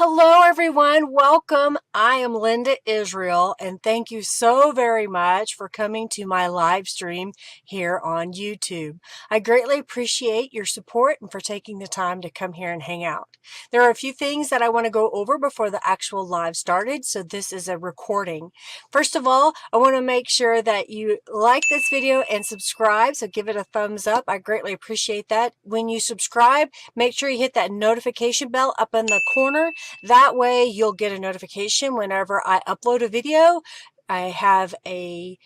Hello, everyone. Welcome. I am Linda Israel, and thank you so very much for coming to my live stream here on YouTube. I greatly appreciate your support and for taking the time to come here and hang out. There are a few things that I want to go over before the actual live started, so this is a recording. First of all, I want to make sure that you like this video and subscribe, so give it a thumbs up. I greatly appreciate that. When you subscribe, make sure you hit that notification bell up in the corner. That way you'll get a notification whenever I upload a video. I have a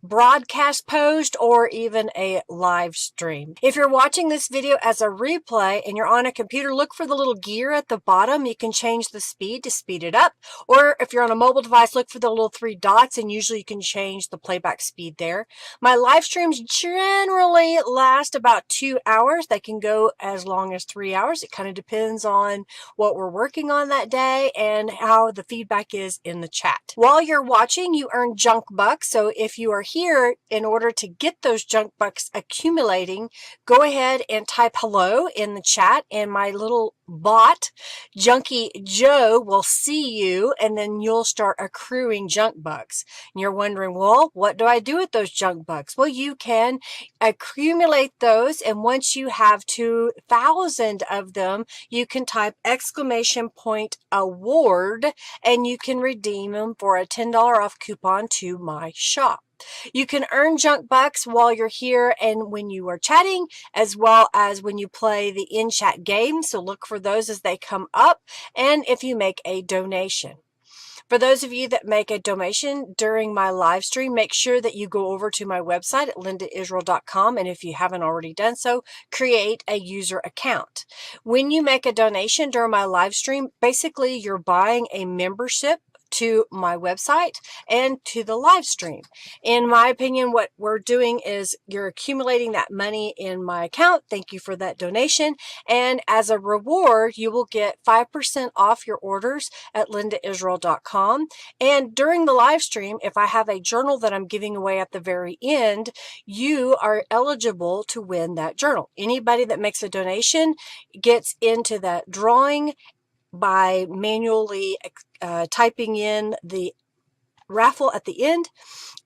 broadcast post or even a live stream. If you're watching this video as a replay and you're on a computer, look for the little gear at the bottom. You can change the speed to speed it up. Or if you're on a mobile device, look for the little three dots and usually you can change the playback speed there. My live streams generally last about 2 hours. They can go as long as 3 hours. It kind of depends on what we're working on that day and how the feedback is in the chat. While you're watching, you earn junk bucks. So if you are here in order to get those junk bucks accumulating, go ahead and type hello in the chat and my little bot, Junkie Joe, will see you and then you'll start accruing junk bucks. And you're wondering, well, what do I do with those junk bucks? Well, you can accumulate those, and once you have 2,000 of them, you can type !award and you can redeem them for a $10 off coupon to my shop. You can earn junk bucks while you're here and when you are chatting, as well as when you play the in-chat game. So look for those as they come up, and if you make a donation. For those of you that make a donation during my live stream, make sure that you go over to my website at lindaisrael.com, and if you haven't already done so, create a user account. When you make a donation during my live stream, basically you're buying a membership to my website and to the live stream. In my opinion, what we're doing is you're accumulating that money in my account. Thank you for that donation. And as a reward, you will get 5% off your orders at lindaisrael.com. And during the live stream, if I have a journal that I'm giving away at the very end, you are eligible to win that journal. Anybody that makes a donation gets into that drawing by manually typing in the raffle at the end,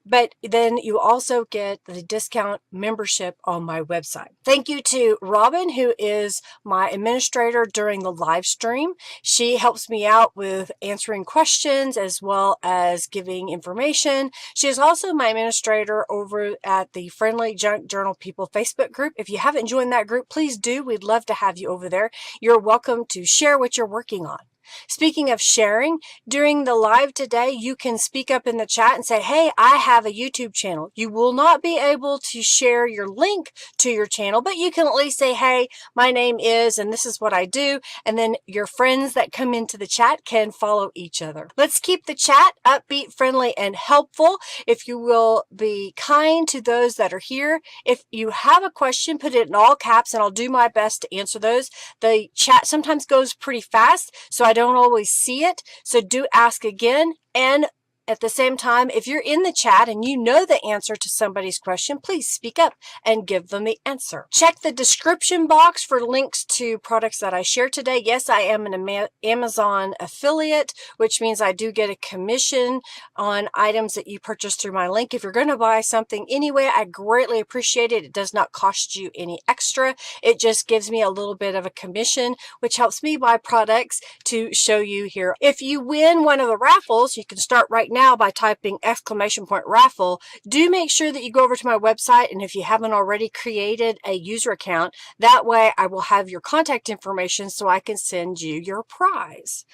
but then you also get the discount membership on my website. Thank you to Robin, who is my administrator during the live stream. She helps me out with answering questions as well as giving information. She is also my administrator over at the Friendly Junk Journal People Facebook group. If you haven't joined that group, please do. We'd love to have you over there. You're welcome to share what you're working on. Speaking of sharing, during the live today, you can speak up in the chat and say, hey, I have a YouTube channel. You will not be able to share your link to your channel, but you can at least say, hey, my name is, and this is what I do. And then your friends that come into the chat can follow each other. Let's keep the chat upbeat, friendly, and helpful. If you will be kind to those that are here. If you have a question, put it in all caps and I'll do my best to answer those. The chat sometimes goes pretty fast, so I don't always see it, so do ask again. And at the same time, if you're in the chat and you know the answer to somebody's question, please speak up and give them the answer. Check the description box for links to products that I share today. Yes, I am an Amazon affiliate, which means I do get a commission on items that you purchase through my link. If you're going to buy something anyway, I greatly appreciate it. It does not cost you any extra. It just gives me a little bit of a commission, which helps me buy products to show you here. If you win one of the raffles, you can start right now by typing !raffle. Do make sure that you go over to my website, and if you haven't already created a user account, that way I will have your contact information so I can send you your prize.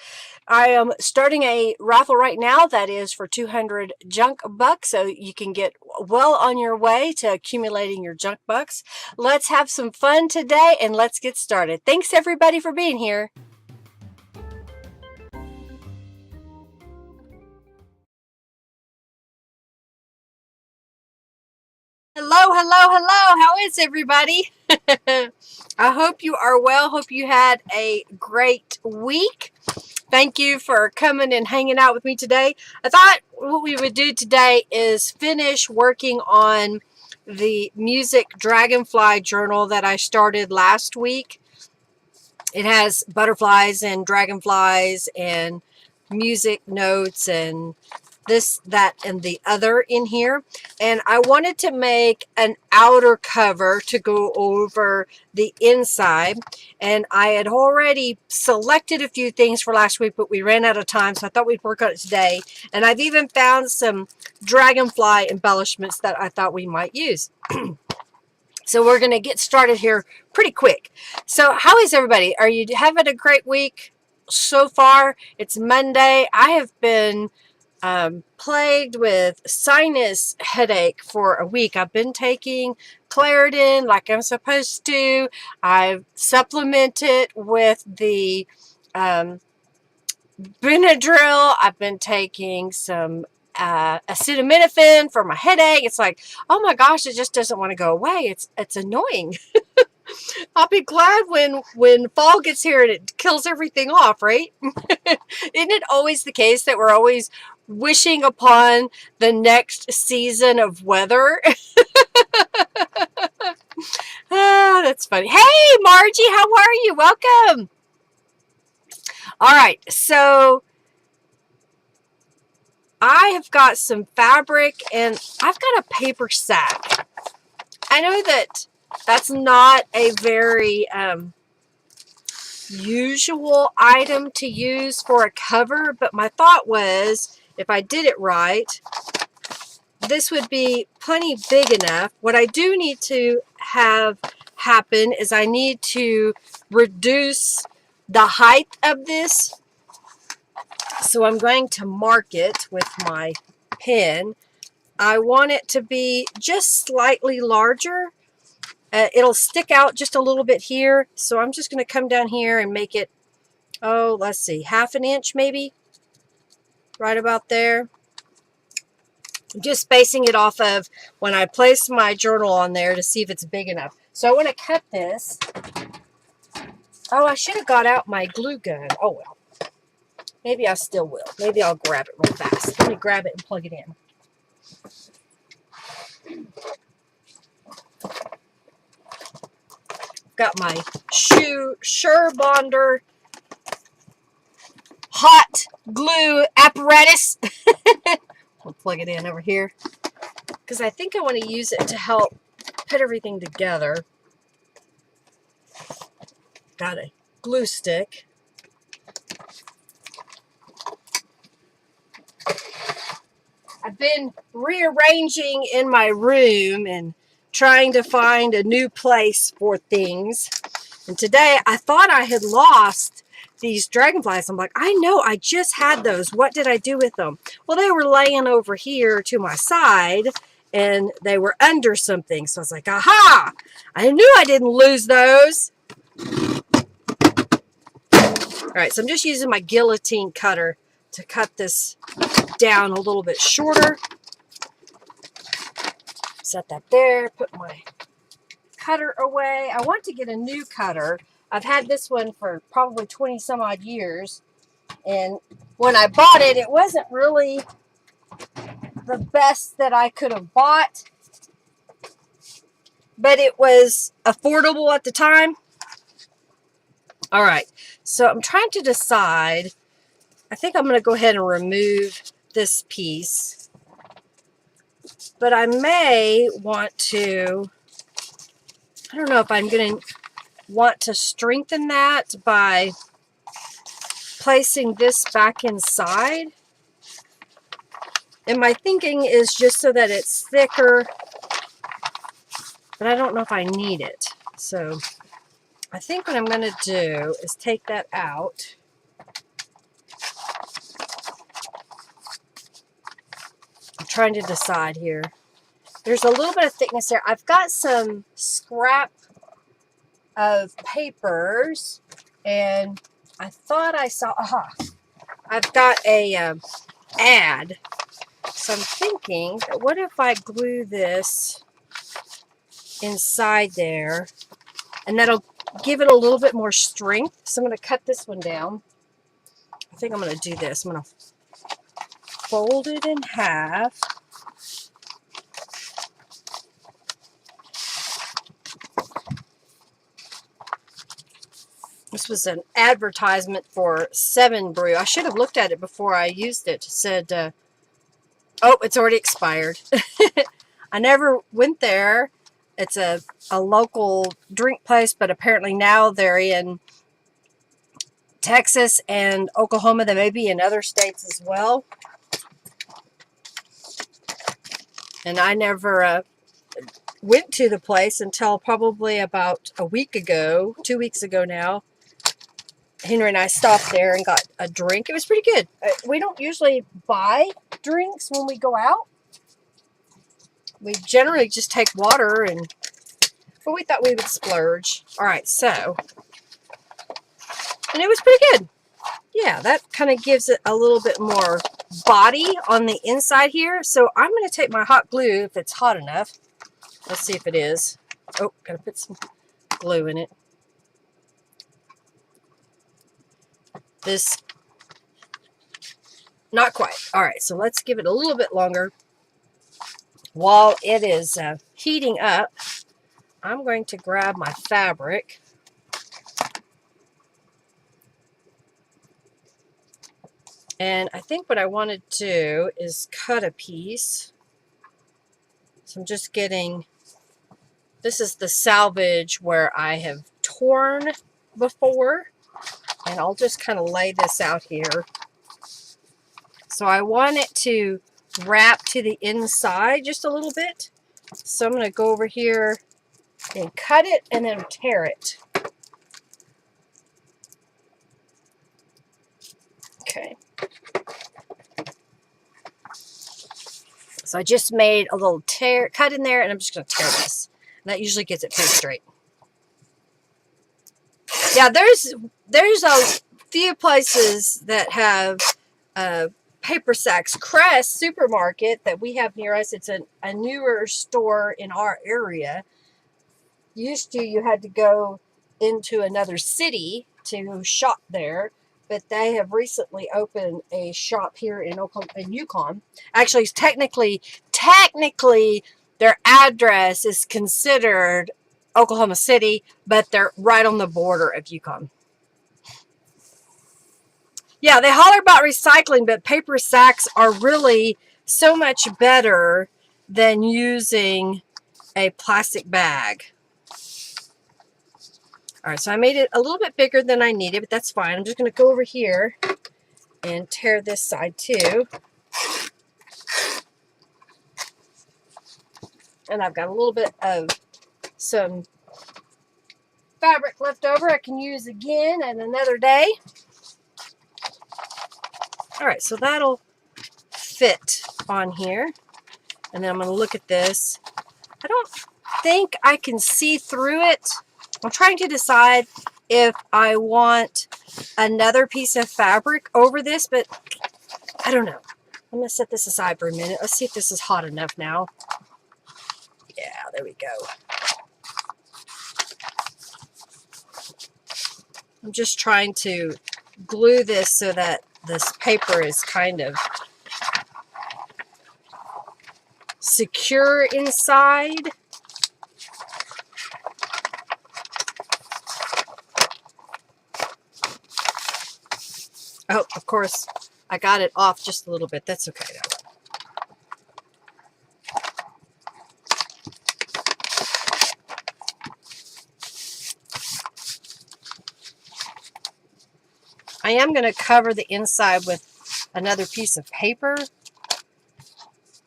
I am starting a raffle right now that is for 200 junk bucks, so you can get well on your way to accumulating your junk bucks. Let's have some fun today and let's get started. Thanks everybody for being here. Hello, hello, hello. How is everybody? I hope you are well. Hope you had a great week. Thank you for coming and hanging out with me today. I thought what we would do today is finish working on the music Dragonfly Journal that I started last week. It has butterflies and dragonflies and music notes and this, that, and the other in here. And I wanted to make an outer cover to go over the inside. And I had already selected a few things for last week, but we ran out of time, so I thought we'd work on it today. And I've even found some dragonfly embellishments that I thought we might use. So we're going to get started here pretty quick. So how is everybody? Are you having a great week so far? It's Monday. I have been plagued with sinus headache for a week. I've been taking Claritin like I'm supposed to. I've supplemented with the Benadryl. I've been taking some acetaminophen for my headache. It's like, oh my gosh, it just doesn't want to go away. It's annoying. I'll be glad when fall gets here and it kills everything off, right? Isn't it always the case that we're always wishing upon the next season of weather? Ah, that's funny. Hey, Margie, how are you? Welcome. All right, so I have got some fabric and I've got a paper sack. I know that that's not a very usual item to use for a cover, but my thought was if I did it right, this would be plenty big enough. What I do need to have happen is I need to reduce the height of this. So I'm going to mark it with my pen. I want it to be just slightly larger. It'll stick out just a little bit here. So I'm just going to come down here and make it, oh, let's see, 1/2 inch maybe. Right about there. I'm just spacing it off of when I place my journal on there to see if it's big enough. So I want to cut this. Oh, I should have got out my glue gun. Oh, well. Maybe I still will. Maybe I'll grab it real fast. Let me grab it and plug it in. Got my Sure Bonder hot glue apparatus. We'll plug it in over here because I think I want to use it to help put everything together. Got a glue stick. I've been rearranging in my room and trying to find a new place for things. And today I thought I had lost these dragonflies. I'm like, I know, I just had those. What did I do with them? Well, they were laying over here to my side and they were under something. So I was like, aha, I knew I didn't lose those. All right, so I'm just using my guillotine cutter to cut this down a little bit shorter. Set that there, put my cutter away. I want to get a new cutter. I've had this one for probably 20 some odd years, and when I bought it, it wasn't really the best that I could have bought, but it was affordable at the time. All right, so I'm trying to decide. I think I'm going to go ahead and remove this piece, but I may want to, I don't know if I'm going to want to strengthen that by placing this back inside. And my thinking is just so that it's thicker, but I don't know if I need it. So I think what I'm going to do is take that out. I'm trying to decide here. There's a little bit of thickness there. I've got some scrap of papers, and I thought I saw, aha, I've got a ad. So I'm thinking, what if I glue this inside there, and that'll give it a little bit more strength. So I'm going to cut this one down. I think I'm going to do this. I'm going to fold it in half. This was an advertisement for 7 Brew. I should have looked at it before I used it. It said, oh, it's already expired. I never went there. It's a local drink place, but apparently now they're in Texas and Oklahoma. They may be in other states as well. And I never went to the place until probably about a week ago, 2 weeks ago now. Henry and I stopped there and got a drink. It was pretty good. We don't usually buy drinks when we go out. We generally just take water, but we thought we would splurge. All right, so, and it was pretty good. Yeah, that kind of gives it a little bit more body on the inside here. So I'm going to take my hot glue if it's hot enough. Let's see if it is. Oh, gotta put some glue in it. This, not quite. All right, so let's give it a little bit longer. While it is heating up, I'm going to grab my fabric. And I think what I want to do is cut a piece. So I'm just getting, this is the salvage where I have torn before. And I'll just kind of lay this out here. So I want it to wrap to the inside just a little bit. So I'm going to go over here and cut it and then tear it. Okay. So I just made a little cut in there, and I'm just going to tear this. And that usually gets it pretty straight. Yeah, there's a few places that have paper sacks. Crest Supermarket that we have near us, it's a newer store in our area. Used to, you had to go into another city to shop there, but they have recently opened a shop here in Yukon. Actually, technically, their address is considered Oklahoma City, but they're right on the border of Yukon. Yeah, they holler about recycling, but paper sacks are really so much better than using a plastic bag. All right, so I made it a little bit bigger than I needed, but that's fine. I'm just going to go over here and tear this side too. And I've got a little bit of some fabric left over I can use again at another day. All right, so that'll fit on here. And then I'm going to look at this. I don't think I can see through it. I'm trying to decide if I want another piece of fabric over this, but I don't know. I'm going to set this aside for a minute. Let's see if this is hot enough now. Yeah, there we go. I'm just trying to glue this so that this paper is kind of secure inside. Oh, of course, I got it off just a little bit. That's okay, though. I am going to cover the inside with another piece of paper,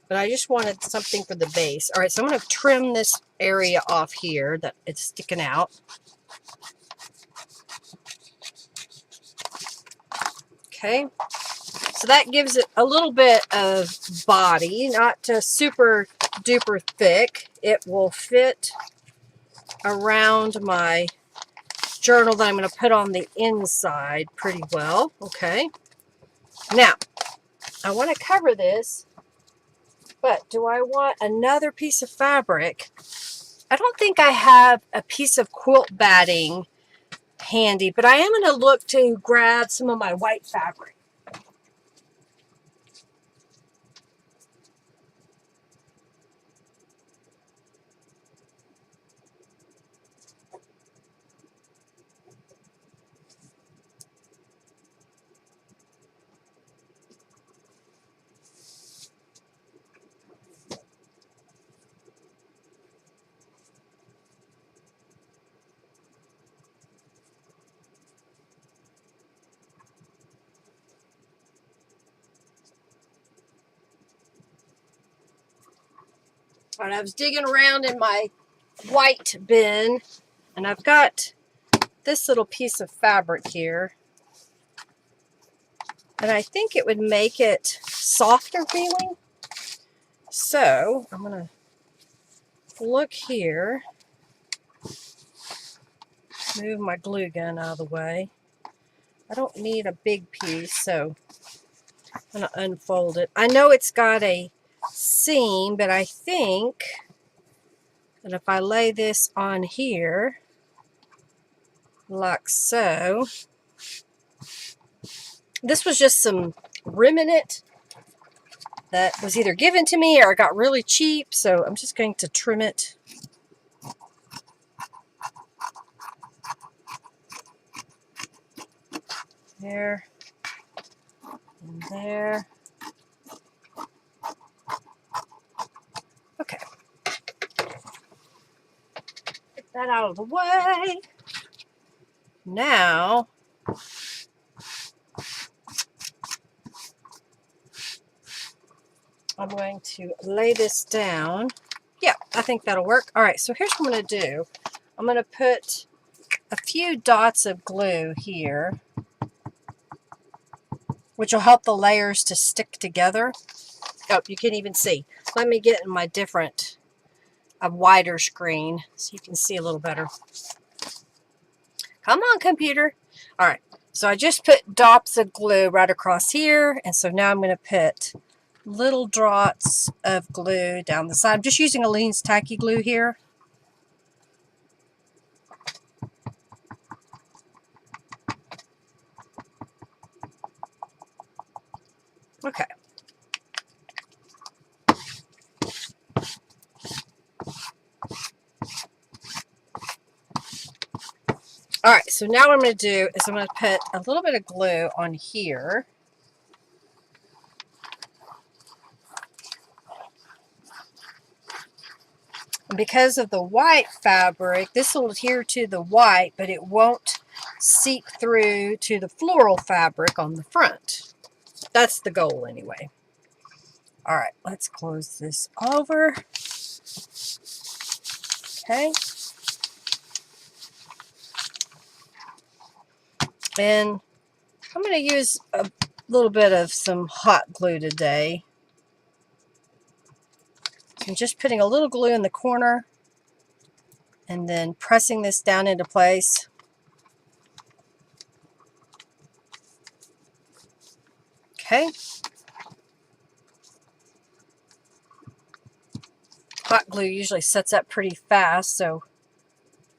but I just wanted something for the base. All right, so I'm going to trim this area off here that it's sticking out. Okay, so that gives it a little bit of body, not super duper thick. It will fit around my journal that I'm going to put on the inside pretty well. Okay, now I want to cover this, but do I want another piece of fabric? I don't think I have a piece of quilt batting handy, but I am going to look to grab some of my white fabric. All right, I was digging around in my white bin, and I've got this little piece of fabric here, and I think it would make it softer feeling. So I'm going to look here, move my glue gun out of the way. I don't need a big piece, so I'm going to unfold it. I know it's got a seam, but I think that if I lay this on here, like so, this was just some remnant that was either given to me or got really cheap, so I'm just going to trim it. There, and there. Okay. Get that out of the way. Now, I'm going to lay this down. Yeah, I think that'll work. All right, so here's what I'm going to do. I'm going to put a few dots of glue here, which will help the layers to stick together. Oh, you can even see. Let me get in my a wider screen so you can see a little better. Come on, computer. All right, so I just put dots of glue right across here, and so now I'm going to put little dots of glue down the side. I'm just using Aleene's tacky glue here. Okay. All right, so now what I'm going to do is I'm going to put a little bit of glue on here. And because of the white fabric, this will adhere to the white, but it won't seep through to the floral fabric on the front. That's the goal anyway. All right, let's close this over. Okay. And I'm going to use a little bit of some hot glue today. So I'm just putting a little glue in the corner and then pressing this down into place. Okay. Hot glue usually sets up pretty fast, so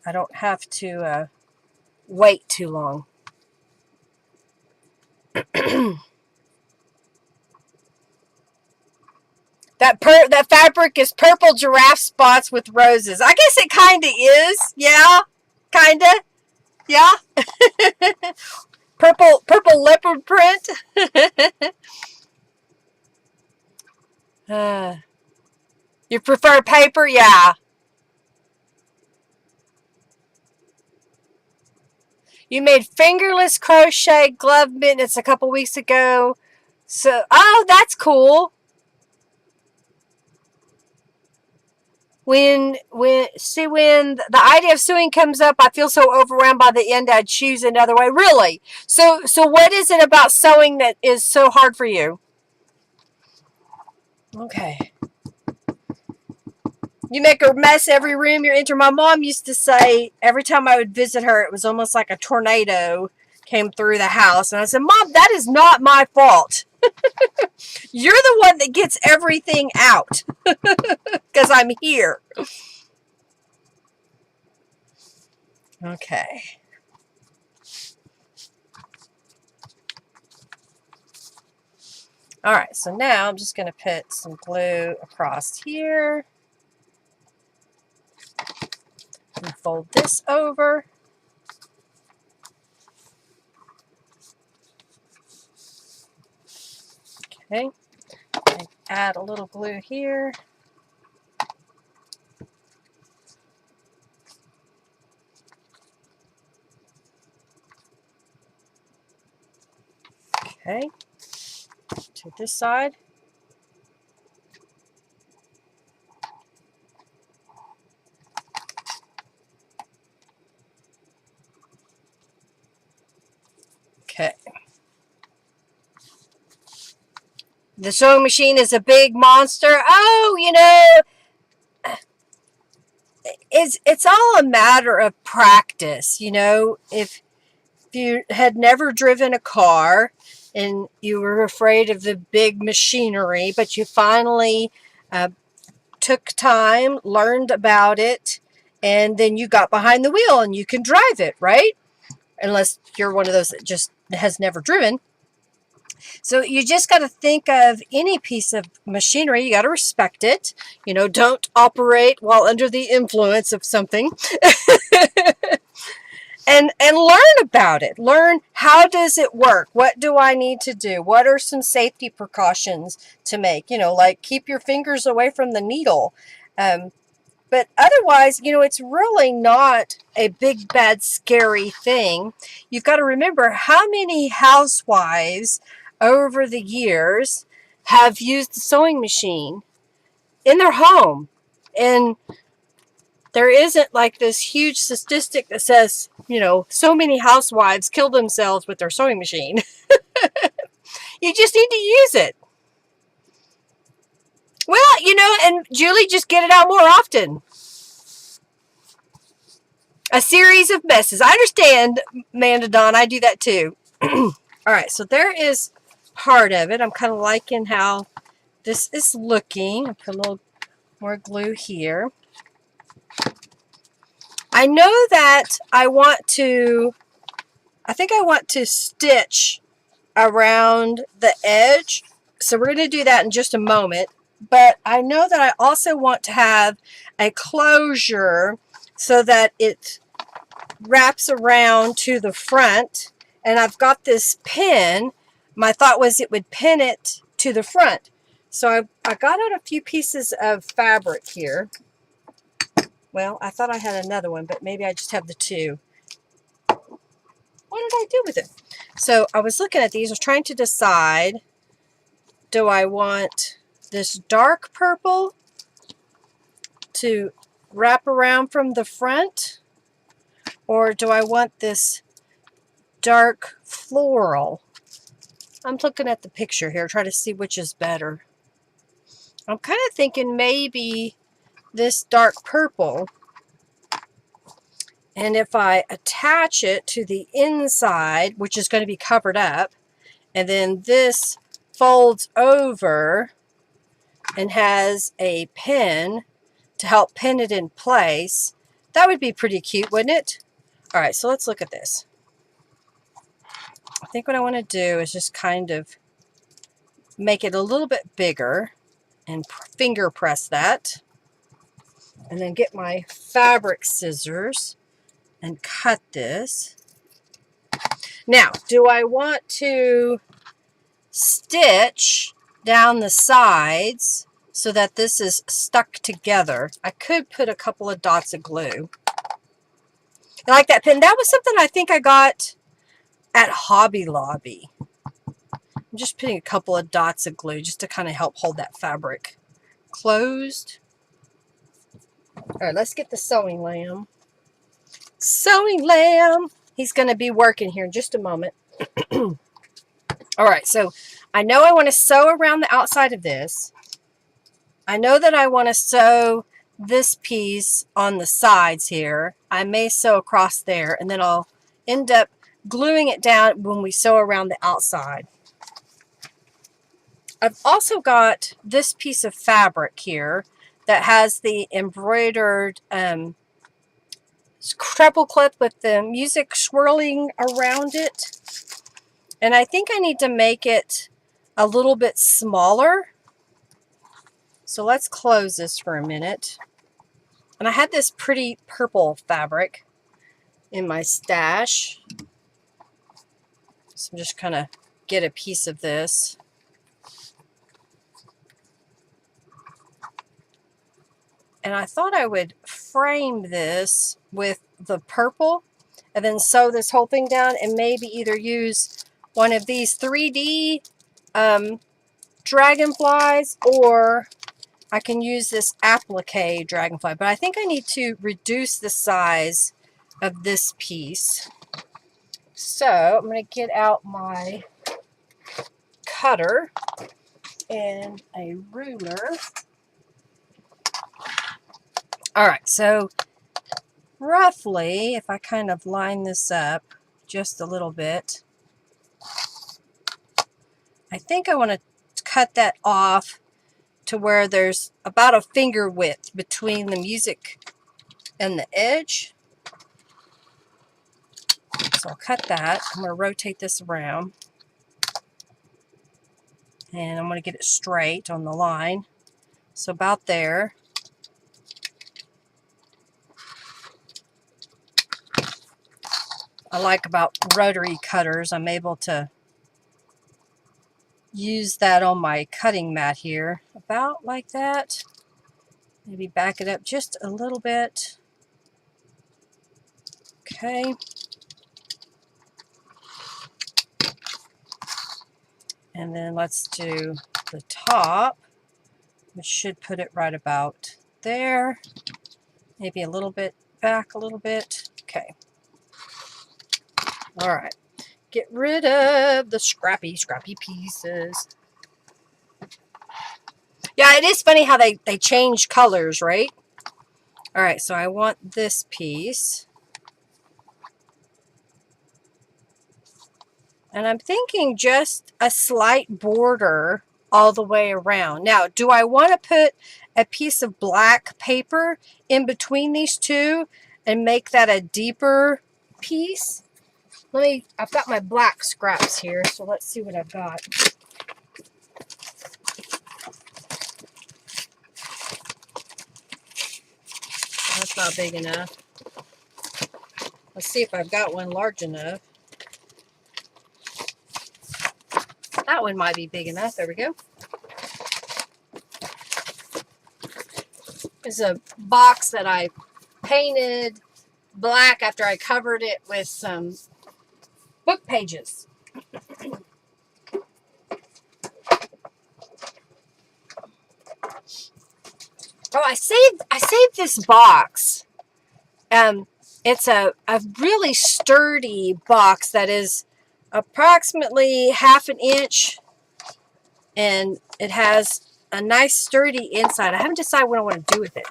I don't have to wait too long. That fabric is purple giraffe spots with roses. I guess it kind of is. Yeah, kind of. Yeah. purple leopard print. You prefer paper? Yeah. You made fingerless crochet glove mittens a couple weeks ago. So, oh, that's cool. When the idea of sewing comes up, I feel so overwhelmed by the end I'd choose another way. Really? So what is it about sewing that is so hard for you? Okay. You make a mess every room you enter. My mom used to say every time I would visit her, it was almost like a tornado came through the house. And I said, Mom, that is not my fault. You're the one that gets everything out because I'm here. Okay. All right, so now I'm just going to put some glue across here and fold this over. Okay, and add a little glue here. Okay, to this side. the sewing machine is a big monster. Oh, you know, it's all a matter of practice. You know, if you had never driven a car and you were afraid of the big machinery, but you finally took time, learned about it, and then you got behind the wheel and you can drive it, right? Unless you're one of those that just has never driven. So you just got to think of any piece of machinery. You got to respect it. You know, don't operate while under the influence of something. And learn about it. Learn, how does it work? What do I need to do? What are some safety precautions to make? You know, like keep your fingers away from the needle. But otherwise, you know, it's really not a big, bad, scary thing. You've got to remember how many housewives over the years have used the sewing machine in their home. And there isn't like this huge statistic that says, you know, so many housewives kill themselves with their sewing machine. You just need to use it. Well, you know, and Julie, just get it out more often. A series of messes. I understand, Amanda Dawn. I do that too. All right, so there is part of it. I'm kind of liking how this is looking. I'll put a little more glue here. I know that I think I want to stitch around the edge. So we're going to do that in just a moment. But I know that I also want to have a closure so that it wraps around to the front. And I've got this pin. My thought was it would pin it to the front. So I got out a few pieces of fabric here. Well, I thought I had another one, but maybe I just have the two. What did I do with it? So I was looking at these. I was trying to decide, do I want this dark purple to wrap around from the front, or do I want this dark floral? I'm looking at the picture here, trying to see which is better. I'm kind of thinking maybe this dark purple, and if I attach it to the inside, which is going to be covered up, and then this folds over and has a pin to help pin it in place, that would be pretty cute, wouldn't it? All right, so let's look at this. I think what I want to do is just kind of make it a little bit bigger and finger press that, and then get my fabric scissors and cut this. Now, do I want to stitch down the sides so that this is stuck together? I could put a couple of dots of glue. I like that pin. That was something I think I got at Hobby Lobby. I'm just putting a couple of dots of glue just to kind of help hold that fabric closed. All right, let's get the sewing lamb. Sewing lamb. He's going to be working here in just a moment. All right, so I know I want to sew around the outside of this. I know that I want to sew this piece on the sides here. I may sew across there, and then I'll end up gluing it down when we sew around the outside. I've also got this piece of fabric here that has the embroidered treble clip with the music swirling around it. And I think I need to make it a little bit smaller. So let's close this for a minute. And I had this pretty purple fabric in my stash. So I'm just kind of get a piece of this. And I thought I would frame this with the purple and then sew this whole thing down, and maybe either use one of these 3D dragonflies, or I can use this applique dragonfly. But I think I need to reduce the size of this piece. So I'm going to get out my cutter, and a ruler. All right, so roughly, if I kind of line this up just a little bit, I think I want to cut that off to where there's about a finger width between the music and the edge. So I'll cut that. I'm going to rotate this around. And I'm going to get it straight on the line. So about there. I like about rotary cutters, I'm able to use that on my cutting mat here. About like that. Maybe back it up just a little bit. Okay. And then let's do the top, which should put it right about there. Maybe a little bit back a little bit. Okay. All right. Get rid of the scrappy pieces. Yeah, it is funny how they change colors, right? All right, so I want this piece. And I'm thinking just a slight border all the way around. Now, do I want to put a piece of black paper in between these two and make that a deeper piece? I've got my black scraps here, so let's see what I've got. That's not big enough. Let's see if I've got one large enough. That one might be big enough. There we go. There's a box that I painted black after I covered it with some book pages. Oh, I saved this box. It's a really sturdy box that is approximately 1/2 inch, and it has a nice sturdy inside. I haven't decided what I want to do with it.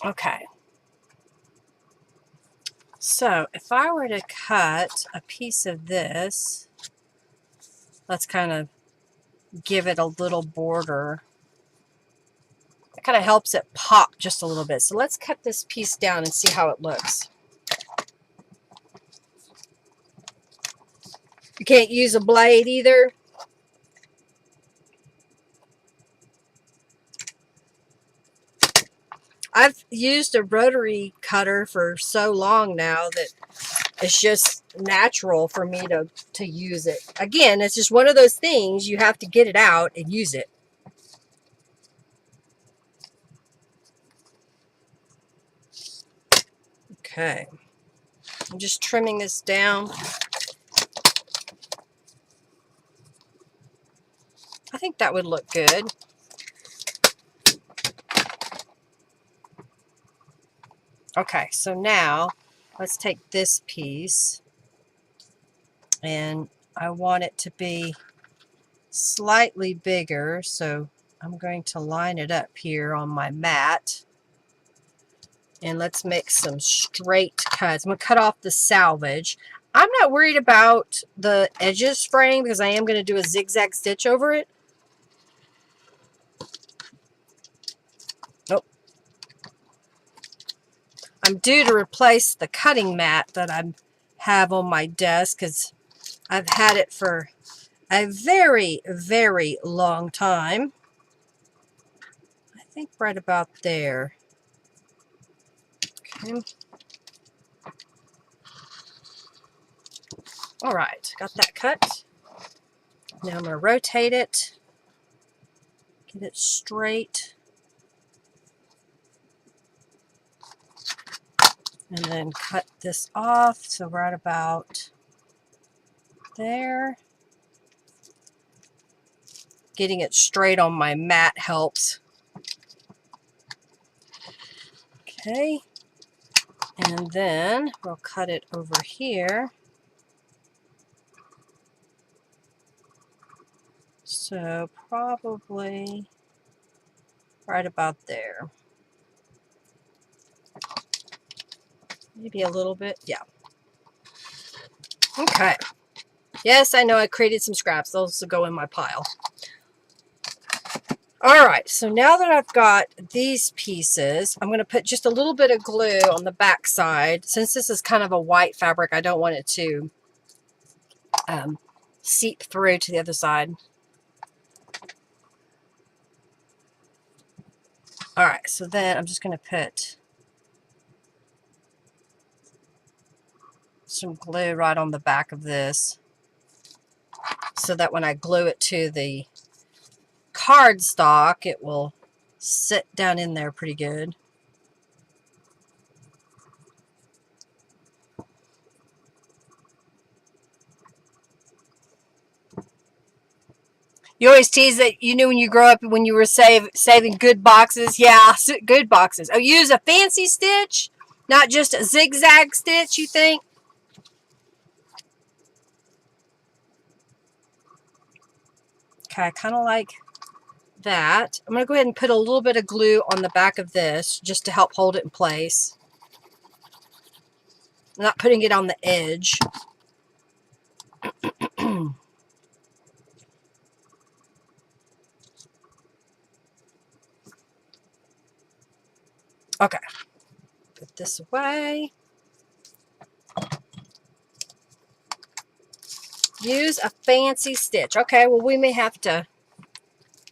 Okay. So if I were to cut a piece of this, let's kind of give it a little border. It kind of helps it pop just a little bit. So let's cut this piece down and see how it looks. You can't use a blade either. I've used a rotary cutter for so long now that it's just natural for me to use it. Again, it's just one of those things, you have to get it out and use it. Okay. I'm just trimming this down. I think that would look good. Okay, so now let's take this piece, and I want it to be slightly bigger, so I'm going to line it up here on my mat, and let's make some straight cuts. I'm going to cut off the salvage. I'm not worried about the edges fraying because I am going to do a zigzag stitch over it. Nope. I'm due to replace the cutting mat that I have on my desk because I've had it for a very, very long time. I think right about there. Okay. All right, got that cut. Now I'm going to rotate it, get it straight, and then cut this off. So right about there. Getting it straight on my mat helps Okay. And then we'll cut it over here. So probably right about there. Maybe a little bit. Yeah. Okay. Yes, I know I created some scraps. Those will go in my pile. All right. So now that I've got these pieces, I'm going to put just a little bit of glue on the back side. Since this is kind of a white fabric, I don't want it to seep through to the other side. All right. So then I'm just going to put some glue right on the back of this so that when I glue it to the cardstock, it will sit down in there pretty good. You always tease that you knew when you grow up when you were saving good boxes. Yeah, good boxes. Oh, use a fancy stitch, not just a zigzag stitch, you think? Okay, I kind of like that. I'm going to go ahead and put a little bit of glue on the back of this just to help hold it in place. I'm not putting it on the edge. Okay, put this away. Use a fancy stitch. Okay, well, we may have to.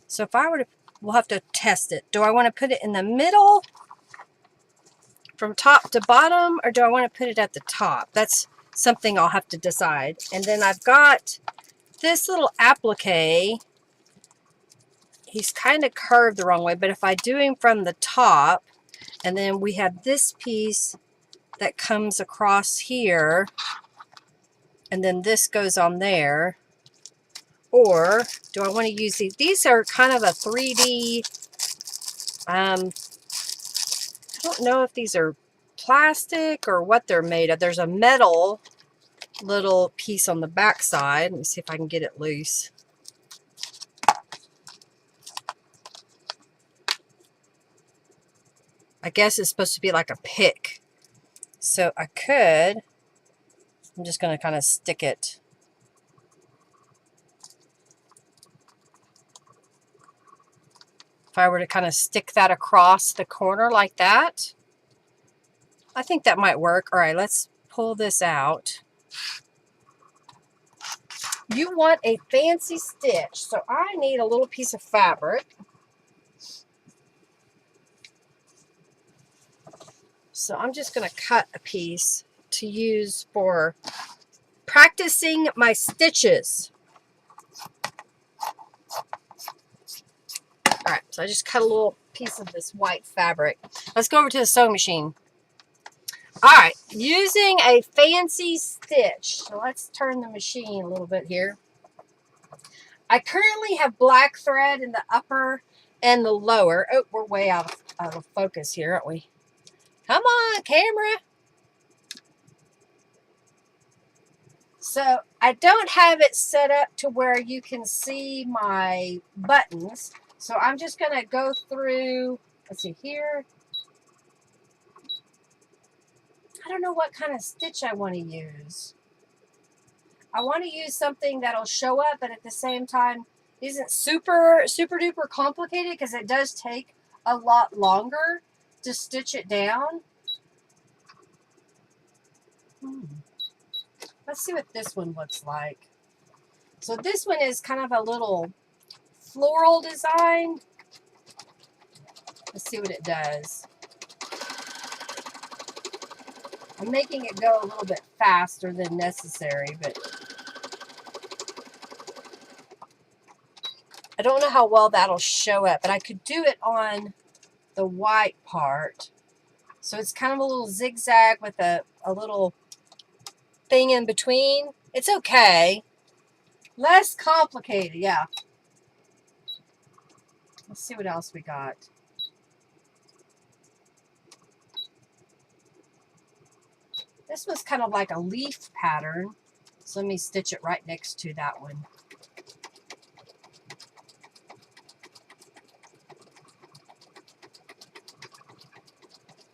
So if I were to, we'll have to test it. Do I want to put it in the middle from top to bottom, or do I want to put it at the top? That's something I'll have to decide. And then I've got this little applique. He's kind of curved the wrong way, but if I do him from the top, and then we have this piece that comes across here, and then this goes on there. Or do I want to use these? These are kind of a 3D, I don't know if these are plastic or what they're made of. There's a metal little piece on the back side. Let me see if I can get it loose. I guess it's supposed to be like a pick. So I could, I'm just going to kind of stick it. If I were to kind of stick that across the corner like that, I think that might work. All right, let's pull this out. You want a fancy stitch, so I need a little piece of fabric. So I'm just going to cut a piece to use for practicing my stitches. All right, so I just cut a little piece of this white fabric. Let's go over to the sewing machine. All right, using a fancy stitch. So let's turn the machine a little bit here. I currently have black thread in the upper and the lower. Oh, we're way out of focus here, aren't we? Come on, camera. So I don't have it set up to where you can see my buttons. So I'm just going to go through, let's see here. I don't know what kind of stitch I want to use. I want to use something that'll show up, but at the same time isn't super duper complicated, because it does take a lot longer to stitch it down. Let's see what this one looks like. So this one is kind of a little floral design. Let's see what it does. I'm making it go a little bit faster than necessary, but I don't know how well that'll show up, but I could do it on the white part. So it's kind of a little zigzag with a little thing in between. It's okay. Less complicated, yeah. Let's see what else we got. This was kind of like a leaf pattern. So let me stitch it right next to that one.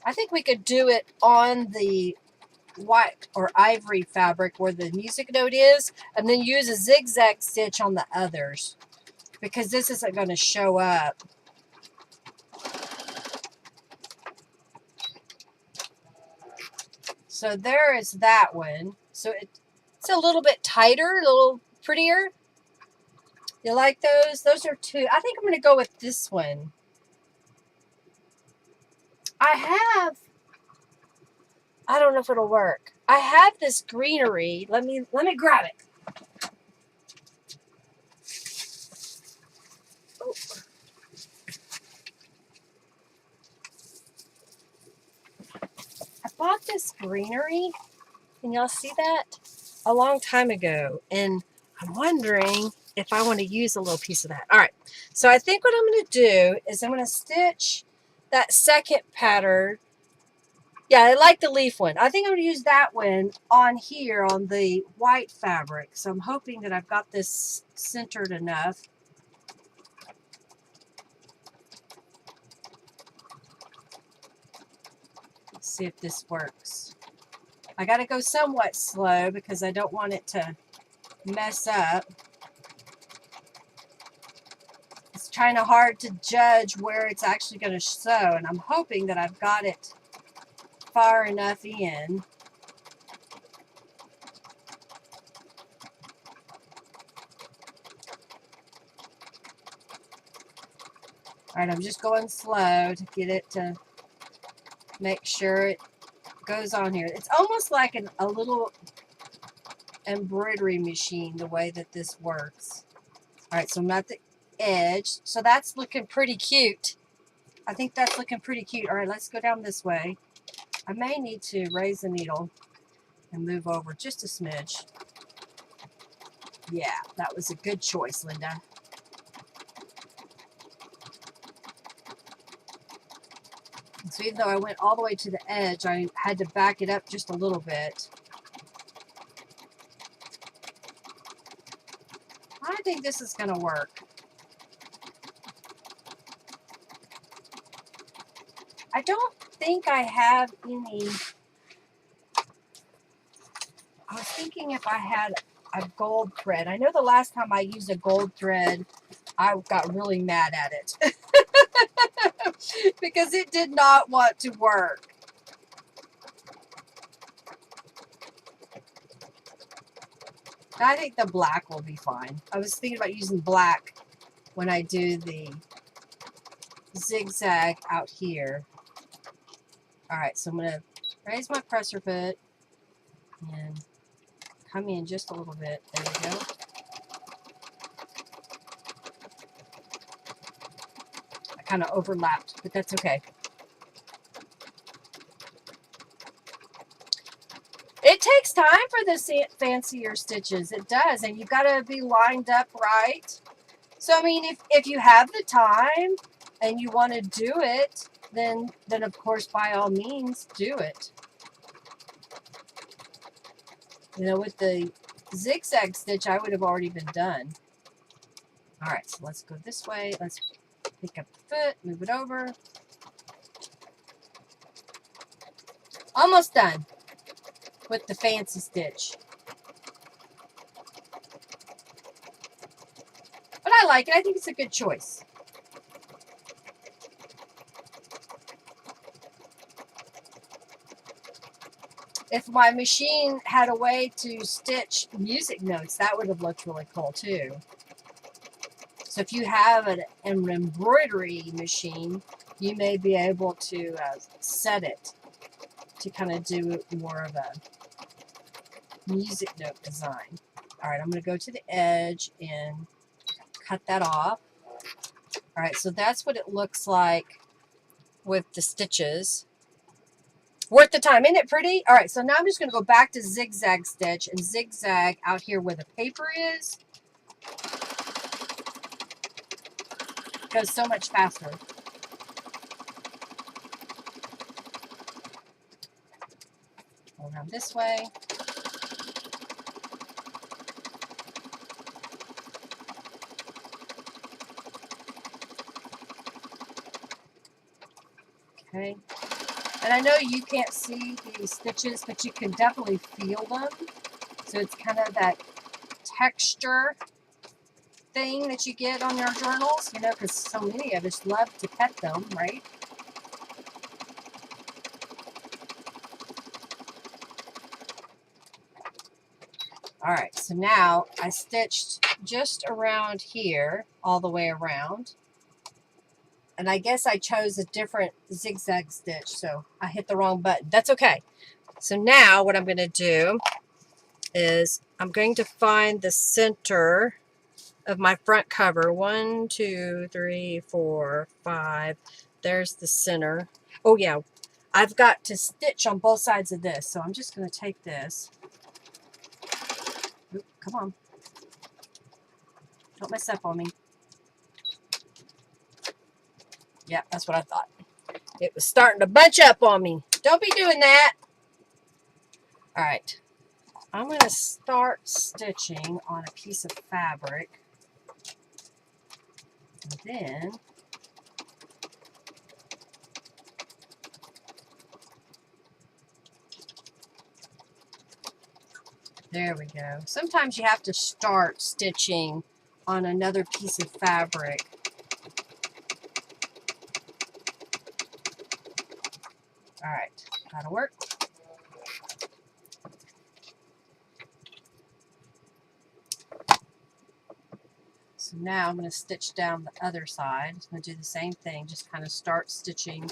I think we could do it on the white or ivory fabric where the music note is, and then use a zigzag stitch on the others, because this isn't going to show up. So there is that one. So it's a little bit tighter, a little prettier. You like those? Those are two. I think I'm going to go with this one. I don't know if it'll work. I have this greenery. Let me grab it. Oh. I bought this greenery. Can y'all see that? A long time ago. And I'm wondering if I want to use a little piece of that. All right. So I think what I'm going to do is I'm going to stitch that second pattern. Yeah, I like the leaf one. I think I'm going to use that one on here on the white fabric. So I'm hoping that I've got this centered enough. Let's see if this works. I got to go somewhat slow because I don't want it to mess up. It's kind of hard to judge where it's actually going to sew, and I'm hoping that I've got it far enough in. All right, I'm just going slow to get it to make sure it goes on here. It's almost like a little embroidery machine, the way that this works. All right, so I'm at the edge. So that's looking pretty cute. I think that's looking pretty cute. All right, let's go down this way. I may need to raise the needle and move over just a smidge. Yeah, that was a good choice, Linda. So even though I went all the way to the edge, I had to back it up just a little bit. I think this is going to work. I don't think I have any. I was thinking if I had a gold thread. I know the last time I used a gold thread, I got really mad at it because it did not want to work. I think the black will be fine. I was thinking about using black when I do the zigzag out here. All right, so I'm going to raise my presser foot and come in just a little bit. There we go. I kind of overlapped, but that's okay. It takes time for the fancier stitches. It does, and you've got to be lined up right. So, I mean, if you have the time and you want to do it, then of course, by all means, do it. You know, with the zigzag stitch, I would have already been done. All right, so let's go this way. Let's pick up the foot, move it over. Almost done with the fancy stitch. But I like it. I think it's a good choice. If my machine had a way to stitch music notes, that would have looked really cool too. So if you have an embroidery machine, you may be able to set it to kind of do more of a music note design. All right, I'm going to go to the edge and cut that off. All right, so that's what it looks like with the stitches. Worth the time, isn't it pretty? All right, so now I'm just going to go back to zigzag stitch and zigzag out here where the paper is. It goes so much faster. All around this way. Okay. And I know you can't see these stitches, but you can definitely feel them. So it's kind of that texture thing that you get on your journals, you know, because so many of us love to pet them, right? All right, so now I stitched just around here, all the way around. And I guess I chose a different zigzag stitch, so I hit the wrong button. That's okay. So now what I'm going to do is I'm going to find the center of my front cover. 1, 2, 3, 4, 5. There's the center. Oh yeah, I've got to stitch on both sides of this, so I'm just going to take this. Oop, come on. Don't mess up on me. Yeah, that's what I thought. It was starting to bunch up on me. Don't be doing that. All right. I'm going to start stitching on a piece of fabric. And then there we go. Sometimes you have to start stitching on another piece of fabric. All right, that'll work. So now I'm going to stitch down the other side. I'm going to do the same thing, just kind of start stitching.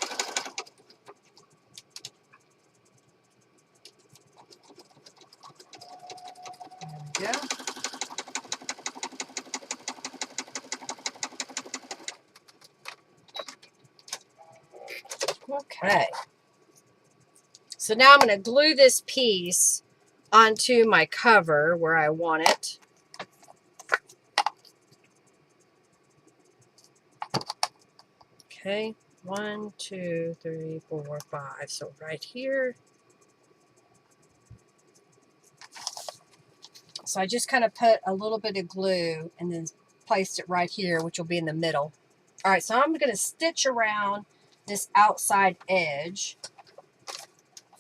There we go. Okay. So now I'm going to glue this piece onto my cover where I want it. Okay, 1, 2, 3, 4, 5. So right here. So I just kind of put a little bit of glue and then placed it right here, which will be in the middle. All right, so I'm going to stitch around this outside edge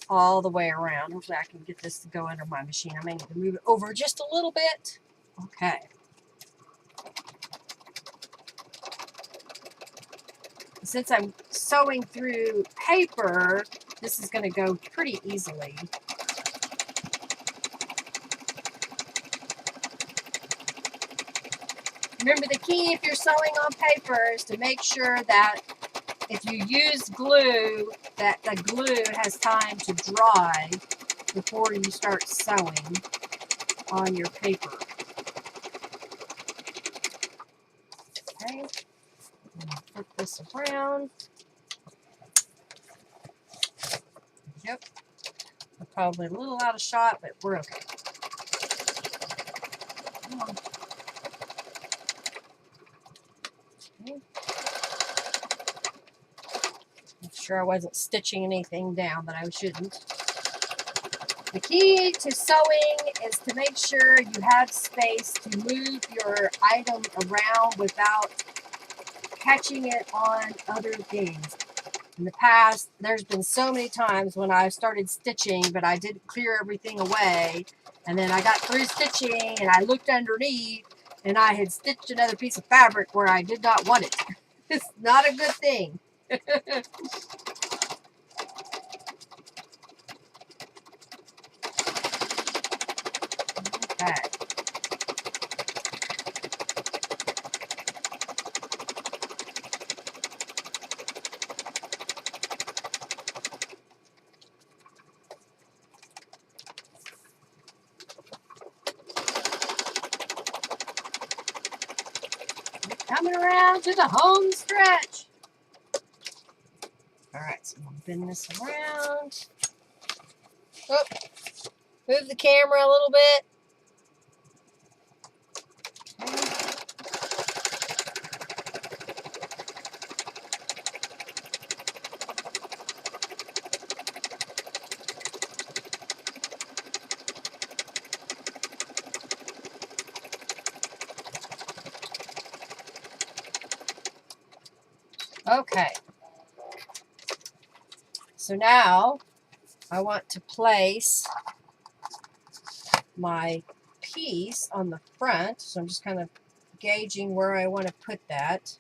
all the way around. Hopefully I can get this to go under my machine. I may need to move it over just a little bit. Okay. Since I'm sewing through paper, this is going to go pretty easily. Remember, the key if you're sewing on paper is to make sure that if you use glue, that the glue has time to dry before you start sewing on your paper. Okay, flip this around. Yep, we're probably a little out of shot, but we're okay. Come on. Okay. Make sure I wasn't stitching anything down that I shouldn't. The key to sewing is to make sure you have space to move your item around without catching it on other things. In the past, there's been so many times when I started stitching, but I didn't clear everything away. And then I got through stitching and I looked underneath and I had stitched another piece of fabric where I did not want it. It's not a good thing. Okay. Coming around to the home stretch. All right, so I'm going to bend this around. Oh, move the camera a little bit. Okay. So now I want to place my piece on the front. So I'm just kind of gauging where I want to put that.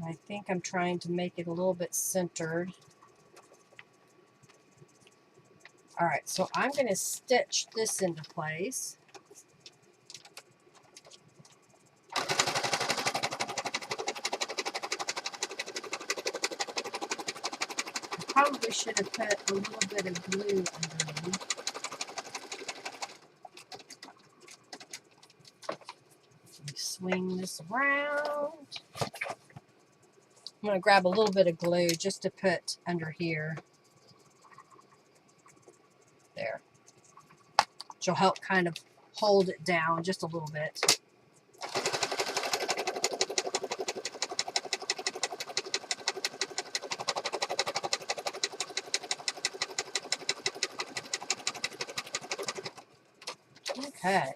I think I'm trying to make it a little bit centered. All right, so I'm going to stitch this into place. I probably should have put a little bit of glue underneath. Swing this around. I'm going to grab a little bit of glue just to put under here. There. Which will help kind of hold it down just a little bit. Okay.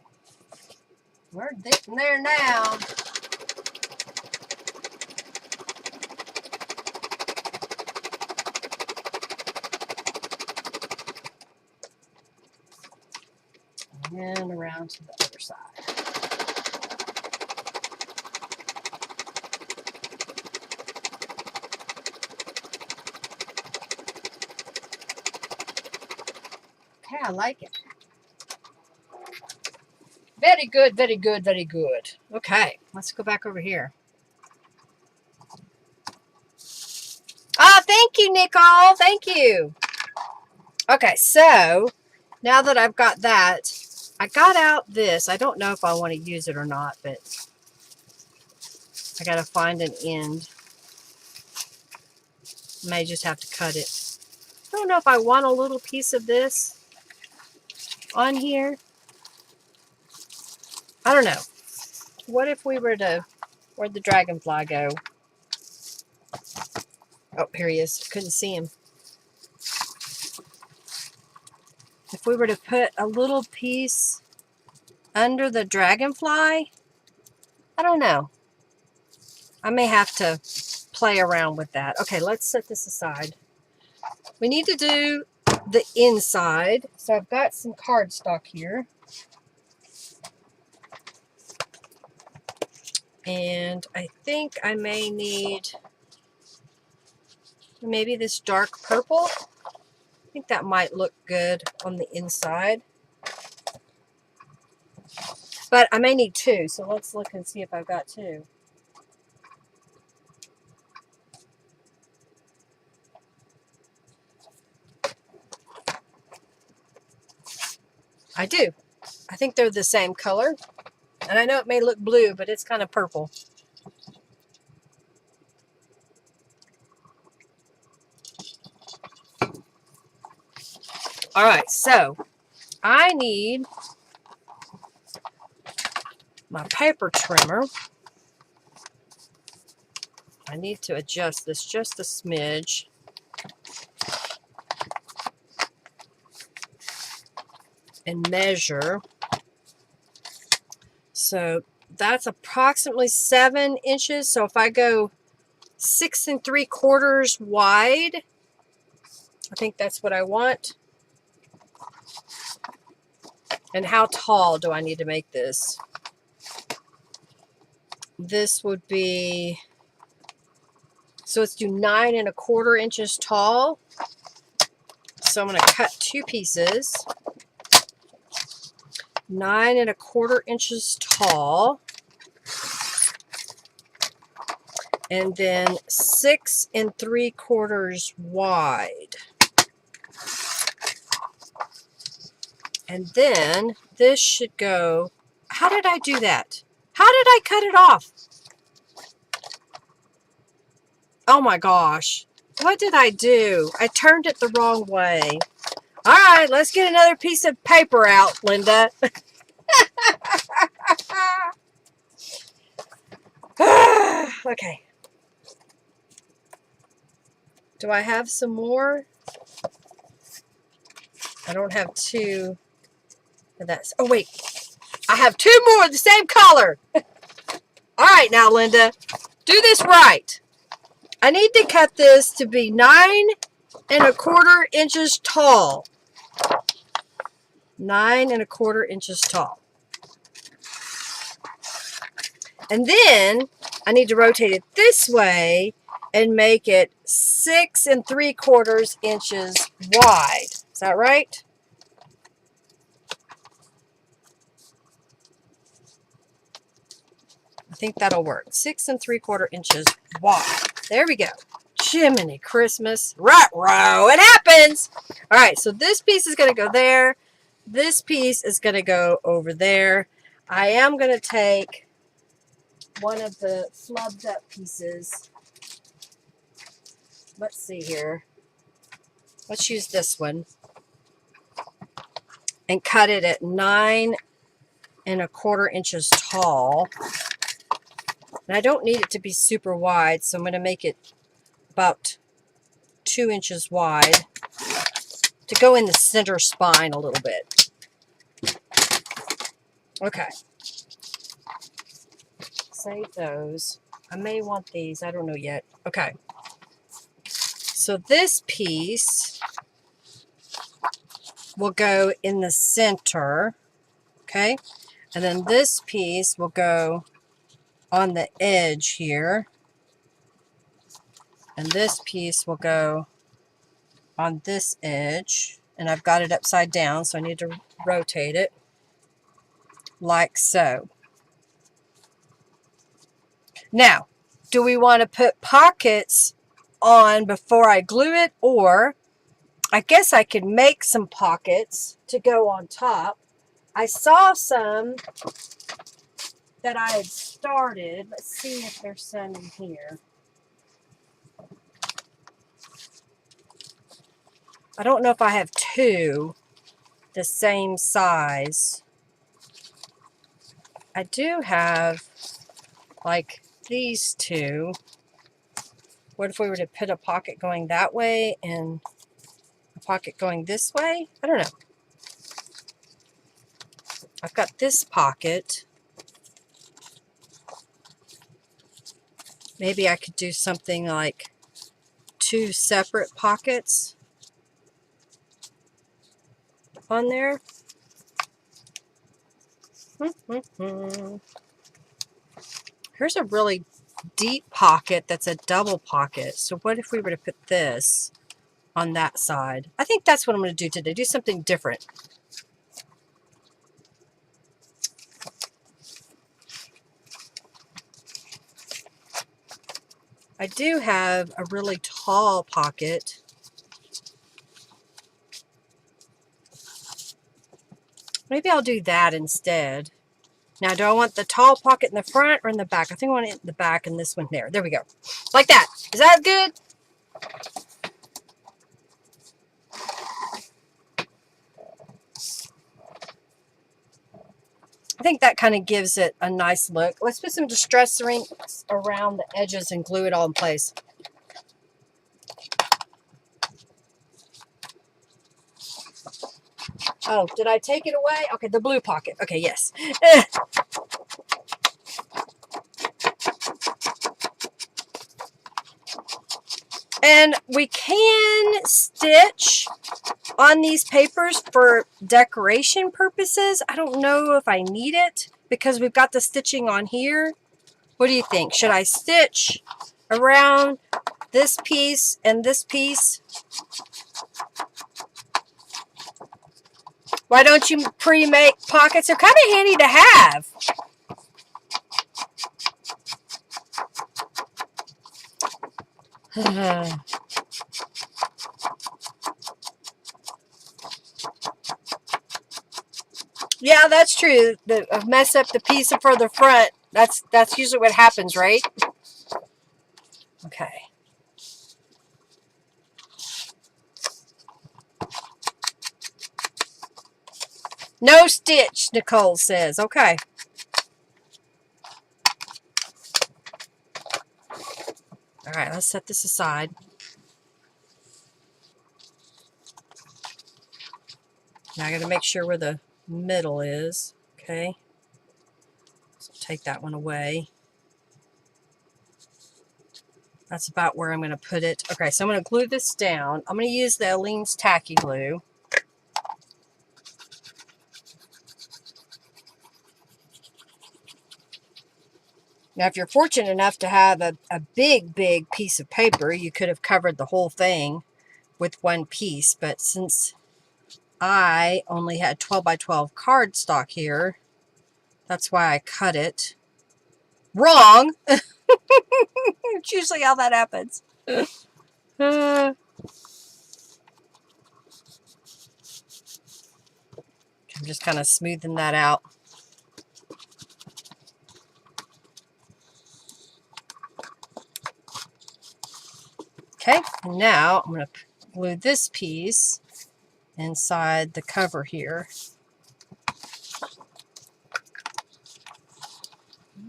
We're getting there now. And around to the other side. Okay, I like it. Very good, very good, very good. Okay, let's go back over here. Ah, thank you, Nicole. Thank you. Okay, so now that I've got that, I got out this. I don't know if I want to use it or not, but I got to find an end. May just have to cut it. I don't know if I want a little piece of this on here. I don't know. What if we were to, where'd the dragonfly go? Oh, here he is. Couldn't see him. If we were to put a little piece under the dragonfly, I don't know. I may have to play around with that. Okay, let's set this aside. We need to do the inside. So I've got some cardstock here. And I think I may need maybe this dark purple. I think that might look good on the inside. But I may need two, so let's look and see if I've got two. I do. I think they're the same color. And I know it may look blue, but it's kind of purple. All right, so I need my paper trimmer. I need to adjust this just a smidge. And measure. So that's approximately 7 inches. So if I go 6 3/4 wide, I think that's what I want. And how tall do I need to make this? This would be, so let's do 9 1/4 inches tall. So I'm going to cut 2 pieces. 9 1/4 inches tall. And then 6 3/4 wide. And then this should go, how did I do that? How did I cut it off? Oh my gosh. What did I do? I turned it the wrong way. All right, let's get another piece of paper out, Linda. Okay. Do I have some more? I don't have 2 of that. Oh, wait. I have 2 more of the same color. All right, now, Linda, do this right. I need to cut this to be 9¼ inches tall. 9¼ inches tall. And then I need to rotate it this way and make it 6¾ inches wide. Is that right? I think that'll work. 6¾ inches wide. There we go. Jiminy Christmas. Ruh-roh. It happens. All right, so this piece is going to go there. This piece is going to go over there. I am going to take one of the flubbed up pieces. Let's see here. Let's use this one and cut it at 9¼ inches tall. And I don't need it to be super wide, so I'm going to make it about 2 inches wide to go in the center spine a little bit. Okay. Save those. I may want these. I don't know yet. Okay. So this piece will go in the center. Okay. And then this piece will go on the edge here. And this piece will go on this edge. And I've got it upside down, so I need to rotate it like so. Now, do we want to put pockets on before I glue it? Or I guess I could make some pockets to go on top. I saw some that I had started. Let's see if there's some in here. I don't know if I have two the same size. I do have like these two. What if we were to put a pocket going that way and a pocket going this way? I don't know. I've got this pocket. Maybe I could do something like 2 separate pockets on there. Here's a really deep pocket that's a double pocket. So what if we were to put this on that side? I think that's what I'm going to do today. Do something different. I do have a really tall pocket. Maybe I'll do that instead. Now, do I want the tall pocket in the front or in the back? I think I want it in the back and this one there. There we go. Like that. Is that good? I think that kind of gives it a nice look. Let's put some distress rings around the edges and glue it all in place. Oh, did I take it away? Okay, the blue pocket. Okay, yes. And we can stitch on these papers for decoration purposes. I don't know if I need it because we've got the stitching on here. What do you think? Should I stitch around this piece and this piece? Why don't you pre-make pockets? They're kind of handy to have. Yeah, that's true. Mess up the piece for the front. That's usually what happens, right? Okay. No stitch, Nicole says. Okay. All right, let's set this aside. Now I got to make sure where the middle is. Okay. So take that one away. That's about where I'm going to put it. Okay, so I'm going to glue this down. I'm going to use the Aleene's Tacky Glue. Now, if you're fortunate enough to have a big piece of paper, you could have covered the whole thing with one piece. But since I only had 12 by 12 cardstock here, that's why I cut it wrong. It's usually how that happens. I'm just kind of smoothing that out. Okay, and now I'm going to glue this piece inside the cover here.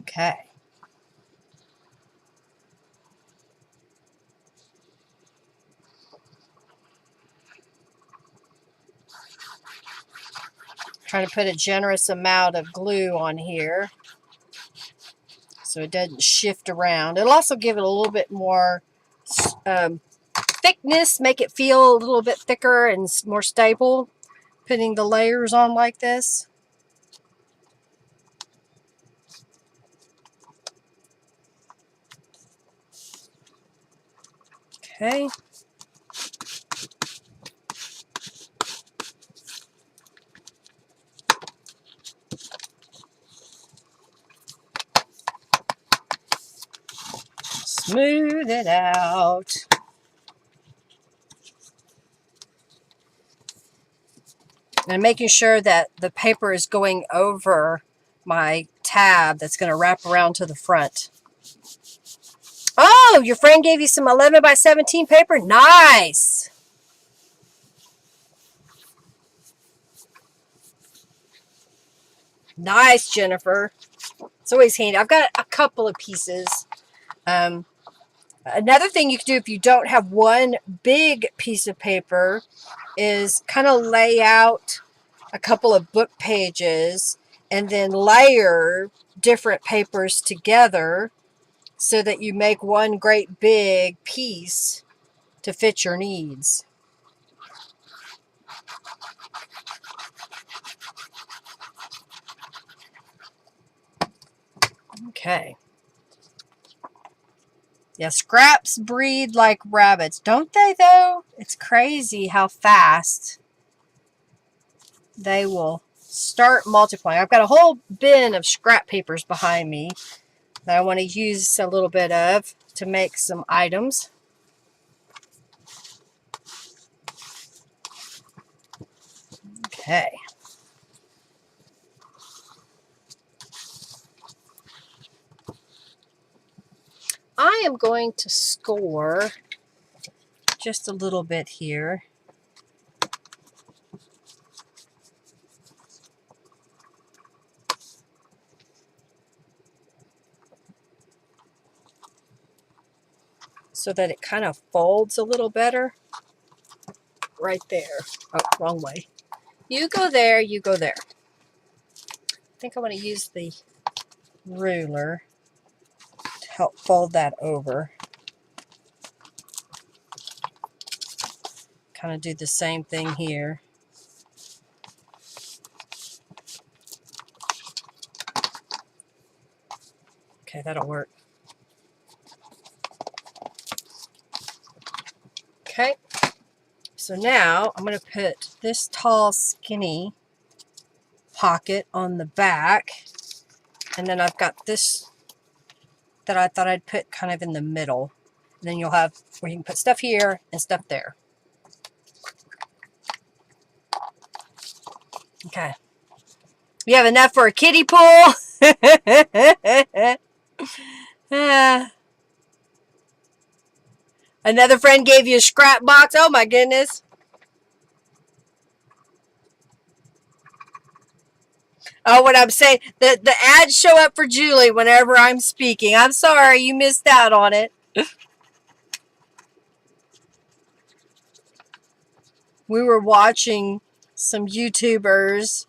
Okay. Trying to put a generous amount of glue on here so it doesn't shift around. It'll also give it a little bit more thickness, make it feel a little bit thicker and more stable, putting the layers on like this. Okay. Smooth it out. And making sure that the paper is going over my tab that's going to wrap around to the front. Oh, your friend gave you some 11 by 17 paper? Nice. Nice, Jennifer. It's always handy. I've got a couple of pieces. Another thing you can do if you don't have one big piece of paper is kind of lay out a couple of book pages and then layer different papers together so that you make one great big piece to fit your needs. Okay. Yeah, scraps breed like rabbits, don't they though? It's crazy how fast they will start multiplying. I've got a whole bin of scrap papers behind me that I want to use a little bit of to make some items. Okay. I am going to score just a little bit here. So that it kind of folds a little better. Right there. Oh, wrong way. You go there, you go there. I think I want to use the ruler to help fold that over. Kind of do the same thing here. Okay, that'll work. Okay, so now I'm going to put this tall, skinny pocket on the back, and then I've got this that I thought I'd put kind of in the middle. And then you'll have where you can put stuff here and stuff there. Okay. You have enough for a kiddie pool? Another friend gave you a scrap box. Oh my goodness. Oh, what I'm saying, the ads show up for Julie whenever I'm speaking. I'm sorry you missed out on it. We were watching some YouTubers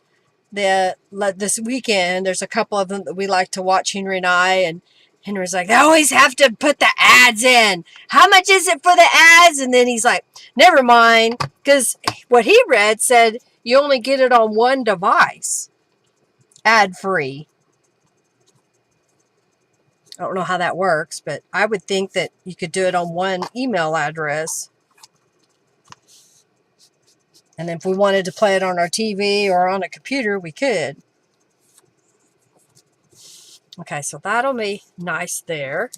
that this weekend. There's a couple of them that we like to watch, Henry and I, and Henry's like, they always have to put the ads in. How much is it for the ads? And then he's like, never mind. Because what he read said you only get it on one device. Ad free. I don't know how that works, but I would think that you could do it on one email address. And if we wanted to play it on our TV or on a computer, we could. Okay, so that'll be nice there.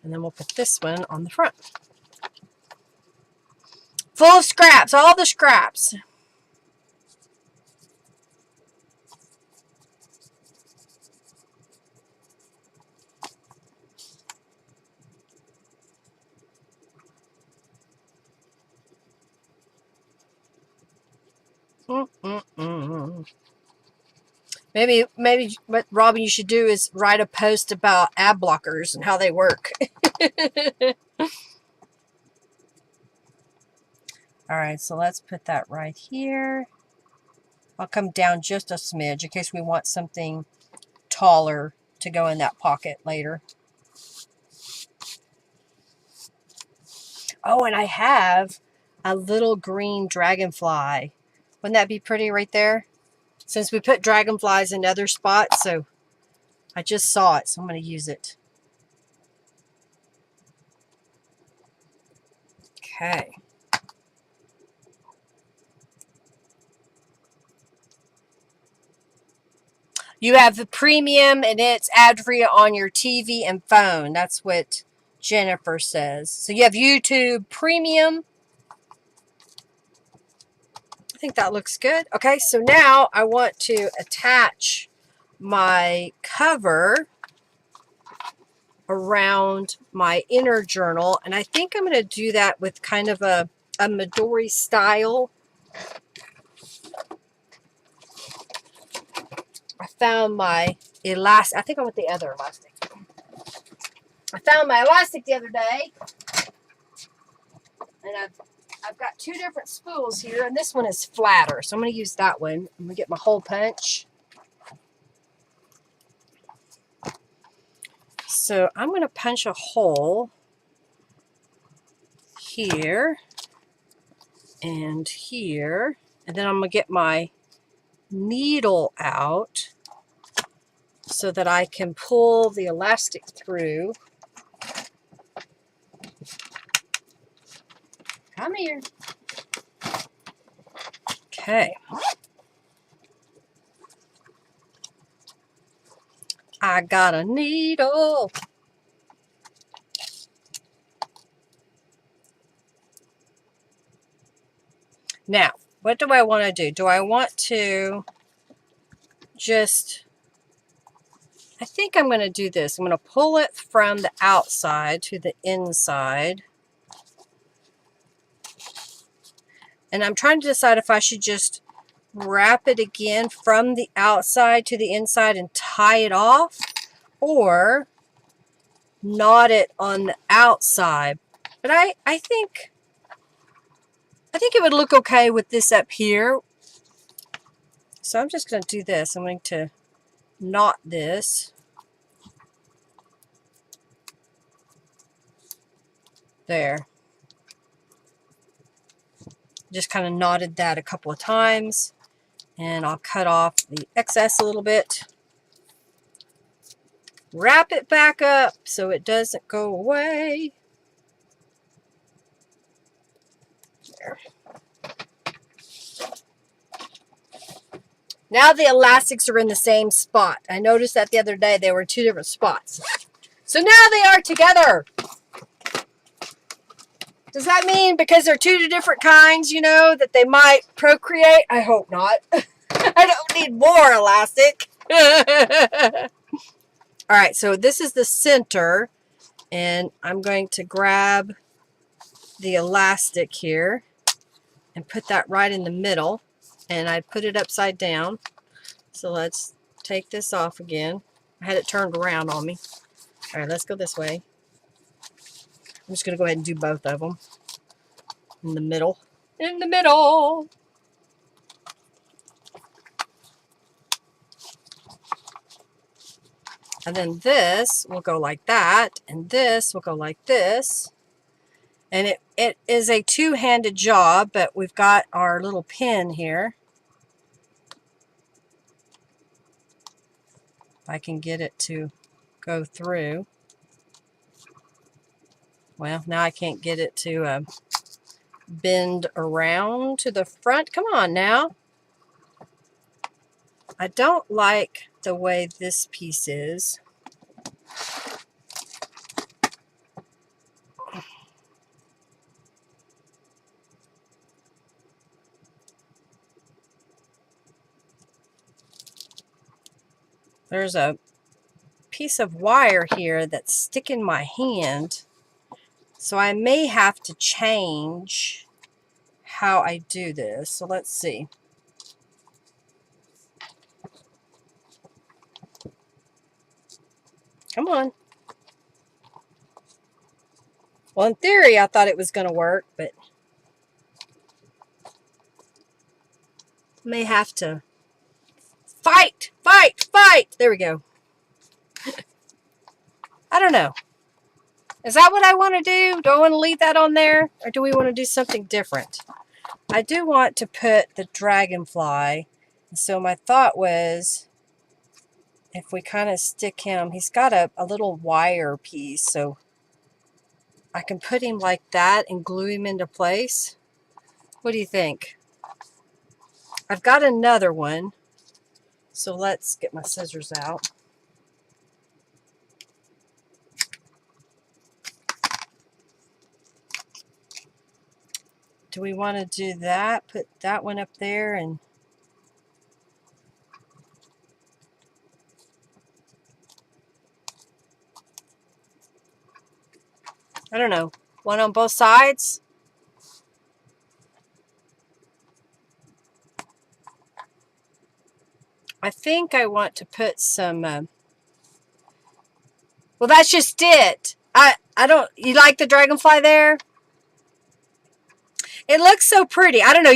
And then we'll put this one on the front. Full of scraps, all the scraps. Maybe what Robin you should do is write a post about ad blockers and how they work. All right, so let's put that right here. I'll come down just a smidge in case we want something taller to go in that pocket later. Oh, and I have a little green dragonfly. Wouldn't that be pretty right there? Since we put dragonflies in other spots, so I just saw it, so I'm going to use it. Okay. You have the premium and it's ad-free on your TV and phone. That's what Jennifer says. So you have YouTube Premium. I think that looks good. Okay, so now I want to attach my cover around my inner journal. And I think I'm going to do that with kind of a Midori style. I found my elastic. I think I want the other elastic. I found my elastic the other day. And I've got two different spools here, and this one is flatter, so I'm going to use that one. I'm going to get my hole punch. So I'm going to punch a hole here and here, and then I'm going to get my needle out so that I can pull the elastic through. Come here. Okay. I got a needle. Now, what do I want to do? Do I want to just, I think I'm going to do this. I'm going to pull it from the outside to the inside. And I'm trying to decide if I should just wrap it again from the outside to the inside and tie it off, or knot it on the outside. But I think it would look okay with this up here. So I'm just going to do this. I'm going to knot this. There. Just kind of knotted that a couple of times. And I'll cut off the excess a little bit. Wrap it back up so it doesn't go away. There. Now the elastics are in the same spot. I noticed that the other day they were two different spots. So now they are together. Does that mean because they're two different kinds, you know, that they might procreate? I hope not. I don't need more elastic. All right, so this is the center, and I'm going to grab the elastic here and put that right in the middle, and I put it upside down. So let's take this off again. I had it turned around on me. All right, let's go this way. I'm just going to go ahead and do both of them in the middle. In the middle. And then this will go like that, and this will go like this. And it is a two-handed job, but we've got our little pin here. If I can get it to go through. Well, now I can't get it to bend around to the front. Come on now. I don't like the way this piece is. There's a piece of wire here that's sticking my hand, so I may have to change how I do this. So let's see. Come on. Well, in theory, I thought it was going to work, but may have to fight, fight, fight. There we go. I don't know. Is that what I want to do? Do I want to leave that on there? Or do we want to do something different? I do want to put the dragonfly. So my thought was, if we kind of stick him, he's got a little wire piece. So I can put him like that and glue him into place. What do you think? I've got another one. So let's get my scissors out. Do we want to do that? Put that one up there and I don't know. One on both sides? I think I want to put some well, that's just it. I don't, you like the dragonfly there? It looks so pretty. I don't know.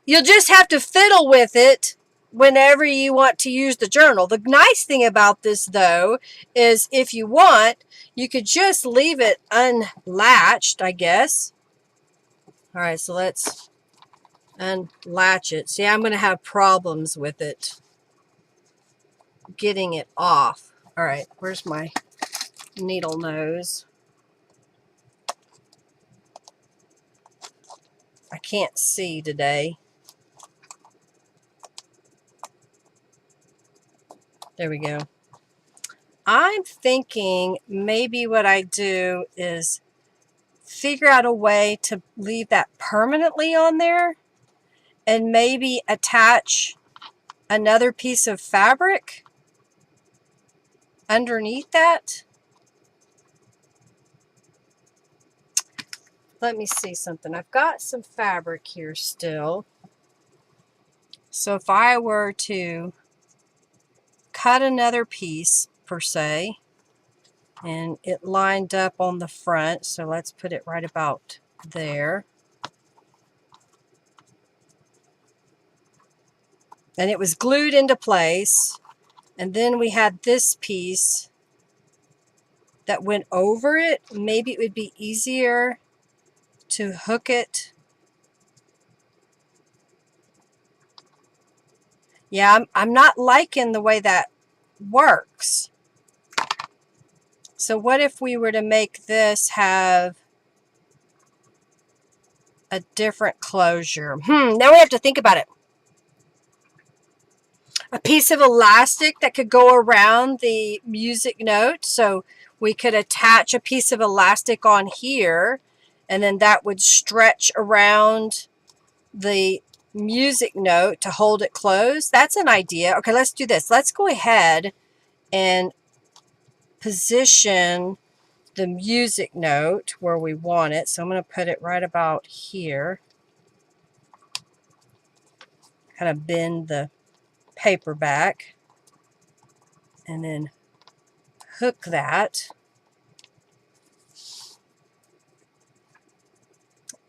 You'll just have to fiddle with it whenever you want to use the journal. The nice thing about this, though, is if you want, you could just leave it unlatched, I guess. All right, so let's unlatch it. See, I'm going to have problems with it getting it off. All right, where's my needle nose? I can't see today. There we go. I'm thinking maybe what I do is figure out a way to leave that permanently on there and maybe attach another piece of fabric underneath that. Let me see something. I've got some fabric here still. So if I were to cut another piece per se, and it lined up on the front, so let's put it right about there. And it was glued into place, and then we had this piece that went over it. Maybe it would be easier to hook it. Yeah, I'm not liking the way that works. So what if we were to make this have a different closure? Now we have to think about it. A piece of elastic that could go around the music note. So we could attach a piece of elastic on here, and then that would stretch around the music note to hold it closed. That's an idea. Okay, let's do this. Let's go ahead and position the music note where we want it. So I'm going to put it right about here. Kind of bend the paper back and then hook that.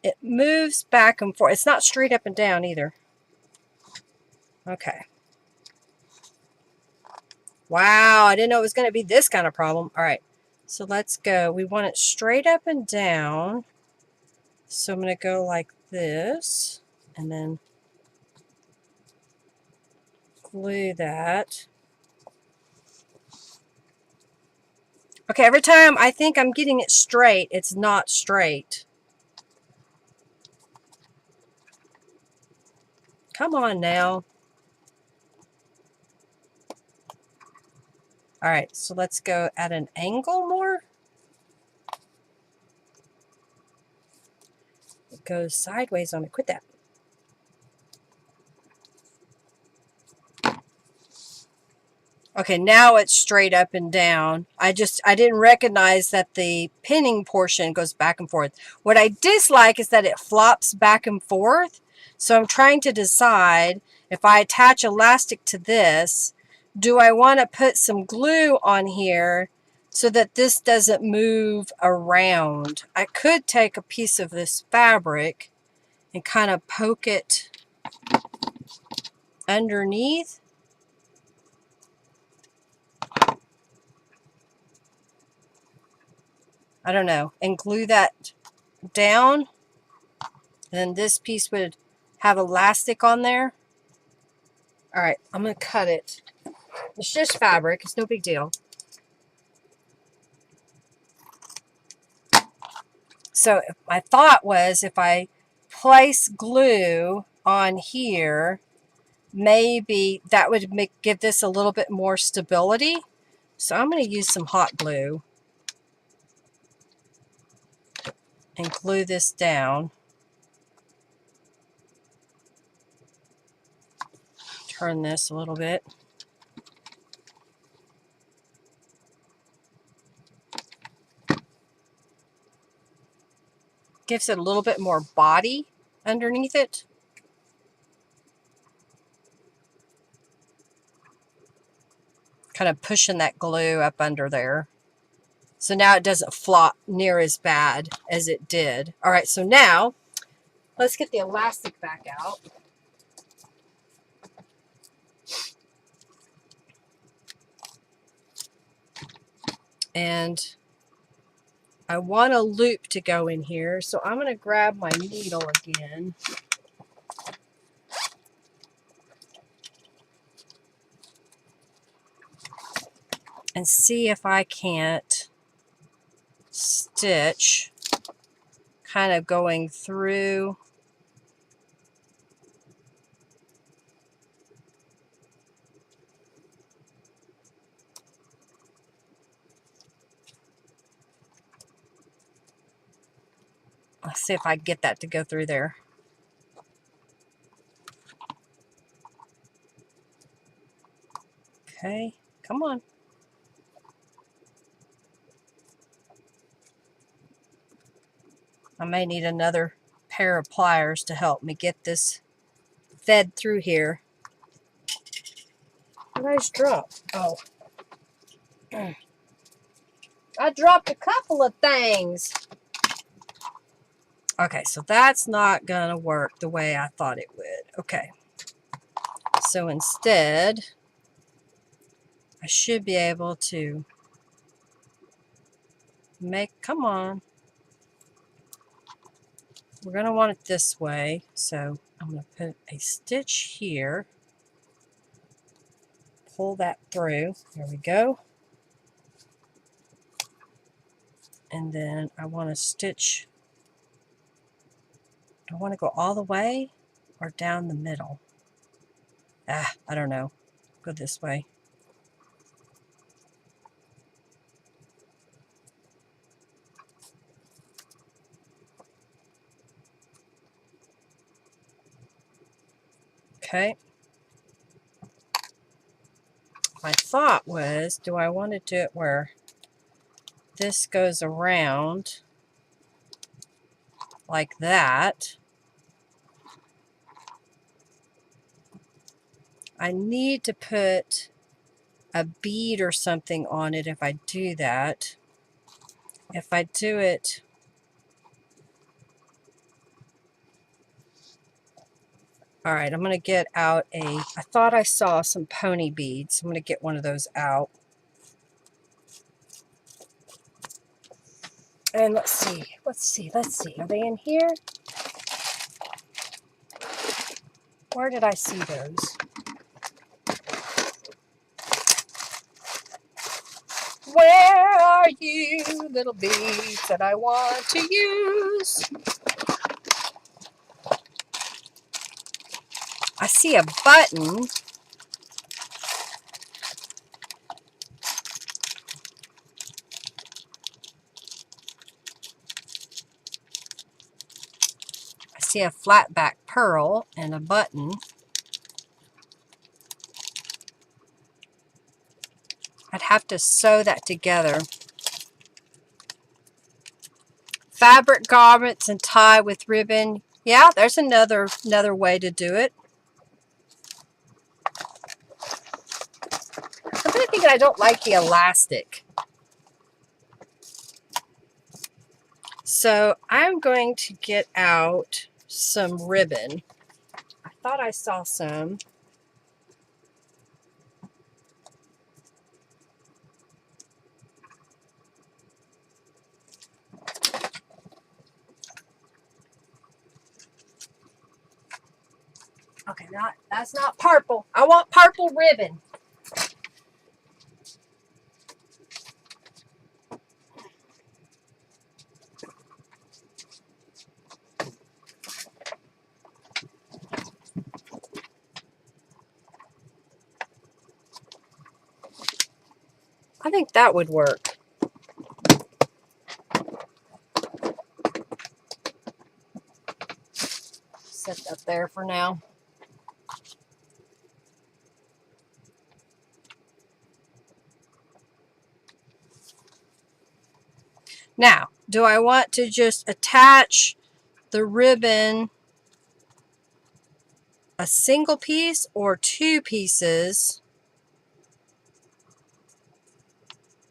It moves back and forth. It's not straight up and down either. Okay. Wow, I didn't know it was going to be this kind of problem. All right, so let's go. We want it straight up and down. So I'm going to go like this and then glue that. Okay, every time I think I'm getting it straight, it's not straight. Come on now. All right, so let's go at an angle more. It goes sideways on me. Quit that. Okay, now it's straight up and down. I didn't recognize that the pinning portion goes back and forth. What I dislike is that it flops back and forth. So I'm trying to decide if I attach elastic to this, do I want to put some glue on here so that this doesn't move around? I could take a piece of this fabric and kind of poke it underneath. I don't know, and glue that down. Then this piece would have elastic on there. All right, I'm going to cut it. It's just fabric. It's no big deal. So my thought was if I place glue on here, maybe that would give this a little bit more stability. So I'm going to use some hot glue and glue this down. Turn this a little bit. Gives it a little bit more body underneath it. Kind of pushing that glue up under there. So now it doesn't flop near as bad as it did. All right, so now let's get the elastic back out. And I want a loop to go in here, so I'm going to grab my needle again. And see if I can't stitch, kind of going through. Let's see if I get that to go through there. Okay, come on. I may need another pair of pliers to help me get this fed through here. What did I just drop? Oh. I dropped a couple of things. Okay, so that's not going to work the way I thought it would. Okay. So instead, I should be able to come on. We're going to want it this way. So I'm going to put a stitch here. Pull that through. There we go. And then I want to stitch. Do I want to go all the way or down the middle? I don't know. Go this way. Okay. My thought was, do I want to do it where this goes around like that? I need to put a bead or something on it if I do that. If I do it All right, I'm going to get out I thought I saw some pony beads. I'm going to get one of those out. And let's see. Are they in here? Where did I see those? Where are you, little beads that I want to use? I see a button. I see a flat back pearl and a button. I'd have to sew that together. Fabric garments and tie with ribbon. Yeah, there's another way to do it. I'm really thinking I don't like the elastic. So I'm going to get out some ribbon. I thought I saw some. Okay, that's not purple. I want purple ribbon. I think that would work. Set that there for now. Now, do I want to just attach the ribbon a single piece or two pieces?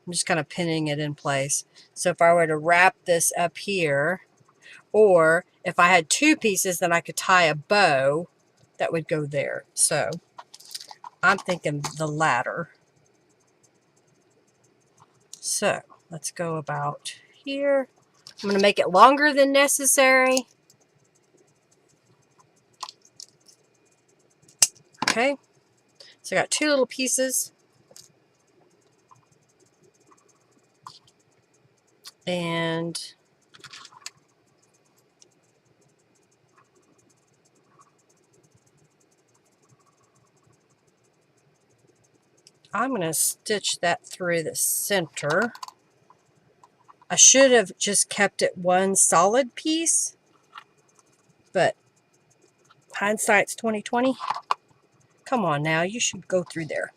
I'm just kind of pinning it in place. So if I were to wrap this up here, or if I had two pieces, then I could tie a bow that would go there. So I'm thinking the latter. So let's go about here. I'm going to make it longer than necessary. Okay, so I got two little pieces. And I'm going to stitch that through the center. I should have just kept it one solid piece, but hindsight's 20/20. Come on now, you should go through there.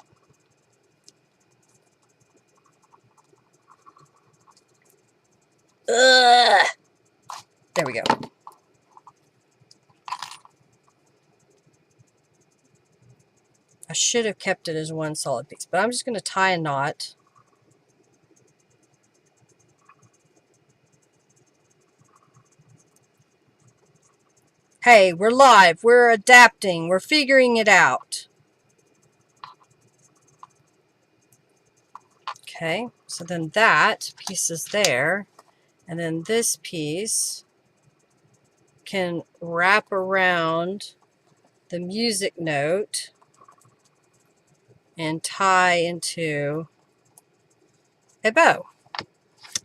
Ugh. There we go. I should have kept it as one solid piece, but I'm just going to tie a knot. Hey, we're live. We're adapting. We're figuring it out. Okay, so then that piece is there, and then this piece can wrap around the music note and tie into a bow.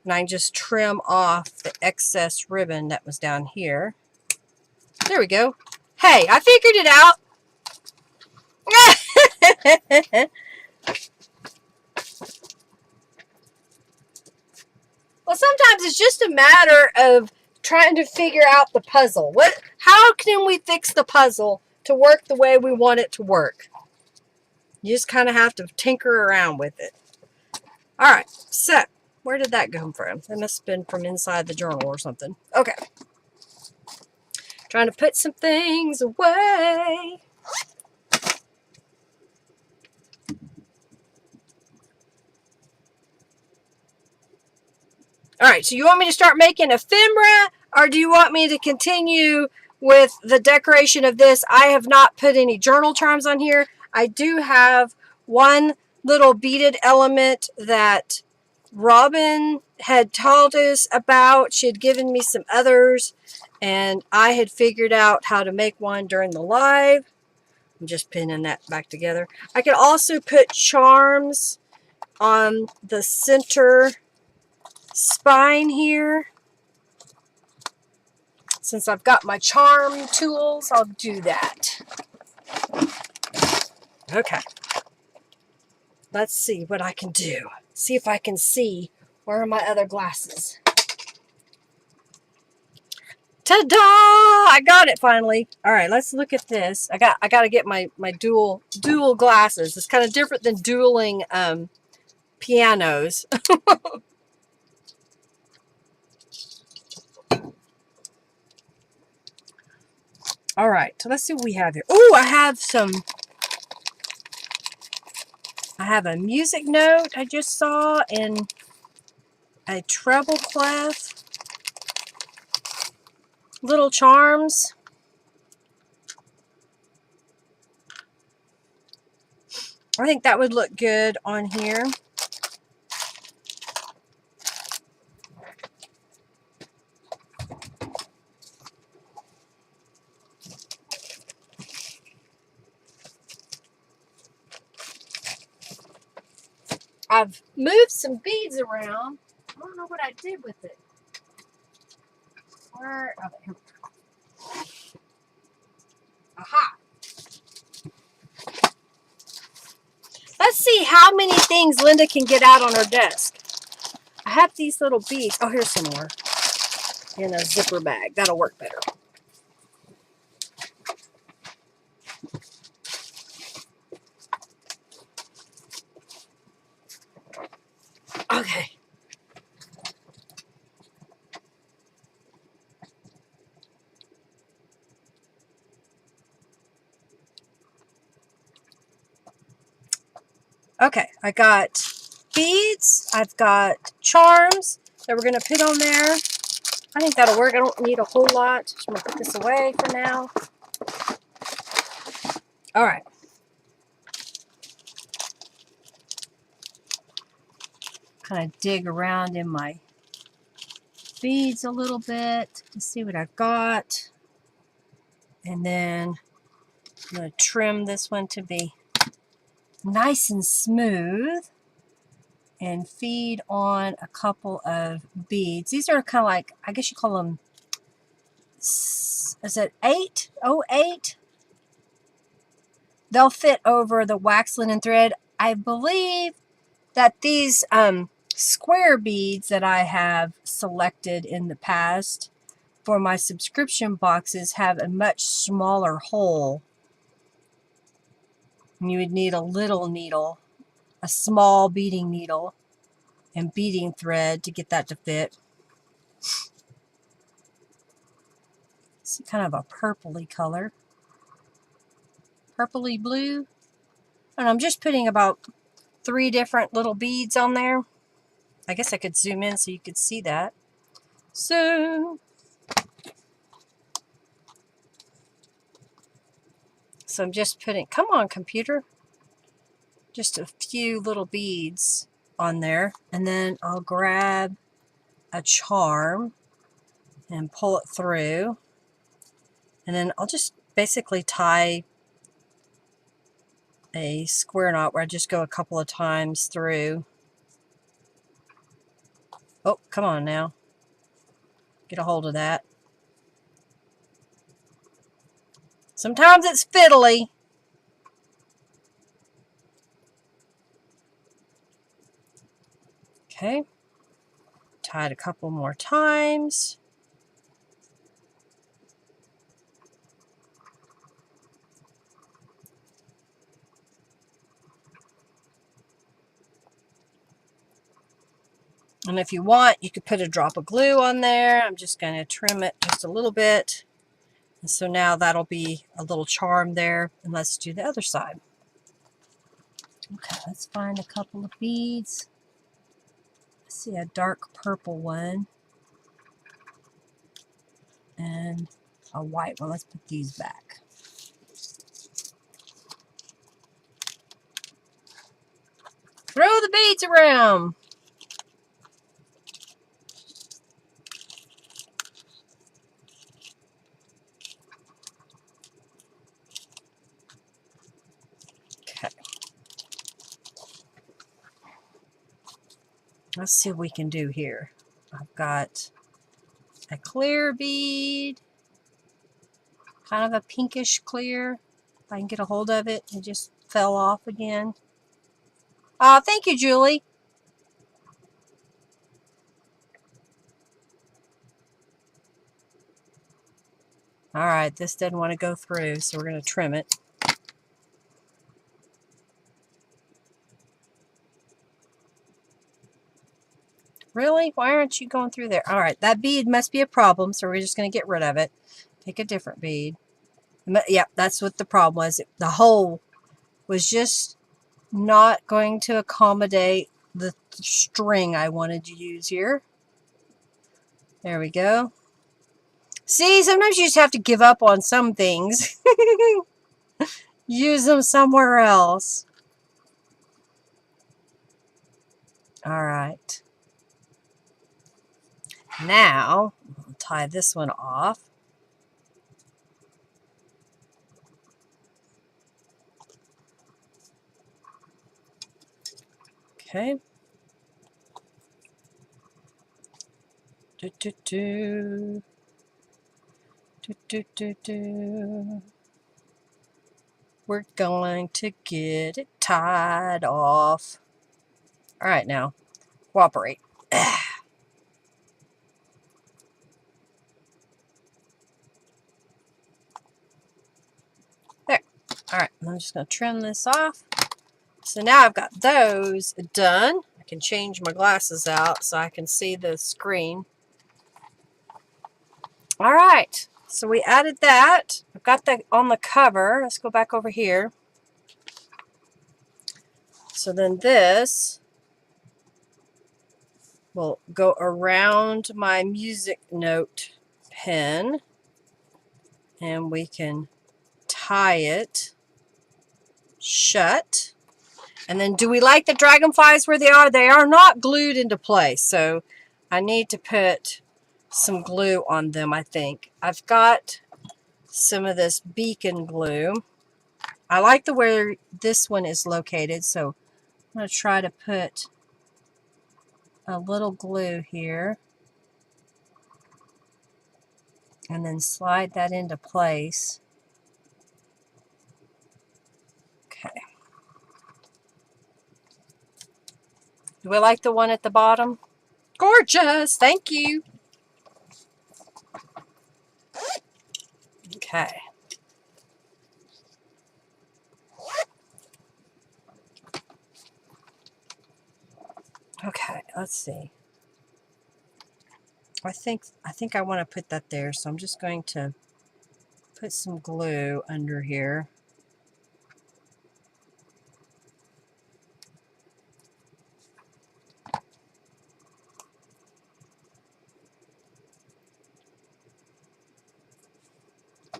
And I can just trim off the excess ribbon that was down here. There we go. Hey, I figured it out. Well, sometimes it's just a matter of trying to figure out the puzzle. How can we fix the puzzle to work the way we want it to work? You just kind of have to tinker around with it. All right, so where did that come from? That must have been from inside the journal or something. Okay. Trying to put some things away. All right, so you want me to start making ephemera, or do you want me to continue with the decoration of this, I have not put any journal charms on here. I do have one little beaded element that Robin had told us about. She had given me some others, and I had figured out how to make one during the live. I'm just pinning that back together. I could also put charms on the center spine here. Since I've got my charm tools, I'll do that. Okay. Let's see what I can do. See if I can see. Where are my other glasses? Ta-da! I got it finally. All right, let's look at this. I got to get my dual glasses. It's kind of different than dueling pianos. All right, so let's see what we have here. Oh, I have a music note I just saw and a treble clef. Little charms. I think that would look good on here. I've moved some beads around. I don't know what I did with it. Where? Oh, here we go. Aha! Let's see how many things Linda can get out on her desk. I have these little beads. Oh, here's some more in a zipper bag. That'll work better. Okay. Okay, I got beads. I've got charms that we're going to put on there. I think that'll work. I don't need a whole lot. Just going to put this away for now. All right. Kind of dig around in my beads a little bit to see what I've got. And then I'm going to trim this one to be nice and smooth and feed on a couple of beads. These are kind of like, I guess you call them, is it 808? They'll fit over the wax linen thread. I believe that these square beads that I have selected in the past for my subscription boxes have a much smaller hole. And you would need a little needle, a small beading needle, and beading thread to get that to fit. It's kind of a purpley color. Purpley blue. And I'm just putting about 3 different little beads on there. I guess I could zoom in so you could see that. So I'm just putting, come on computer, just a few little beads on there. And then I'll grab a charm and pull it through. And then I'll just basically tie a square knot where I just go a couple of times through. Oh, come on now. Get a hold of that. Sometimes it's fiddly. Okay. Tie it a couple more times. And if you want, you could put a drop of glue on there. I'm just going to trim it just a little bit. And so now that'll be a little charm there. And let's do the other side. Okay, let's find a couple of beads. I see a dark purple one. And a white one. Let's put these back. Throw the beads around. Okay. Let's see what we can do here. I've got a clear bead, kind of a pinkish clear. If I can get a hold of it, it just fell off again. Oh, thank you, Julie. All right, this didn't want to go through, so we're going to trim it. Really? Why aren't you going through there? All right, that bead must be a problem, so we're just going to get rid of it. Take a different bead. Yep, that's what the problem was. The hole was just not going to accommodate the string I wanted to use here. There we go. See, sometimes you just have to give up on some things. Use them somewhere else. All right. Now, I'll tie this one off. Okay. Do, do, do. Do, do, do, do. We're going to get it tied off. All right, now, cooperate. There. All right, I'm just going to trim this off. So now I've got those done. I can change my glasses out so I can see the screen. All right, so we added that. I've got that on the cover. Let's go back over here. So then this will go around my music note pen, and we can tie it shut. And then, do we like the dragonflies where they are? They are not glued into place, so I need to put some glue on them, I think. I've got some of this beacon glue. I like the where this one is located, so I'm going to try to put a little glue here and then slide that into place. Okay. Do we like the one at the bottom? Gorgeous! Thank you! Okay. Okay, let's see. I think I want to put that there, so I'm just going to put some glue under here.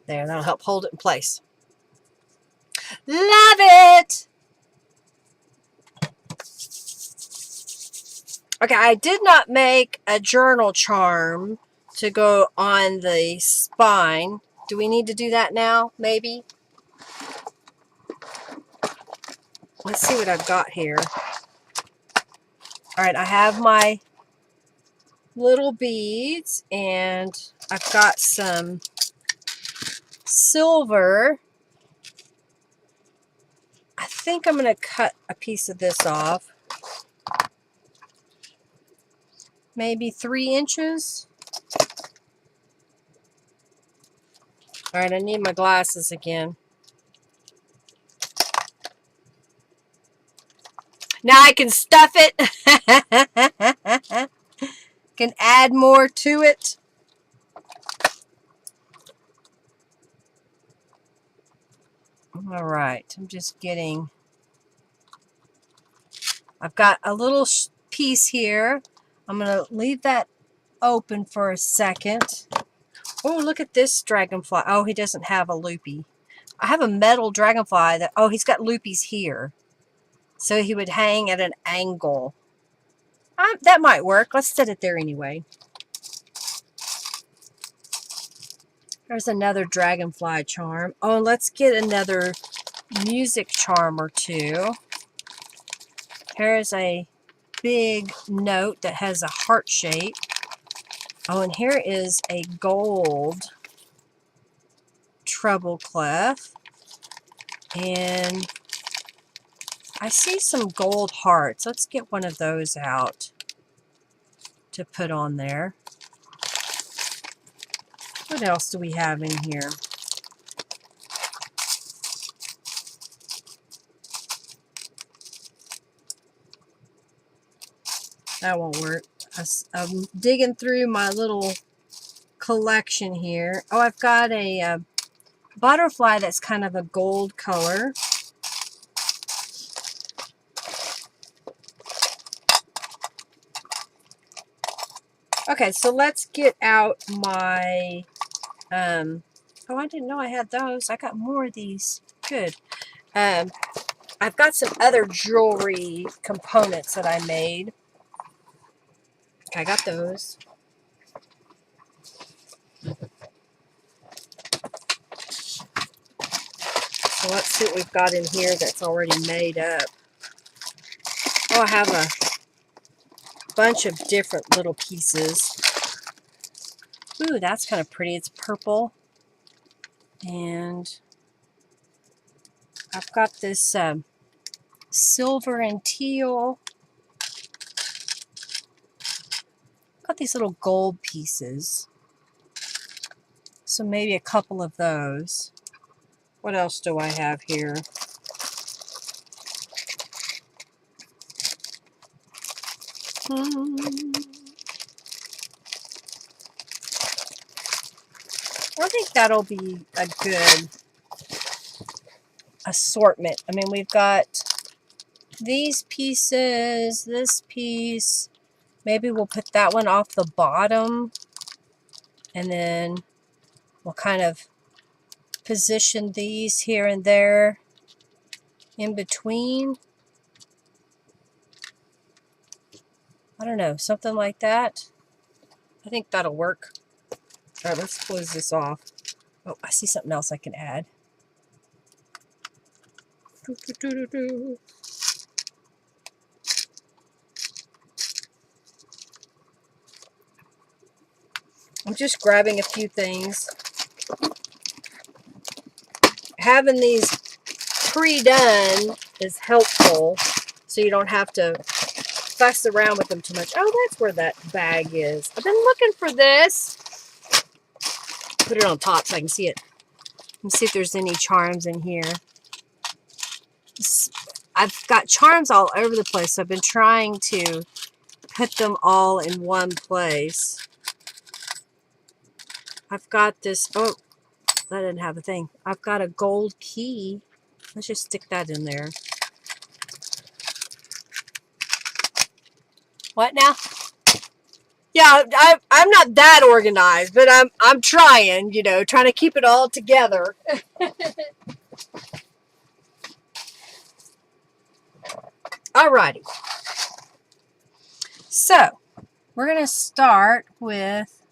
There, that'll help hold it in place. Love it! Okay, I did not make a journal charm to go on the spine. Do we need to do that now, maybe? Let's see what I've got here. All right, I have my little beads, and I've got some silver. I think I'm going to cut a piece of this off. Maybe 3 inches. All right, I need my glasses again. Now I can stuff it. Can add more to it. All right, I'm just getting... I've got a little piece here. I'm going to leave that open for a second Oh, look at this dragonfly. Oh, he doesn't have a loopy. I have a metal dragonfly that, oh, he's got loopies here. So he would hang at an angle. That might work. Let's set it there anyway. There's another dragonfly charm. Oh, let's get another music charm or two. Here's a big note that has a heart shape. Oh, and here is a gold treble clef. And I see some gold hearts. Let's get one of those out to put on there. What else do we have in here? That won't work. I'm digging through my little collection here. Oh, I've got a butterfly that's kind of a gold color. Okay, so let's get out my, oh, I didn't know I had those. I got more of these. Good. I've got some other jewelry components that I made. Okay, I got those. So let's see what we've got in here that's already made up. Oh, I have a bunch of different little pieces. Ooh, that's kind of pretty. It's purple. And I've got this silver and teal. Got these little gold pieces. So maybe a couple of those. What else do I have here? I think that'll be a good assortment. I mean, we've got these pieces, this piece. Maybe we'll put that one off the bottom. And then we'll kind of position these here and there in between. I don't know, something like that. I think that'll work. All right, let's close this off. Oh, I see something else I can add. I'm just grabbing a few things. Having these pre-done is helpful, so you don't have to fuss around with them too much. Oh, that's where that bag is. I've been looking for this. Put it on top so I can see it. Let me see if there's any charms in here. I've got charms all over the place, so I've been trying to put them all in one place. I've got this, oh, that didn't have a thing. I've got a gold key. Let's just stick that in there. What now? Yeah, I'm not that organized, but I'm trying, you know, trying to keep it all together. Alrighty. So, we're going to start with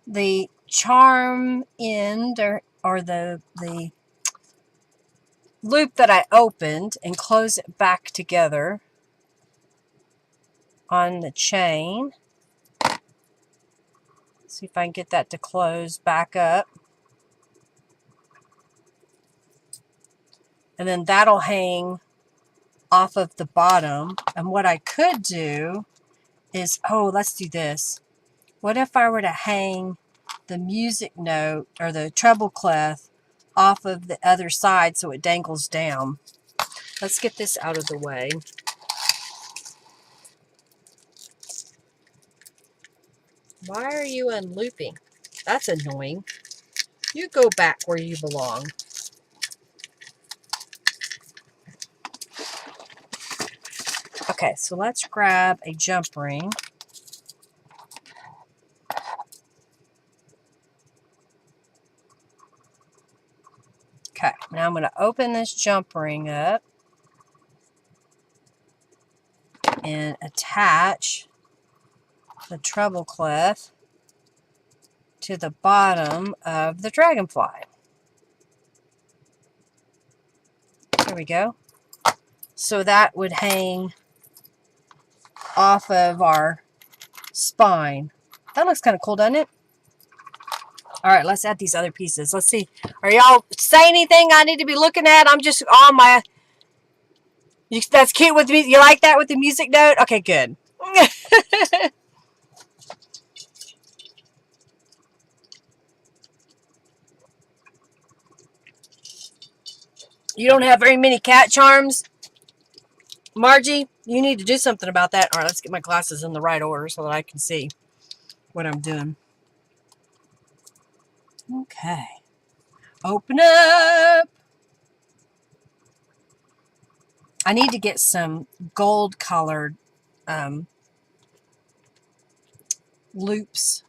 the charm end or the loop that I opened and close it back together on the chain. See if I can get that to close back up. And then that'll hang off of the bottom. And what I could do is, oh, let's do this. What if I were to hang the music note or the treble clef off of the other side so it dangles down? Let's get this out of the way. Why are you unlooping? That's annoying. You go back where you belong. Okay, so let's grab a jump ring. Okay, now I'm going to open this jump ring up and attach the treble clef to the bottom of the Dragonfly. There we go. So that would hang off of our spine. That looks kind of cool, doesn't it? All right, let's add these other pieces. Let's see. Are y'all say anything I need to be looking at? I'm just on my... That's cute with me. You like that with the music note? Okay, good. You don't have very many cat charms, Margie? You need to do something about that. All right, let's get my glasses in the right order so that I can see what I'm doing. Okay. Open up. I need to get some gold colored loops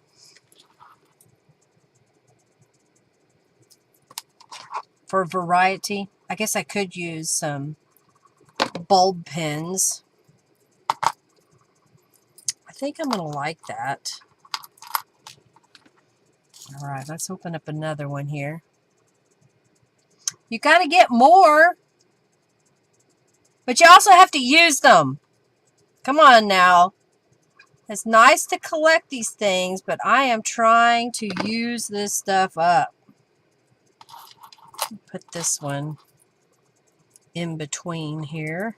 for variety. I guess I could use some bulb pins. I think I'm going to like that. All right, let's open up another one here. You got to get more, but you also have to use them. Come on now. It's nice to collect these things, but I am trying to use this stuff up. Put this one in between here.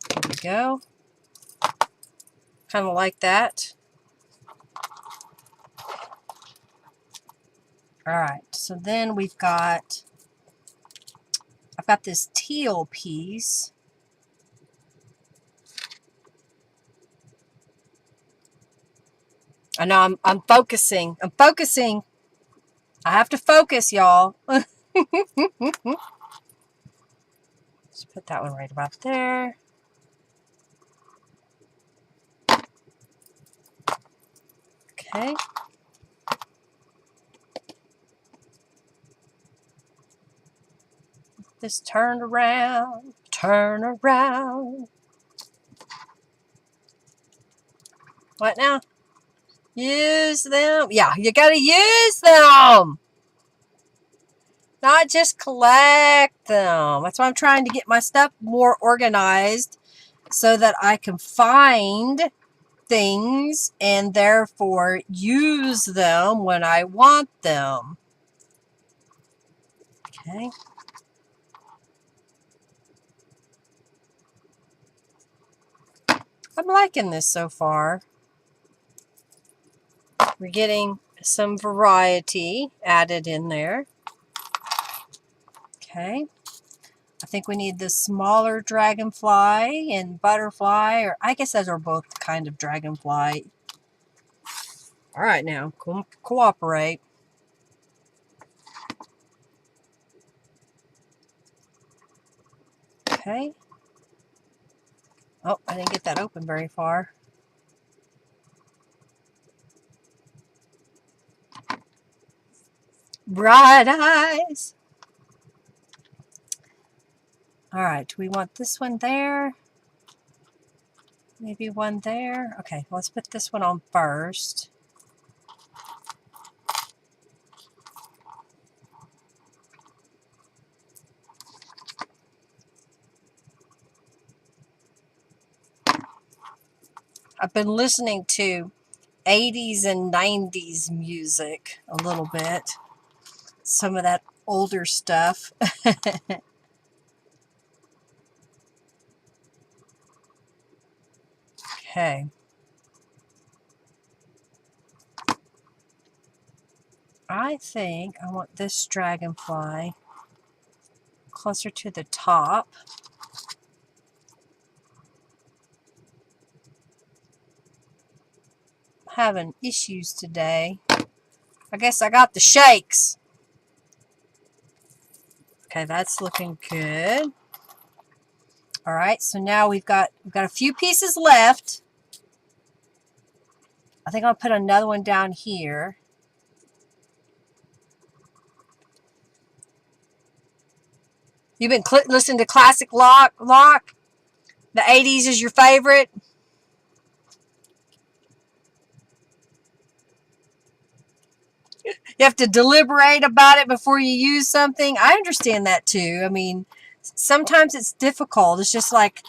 There we go. Kind of like that. All right, so then I've got this teal piece. I know I'm focusing. I'm focusing. I have to focus, y'all. Let's put that one right about there. Okay. This turn around, turn around. What now? Use them. Yeah, you gotta use them. Not just collect them. That's why I'm trying to get my stuff more organized so that I can find things and therefore use them when I want them. Okay. I'm liking this so far. We're getting some variety added in there. Okay. I think we need the smaller dragonfly and butterfly, or I guess those are both kind of dragonfly. All right, now cooperate. Okay. Oh, I didn't get that open very far. Bright eyes. All right, do we want this one there? Maybe one there? Okay, let's put this one on first. I've been listening to 80s and 90s music a little bit. Some of that older stuff. Okay. I think I want this dragonfly closer to the top. I'm having issues today. I guess I got the shakes. Okay, that's looking good. All right, so now we've got a few pieces left. I think I'll put another one down here. You've been listening to classic rock? The 80s is your favorite? You have to deliberate about it before you use something. I understand that too. I mean, sometimes it's difficult. It's just like,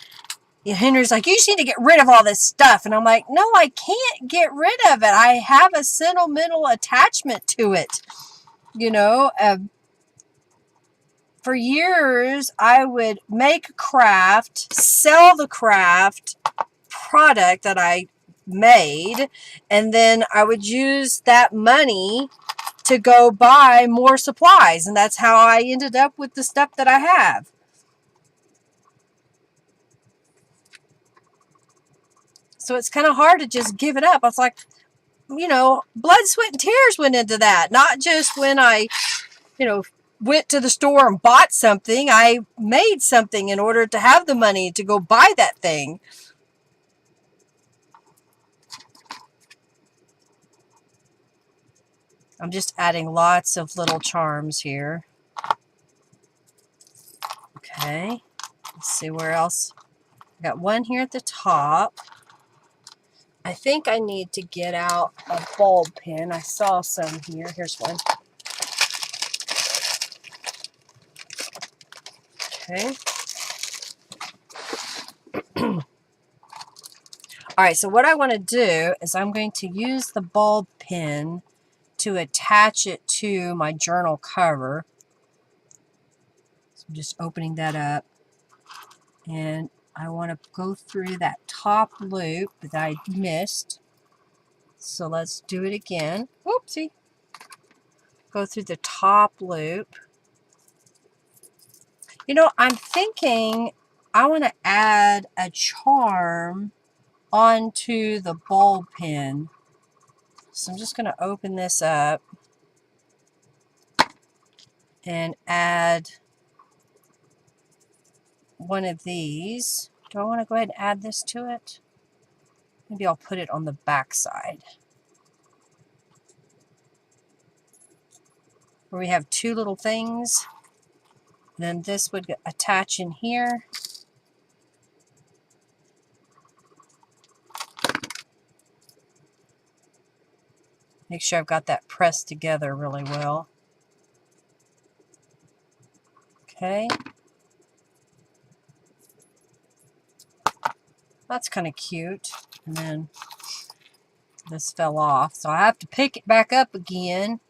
Henry's like, you just need to get rid of all this stuff. And I'm like, no, I can't get rid of it. I have a sentimental attachment to it. You know, for years, I would make a craft, sell the craft product that I made, and then I would use that money to go buy more supplies. And that's how I ended up with the stuff that I have. So it's kind of hard to just give it up. I was like, you know, blood, sweat, and tears went into that. Not just when I, you know, went to the store and bought something. I made something in order to have the money to go buy that thing. I'm just adding lots of little charms here. Okay. Let's see where else. I got one here at the top. I think I need to get out a bulb pen. I saw some here. Here's one. Okay. All right, so what I want to do is I'm going to use the bulb pen to attach it to my journal cover. So I'm just opening that up. And I want to go through that top loop that I missed. So let's do it again. Whoopsie. Go through the top loop. You know, I'm thinking I want to add a charm onto the bulb pen. So I'm just going to open this up and add one of these. Do I want to go ahead and add this to it? Maybe I'll put it on the back side, where we have two little things. And then this would attach in here. Make sure I've got that pressed together really well. Okay. That's kind of cute. And then this fell off, so I have to pick it back up again.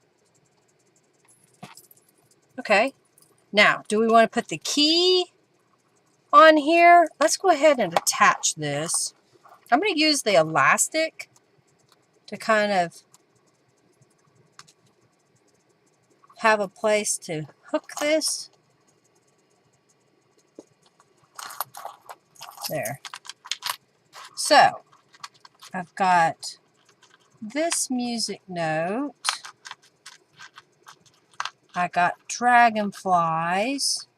Okay. Now, do we want to put the key on here? Let's go ahead and attach this. I'm going to use the elastic to kind of have a place to hook this. There. So, I've got this music note. I got dragonflies.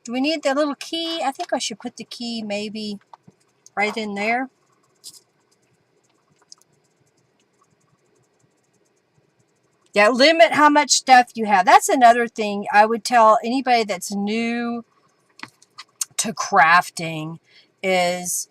Do we need the little key? I think I should put the key maybe right in there. Yeah, limit how much stuff you have. That's another thing I would tell anybody that's new to crafting is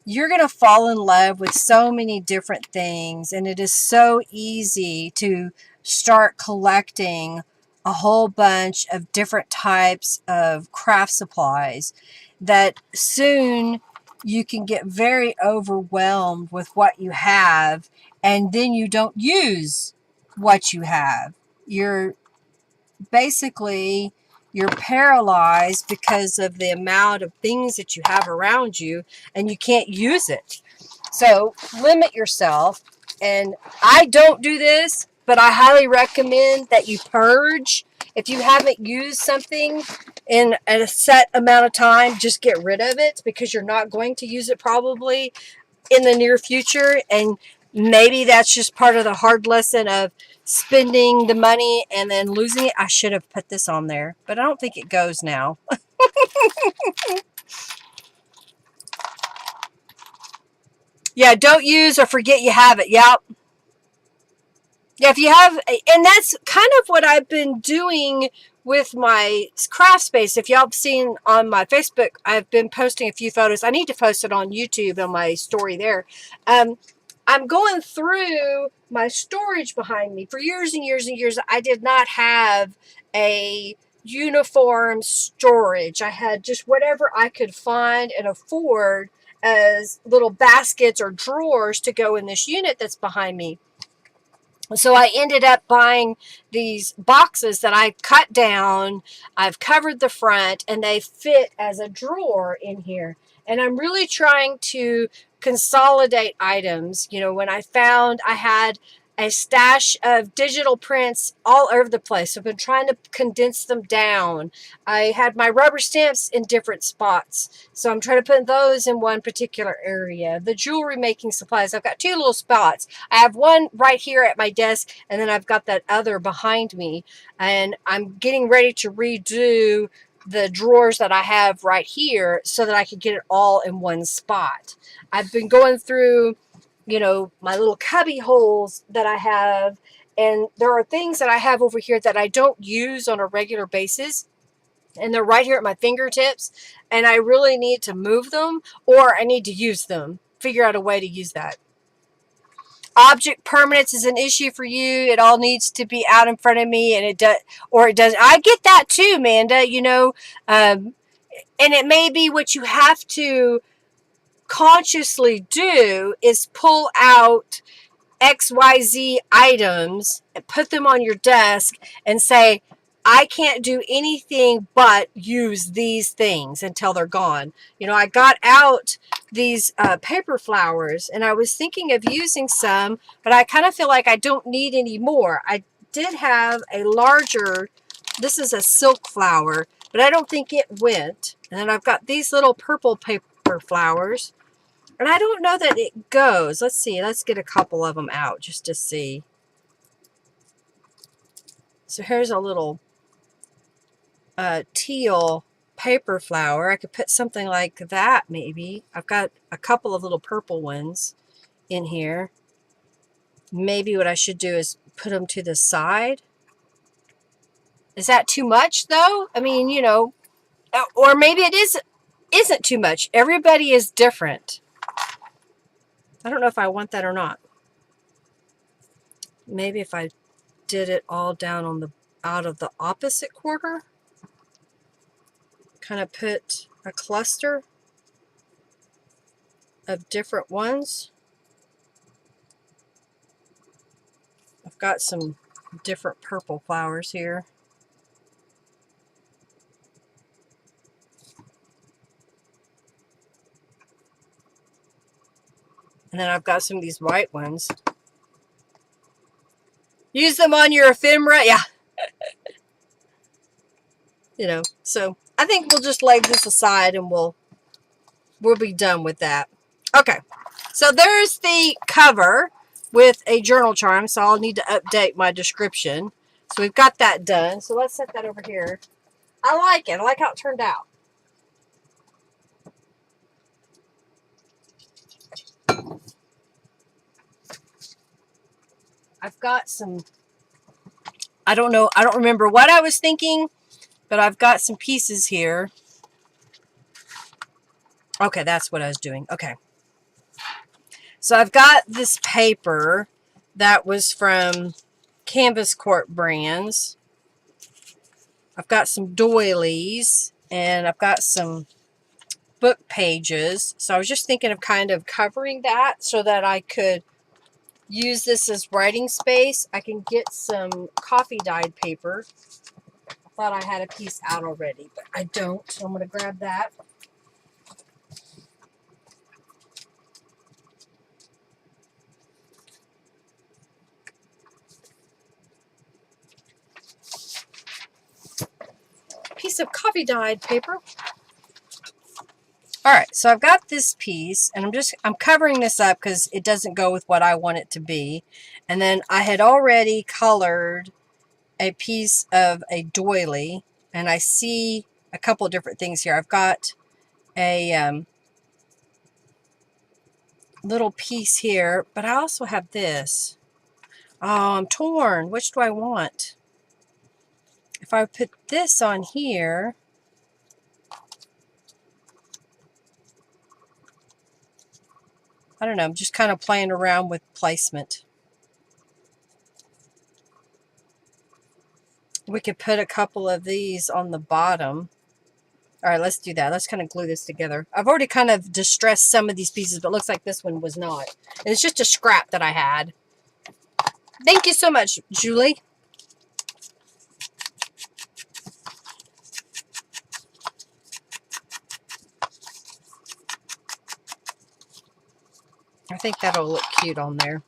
you're going to fall in love with so many different things, and it is so easy to start collecting a whole bunch of different types of craft supplies that soon you can get very overwhelmed with what you have, and then you don't use what you have. You're paralyzed because of the amount of things that you have around you, and you can't use it. So limit yourself. And I don't do this, but I highly recommend that you purge. If you haven't used something in a set amount of time, just get rid of it, because you're not going to use it probably in the near future. And maybe that's just part of the hard lesson of spending the money and then losing it. I should have put this on there, but I don't think it goes now. Yeah, don't use or forget you have it. Yep. Yeah, if you have, and that's kind of what I've been doing with my craft space. If y'all have seen on my Facebook, I've been posting a few photos. I need to post it on YouTube on my story there. Um, I'm going through my storage behind me. For years and years and years, I did not have a uniform storage. I had just whatever I could find and afford as little baskets or drawers to go in this unit that's behind me. So I ended up buying these boxes that I cut down. I've covered the front and they fit as a drawer in here. And I'm really trying to consolidate items. You know, when I found I had a stash of digital prints all over the place. So I've been trying to condense them down. I had my rubber stamps in different spots. So I'm trying to put those in one particular area. The jewelry making supplies, I've got two little spots. I have one right here at my desk, and then I've got that other behind me. And I'm getting ready to redo the drawers that I have right here so that I can get it all in one spot. I've been going through, you know, my little cubby holes that I have, and there are things that I have over here that I don't use on a regular basis, and they're right here at my fingertips, and I really need to move them, or I need to use them, figure out a way to use that. Object permanence is an issue for you. It all needs to be out in front of me, and it does, or it doesn't. I get that too, Amanda, you know, and it may be what you have to consciously do is pull out XYZ items and put them on your desk and say, I can't do anything but use these things until they're gone. You know, I got out these paper flowers and I was thinking of using some, but I kind of feel like I don't need any more. I did have a larger, this is a silk flower, but I don't think it went. And then I've got these little purple paper flowers. And I don't know that it goes. Let's see. Let's get a couple of them out just to see. So here's a little teal paper flower. I could put something like that maybe. I've got a couple of little purple ones in here. Maybe what I should do is put them to the side. Is that too much though? I mean, you know, or maybe it isn't too much. Everybody is different. I don't know if I want that or not. Maybe if I did it all down on the out of the opposite quarter, kind of put a cluster of different ones. I've got some different purple flowers here. And then I've got some of these white ones. Use them on your ephemera. Yeah. You know, so I think we'll just lay this aside and we'll be done with that. Okay. So there's the cover with a journal charm. So I'll need to update my description. So we've got that done. So let's set that over here. I like it. I like how it turned out. I've got some, I don't know, I don't remember what I was thinking, but I've got some pieces here. Okay, that's what I was doing. Okay. So I've got this paper that was from Canvas Corp Brands. I've got some doilies, and I've got some book pages. So I was just thinking of kind of covering that so that I could use this as writing space. I can get some coffee dyed paper. I thought I had a piece out already, but I don't. So I'm going to grab that. Piece of coffee dyed paper. All right, so I've got this piece, and I'm covering this up because it doesn't go with what I want it to be. And then I had already colored a piece of a doily, and I see a couple different things here. I've got a little piece here, but I also have this. Oh, I'm torn. Which do I want? If I put this on here, I don't know, I'm just kind of playing around with placement. We could put a couple of these on the bottom. All right, let's do that. Let's kind of glue this together. I've already kind of distressed some of these pieces, but it looks like this one was not. And it's just a scrap that I had. Thank you so much, Julie. I think that'll look cute on there.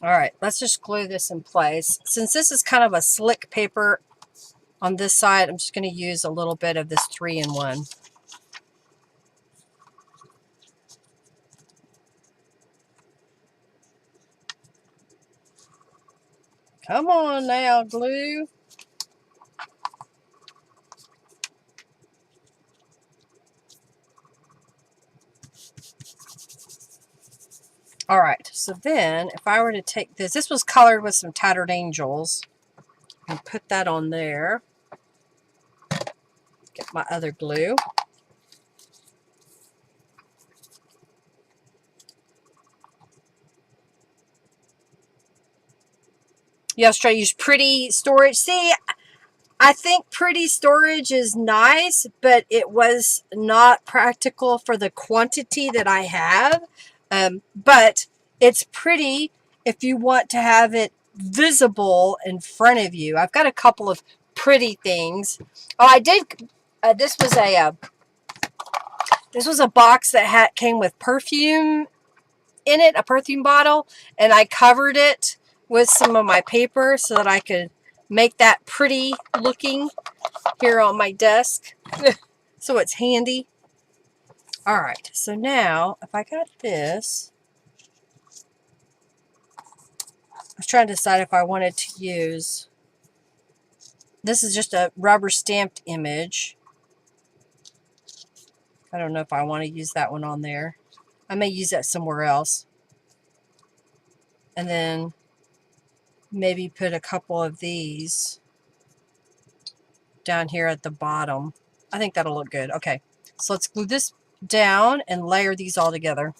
All right, let's just glue this in place. Since this is kind of a slick paper on this side, I'm just going to use a little bit of this 3-in-1. Come on now, glue. All right, so then if I were to take this, this was colored with some Tattered Angels, and put that on there. Get my other glue. Yes, try to use Pretty Storage. See, I think Pretty Storage is nice, but it was not practical for the quantity that I have. But it's pretty if you want to have it visible in front of you. I've got a couple of pretty things. Oh, I did. This was a box that came with perfume in it, a perfume bottle, and I covered it with some of my paper so that I could make that pretty looking here on my desk. So it's handy. All right, so now if I got this, I was trying to decide if I wanted to use, this is just a rubber stamped image. I don't know if I want to use that one on there. I may use that somewhere else. And then maybe put a couple of these down here at the bottom. I think that'll look good. Okay, so let's glue this down and layer these all together.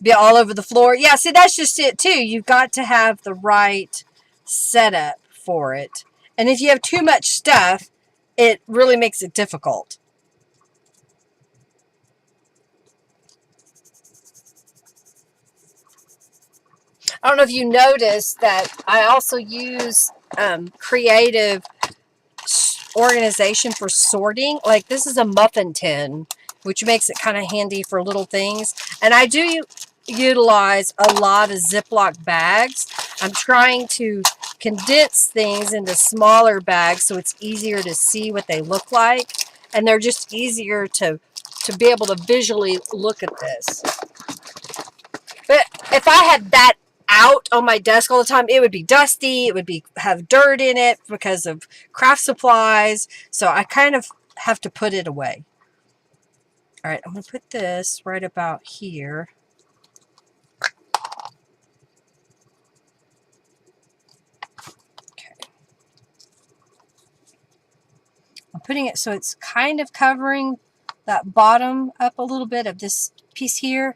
Be all over the floor. Yeah, see, that's just it too. You've got to have the right setup for it. And if you have too much stuff, it really makes it difficult. I don't know if you noticed that I also use creative organization for sorting. Like this is a muffin tin, which makes it kind of handy for little things. And I do utilize a lot of Ziploc bags. I'm trying to condense things into smaller bags so it's easier to see what they look like. And they're just easier to be able to visually look at this. But if I had that out on my desk all the time, it would be dusty. It would have dirt in it because of craft supplies. So I kind of have to put it away. All right, I'm going to put this right about here. Okay. I'm putting it so it's kind of covering that bottom up a little bit of this piece here.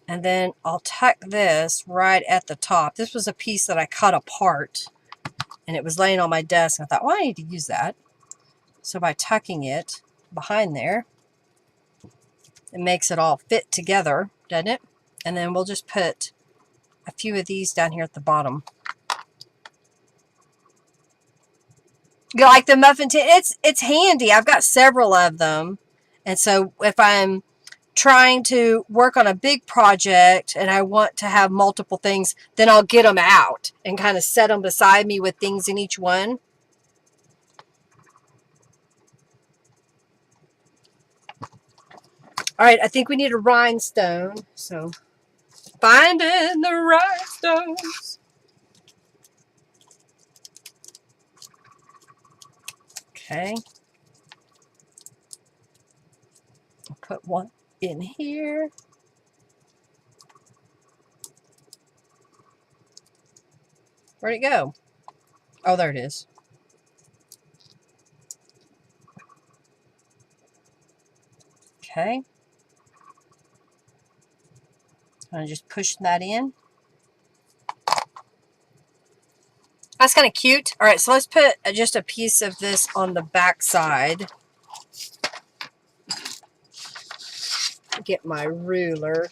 And then I'll tuck this right at the top. This was a piece that I cut apart and it was laying on my desk. I thought, well, I need to use that. So by tucking it behind there, it makes it all fit together, doesn't it? And then we'll just put a few of these down here at the bottom. You like the muffin tin? It's handy. I've got several of them. And so if I'm trying to work on a big project and I want to have multiple things, then I'll get them out and kind of set them beside me with things in each one. All right, I think we need a rhinestone. So finding the rhinestones. Okay. I'll put one in here. Where'd it go? Oh, there it is. Okay. I'm just push that in. That's kind of cute. All right, so let's put just a piece of this on the back side. Get my ruler.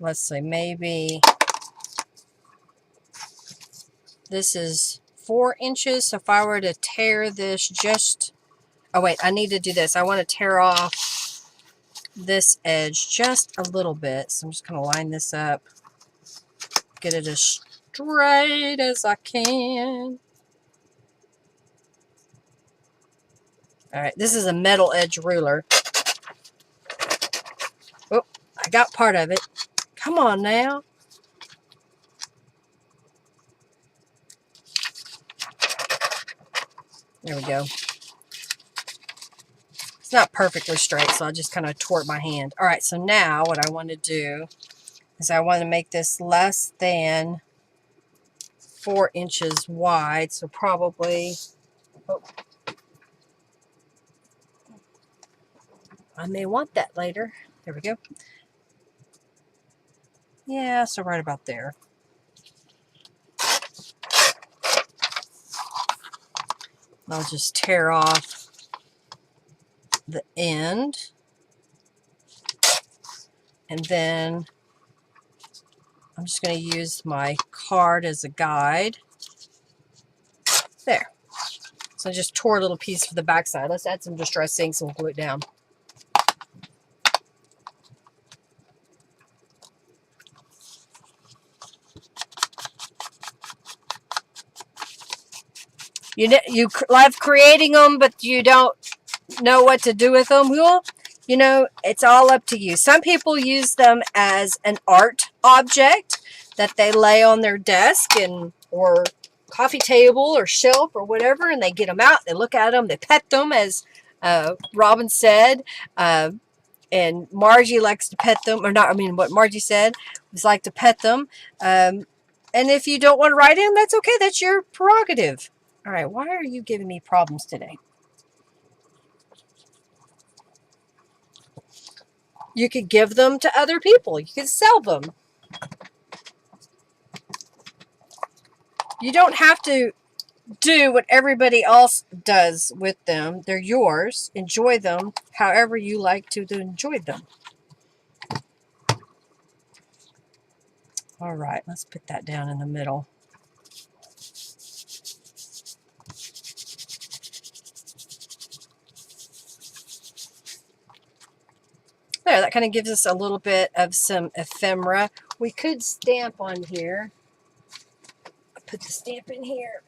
Let's see, maybe this is 4 inches. So if I were to tear this just, oh wait, I need to do this. I want to tear off this edge just a little bit. So I'm just going to line this up, get it as straight as I can. All right, this is a metal edge ruler. Oh, I got part of it. Come on now. There we go. It's not perfectly straight, so I just kind of tore my hand. All right, so now what I want to do is I want to make this less than 4 inches wide. So probably, oh, I may want that later. There we go. Yeah, so right about there. I'll just tear off the end. And then I'm just going to use my card as a guide. There. So I just tore a little piece for the back side. Let's add some distress ink so we'll glue it down. You love creating them, but you don't know what to do with them. Well, you know, it's all up to you. Some people use them as an art object that they lay on their desk and or coffee table or shelf or whatever, and they get them out, they look at them, they pet them, as Robin said, and Margie likes to pet them, or not, I mean, what Margie said was like to pet them. And if you don't want to write in, that's okay. That's your prerogative. All right, why are you giving me problems today? You could give them to other people. You could sell them. You don't have to do what everybody else does with them. They're yours. Enjoy them however you like to enjoy them. All right, let's put that down in the middle. There, that kind of gives us a little bit of some ephemera. We could stamp on here. Put the stamp in here.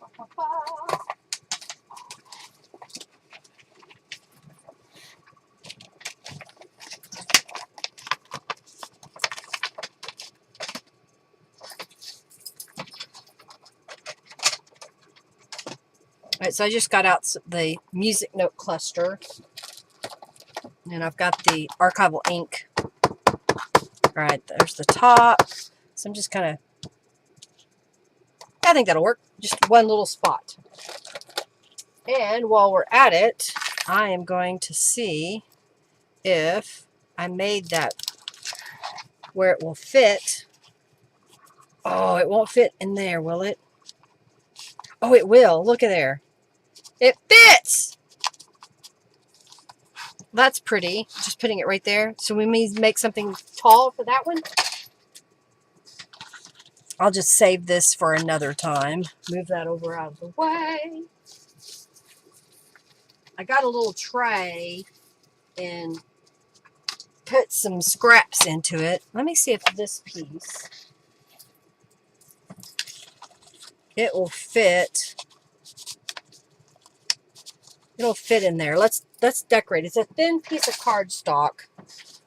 All right, so I just got out the music note cluster, and I've got the archival ink. All right, there's the top. So I'm just kind of, I think that'll work. Just one little spot. And while we're at it, I am going to see if I made that where it will fit. Oh, it won't fit in there, will it? Oh, it will. Look at there. It fits! That's pretty. Just putting it right there. So we may make something tall for that one. I'll just save this for another time. Move that over out of the way. I got a little tray and put some scraps into it. Let me see if this piece, it will fit. It'll fit in there. Let's decorate. It's a thin piece of cardstock.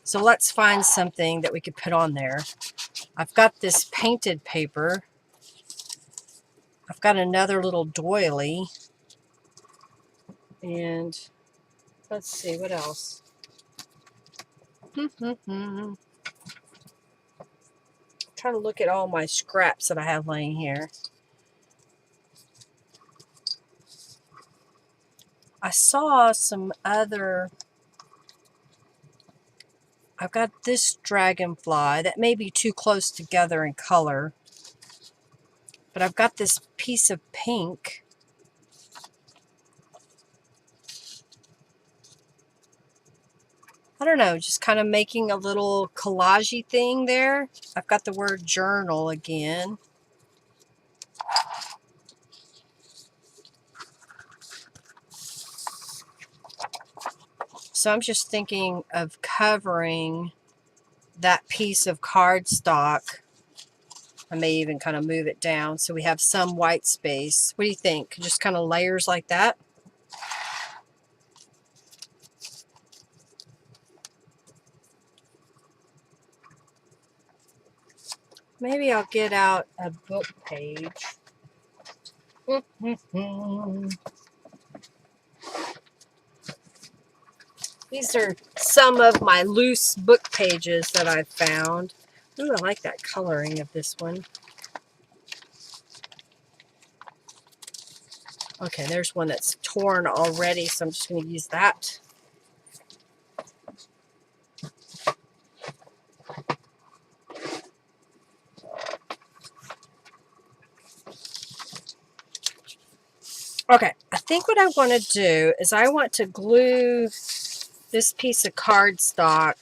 So let's find something that we could put on there. I've got this painted paper. I've got another little doily. And let's see, what else? Trying to look at all my scraps that I have laying here. I saw some other... I've got this dragonfly that may be too close together in color. But I've got this piece of pink. I don't know, just kind of making a little collage-y thing there. I've got the word journal again. So I'm just thinking of covering that piece of cardstock. I may even kind of move it down so we have some white space. What do you think? Just kind of layers like that? Maybe I'll get out a book page. These are some of my loose book pages that I've found. Ooh, I like that coloring of this one. Okay, there's one that's torn already, so I'm just going to use that. Okay, I think what I want to do is I want to glue this piece of cardstock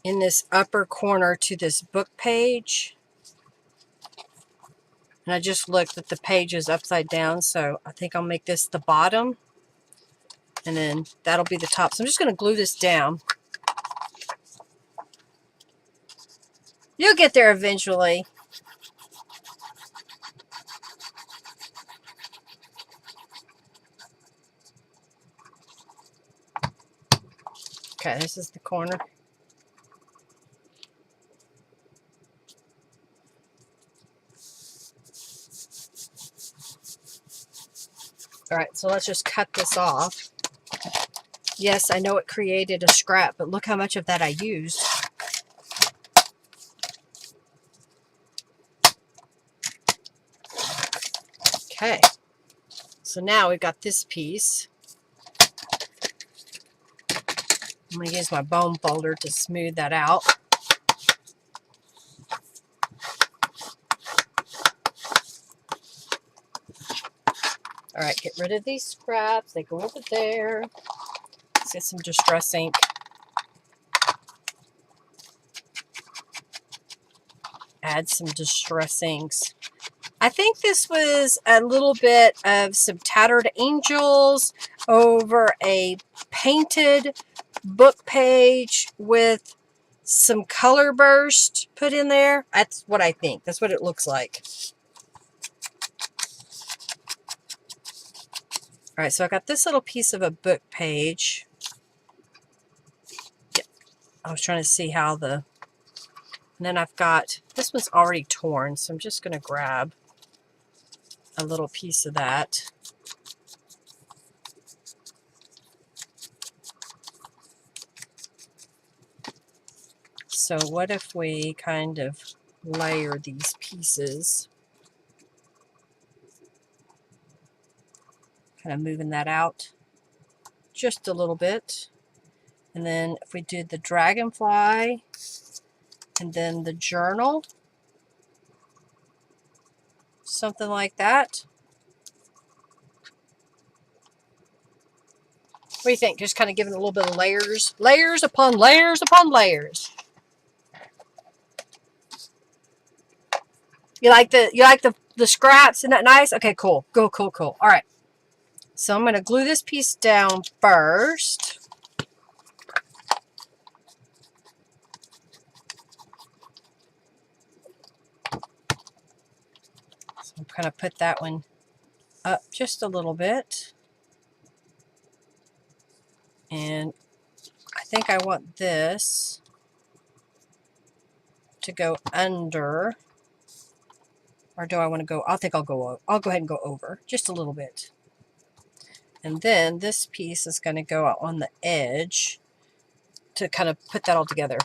in this upper corner to this book page. And I just looked at the page is upside down, so I think I'll make this the bottom. And then that'll be the top. So I'm just going to glue this down. You'll get there eventually. Okay, this is the corner. All right, so let's just cut this off. Yes, I know it created a scrap, but look how much of that I used. Okay, so now we've got this piece. I'm going to use my bone folder to smooth that out. All right, get rid of these scraps. They go over there. Let's get some distress ink. Add some distress inks. I think this was a little bit of some tattered angels over a painted book page with some color burst put in there. That's what I think. That's what it looks like. All right, so I got this little piece of a book page. Yeah, I was trying to see how the... And then I've got... This one's already torn, so I'm just going to grab a little piece of that. So what if we kind of layer these pieces? Kind of moving that out just a little bit. And then if we did the dragonfly and then the journal, something like that. What do you think? Just kind of giving a little bit of layers. Layers upon layers upon layers. You like the scraps? Isn't that nice? Okay, cool. Cool. All right. So I'm going to glue this piece down first. So I'm going to put that one up just a little bit. And I think I want this to go under. Or do I want to go? I think I'll go ahead and go over just a little bit. And then this piece is going to go out on the edge to kind of put that all together.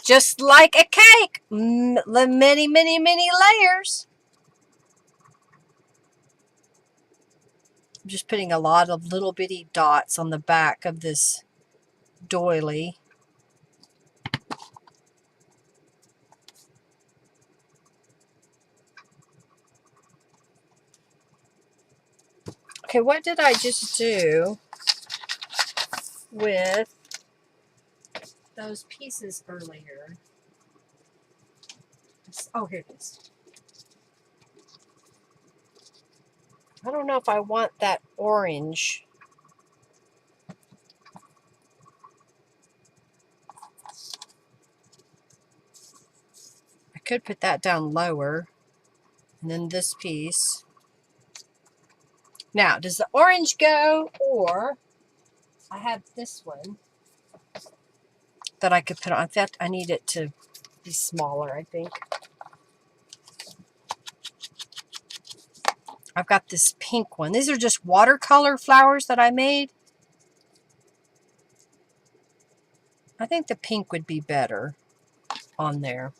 Just like a cake. Many, many, many layers. I'm just putting a lot of little bitty dots on the back of this doily. Okay, what did I just do with those pieces earlier? Oh, here it is. I don't know if I want that orange. I could put that down lower. And then this piece. Now, does the orange go? Or I have this one that I could put on. In fact, I need it to be smaller, I think. I've got this pink one. These are just watercolor flowers that I made. I think the pink would be better on there.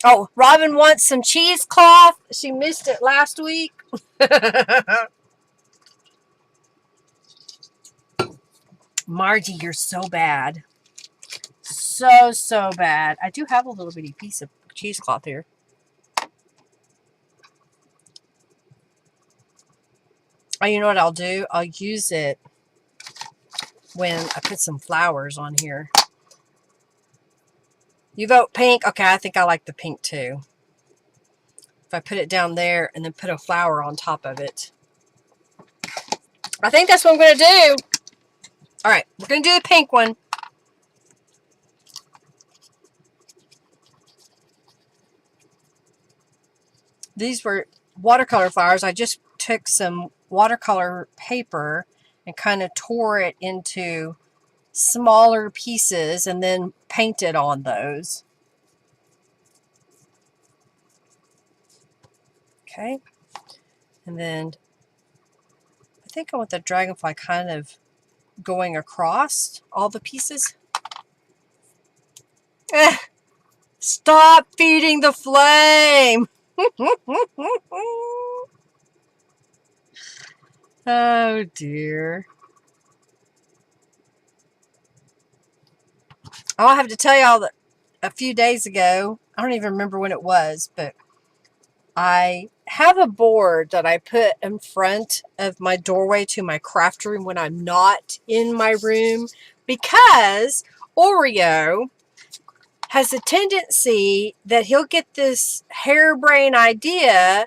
Oh, Robin wants some cheesecloth. She missed it last week. Margie, you're so bad. So bad. I do have a little bitty piece of cheesecloth here. Oh, you know what I'll do? I'll use it when I put some flowers on here. You vote pink? Okay, I think I like the pink too. If I put it down there and then put a flower on top of it. I think that's what I'm going to do. All right, we're going to do the pink one. These were watercolor flowers. I just took some watercolor paper and kind of tore it into smaller pieces and then painted on those. Okay. And then I think I want the dragonfly kind of going across all the pieces. Stop feeding the flame. Oh dear. I'll have to tell y'all that a few days ago, I don't even remember when it was, but I have a board that I put in front of my doorway to my craft room when I'm not in my room, because Oreo has a tendency that he'll get this harebrained idea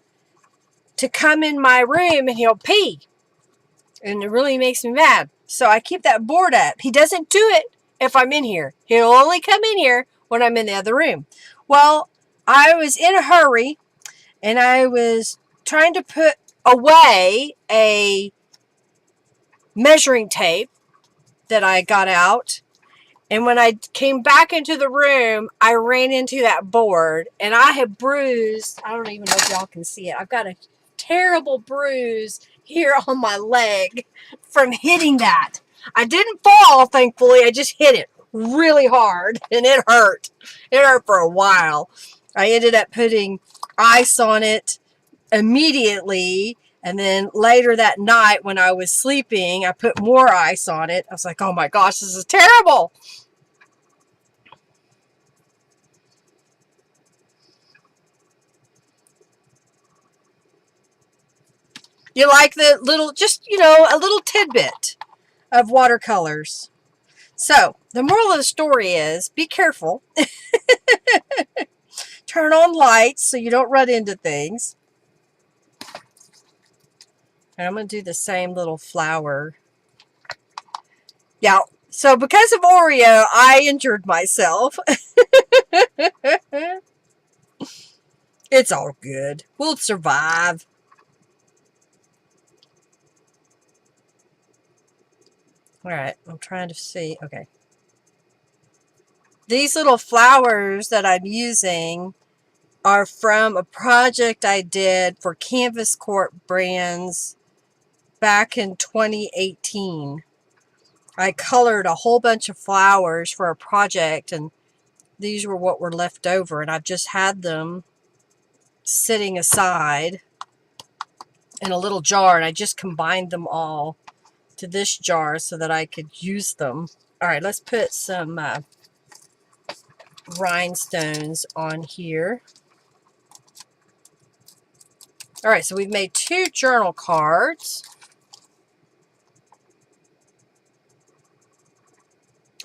to come in my room and he'll pee. And it really makes me mad. So I keep that board up. He doesn't do it if I'm in here. He'll only come in here when I'm in the other room. Well, I was in a hurry and I was trying to put away a measuring tape that I got out. And when I came back into the room, I ran into that board and I had bruised. I don't even know if y'all can see it. I've got a terrible bruise here on my leg from hitting that. I didn't fall, thankfully. I just hit it really hard and it hurt. It hurt for a while. I ended up putting ice on it immediately. And then later that night when I was sleeping, I put more ice on it. I was like, oh my gosh, this is terrible. You like the little, just, you know, a little tidbit of watercolors. So, the moral of the story is, be careful. Turn on lights so you don't run into things. And I'm going to do the same little flower. Yeah, so because of Oreo, I injured myself. It's all good. We'll survive. All right, I'm trying to see. Okay. These little flowers that I'm using are from a project I did for Canvas Corp Brands back in 2018. I colored a whole bunch of flowers for a project, and these were what were left over, and I've just had them sitting aside in a little jar, and I just combined them all to this jar so that I could use them. All right, let's put some rhinestones on here. All right, so we've made 2 journal cards.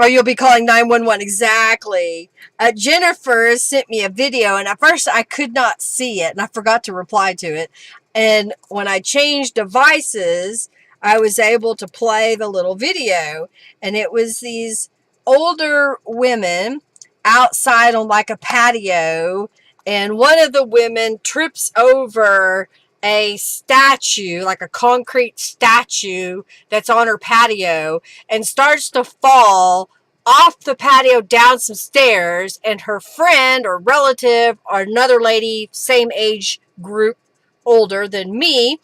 Or you'll be calling 911. Exactly. Jennifer sent me a video, and at first I could not see it, and I forgot to reply to it. And when I changed devices, I was able to play the little video. And it was these older women outside on like a patio, and one of the women trips over a statue, like a concrete statue that's on her patio, and starts to fall off the patio down some stairs, and her friend or relative or another lady, same age group, older than me,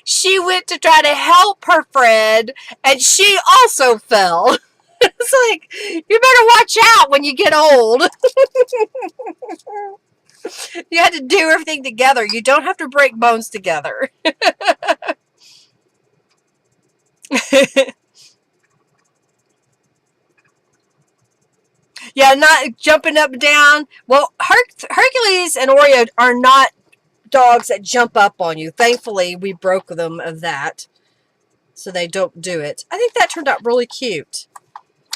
she went to try to help her friend, and she also fell. It's like, you better watch out when you get old. You had to do everything together. You don't have to break bones together. Yeah, not jumping up and down. Well, Hercules and Oreo are not dogs that jump up on you. Thankfully, we broke them of that, so they don't do it. I think that turned out really cute.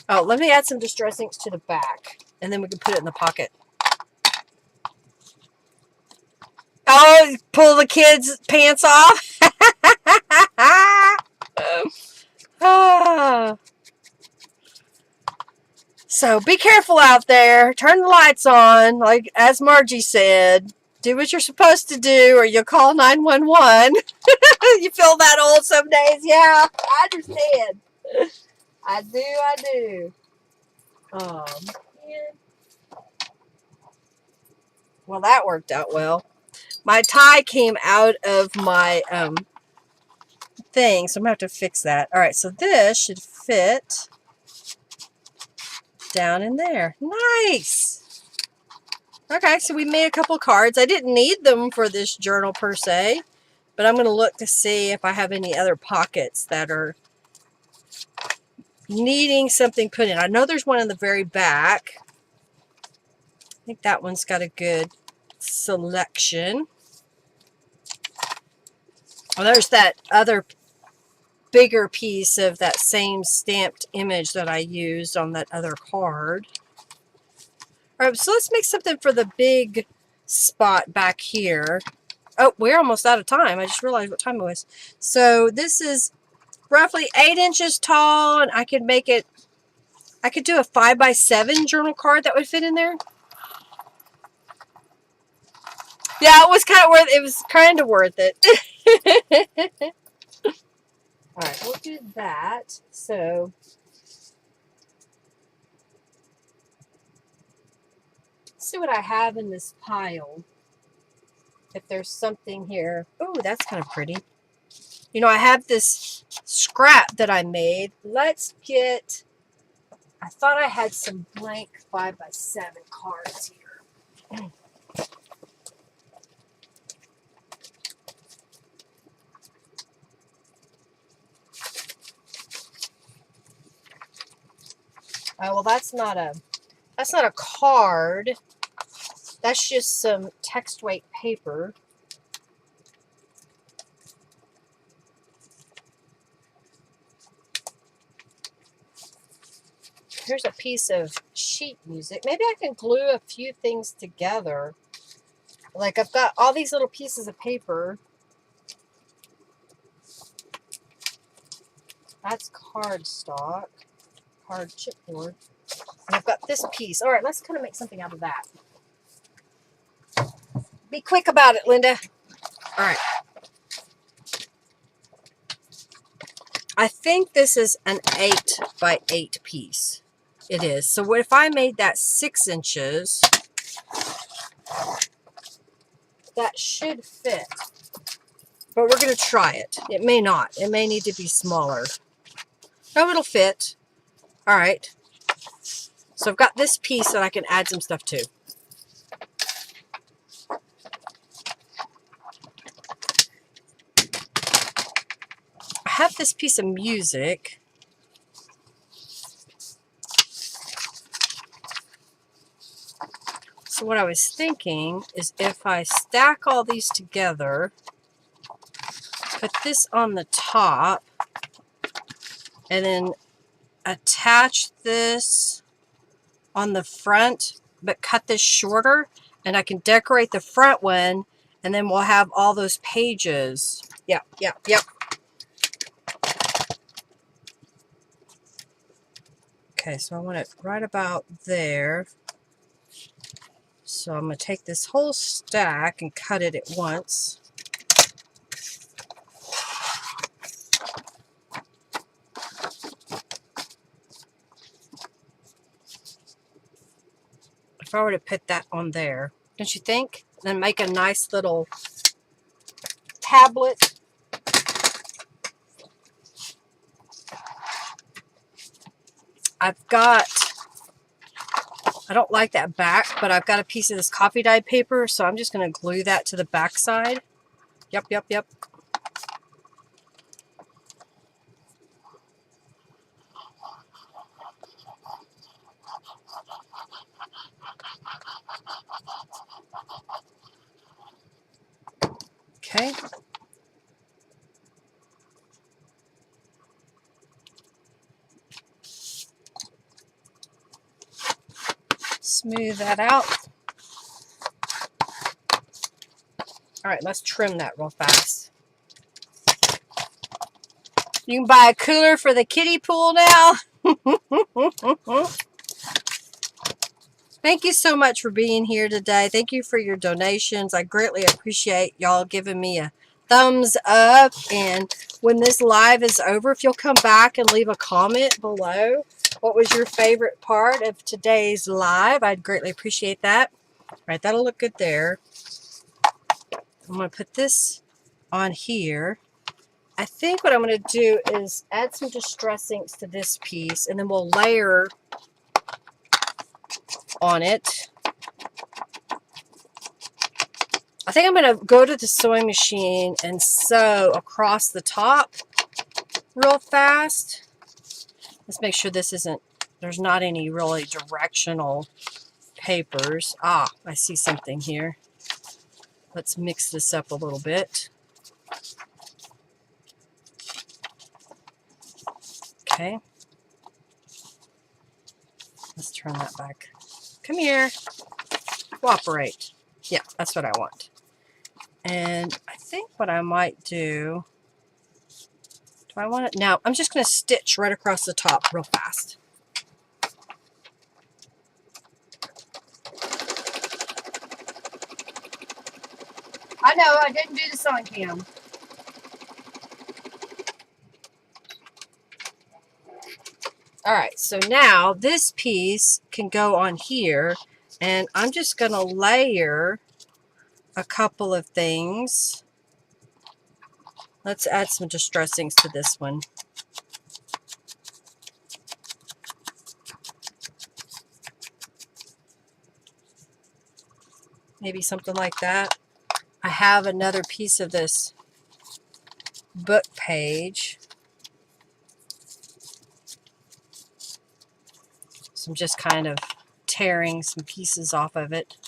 Oh, let me add some distress inks to the back, and then we can put it in the pocket. Oh, pull the kids' pants off. So be careful out there. Turn the lights on, like as Margie said. Do what you're supposed to do, or you'll call 911. You feel that old some days? Yeah, I understand. I do. Man. Well, that worked out well. My tie came out of my thing, so I'm going to have to fix that. All right, so this should fit down in there. Nice. Okay, so we made a couple cards. I didn't need them for this journal per se, but I'm going to look to see if I have any other pockets that are needing something put in. I know there's one in the very back. I think that one's got a good selection. Well, there's that other bigger piece of that same stamped image that I used on that other card. All right, so let's make something for the big spot back here. Oh, we're almost out of time. I just realized what time it was. So this is roughly 8 inches tall, and I could make it, I could do a 5x7 journal card that would fit in there. Yeah, it was kind of worth it. All right, we'll do that. So let's see what I have in this pile. If there's something here. Oh, that's kind of pretty. You know, I have this scrap that I made. Let's get, I thought I had some blank 5x7 cards here. Oh, well, that's not a card. That's just some text weight paper. Here's a piece of sheet music. Maybe I can glue a few things together. Like I've got all these little pieces of paper. That's cardstock. Hard chipboard. And I've got this piece. All right, let's kind of make something out of that. Be quick about it, Linda. All right. I think this is an 8x8 piece. It is. So what if I made that 6 inches? that should fit. But we're going to try it. It may not. It may need to be smaller. No, it'll fit. All right. So I've got this piece that I can add some stuff to. I have this piece of music. So what I was thinking is if I stack all these together, put this on the top, and then attach this on the front, but cut this shorter, and I can decorate the front one, and then we'll have all those pages. Yep. Okay, so I want it right about there. So I'm going to take this whole stack and cut it at once. If I were to put that on there, don't you think? Then make a nice little tablet. I don't like that back, but I've got a piece of this coffee dyed paper, so I'm just going to glue that to the back side. Yep. Okay. Smooth that out. All right, let's trim that real fast. You can buy a cooler for the kiddie pool now. Thank you so much for being here today. Thank you for your donations. I greatly appreciate y'all giving me a thumbs up. And when this live is over, if you'll come back and leave a comment below, what was your favorite part of today's live? I'd greatly appreciate that. All right, that'll look good there. I'm going to put this on here. I think what I'm going to do is add some distress inks to this piece, and then we'll layer on it. I think I'm going to go to the sewing machine and sew across the top real fast. Let's make sure this isn't, there's not any really directional papers. Ah, I see something here. Let's mix this up a little bit. Okay. Let's turn that back. Come here. Cooperate. Yeah, that's what I want. And I think what I might do I want it? Now, I'm just going to stitch right across the top real fast. I know, I didn't do this on cam. Alright, so now this piece can go on here, and I'm just going to layer a couple of things. Let's add some distress inks to this one. Maybe something like that. I have another piece of this book page. So I'm just kind of tearing some pieces off of it.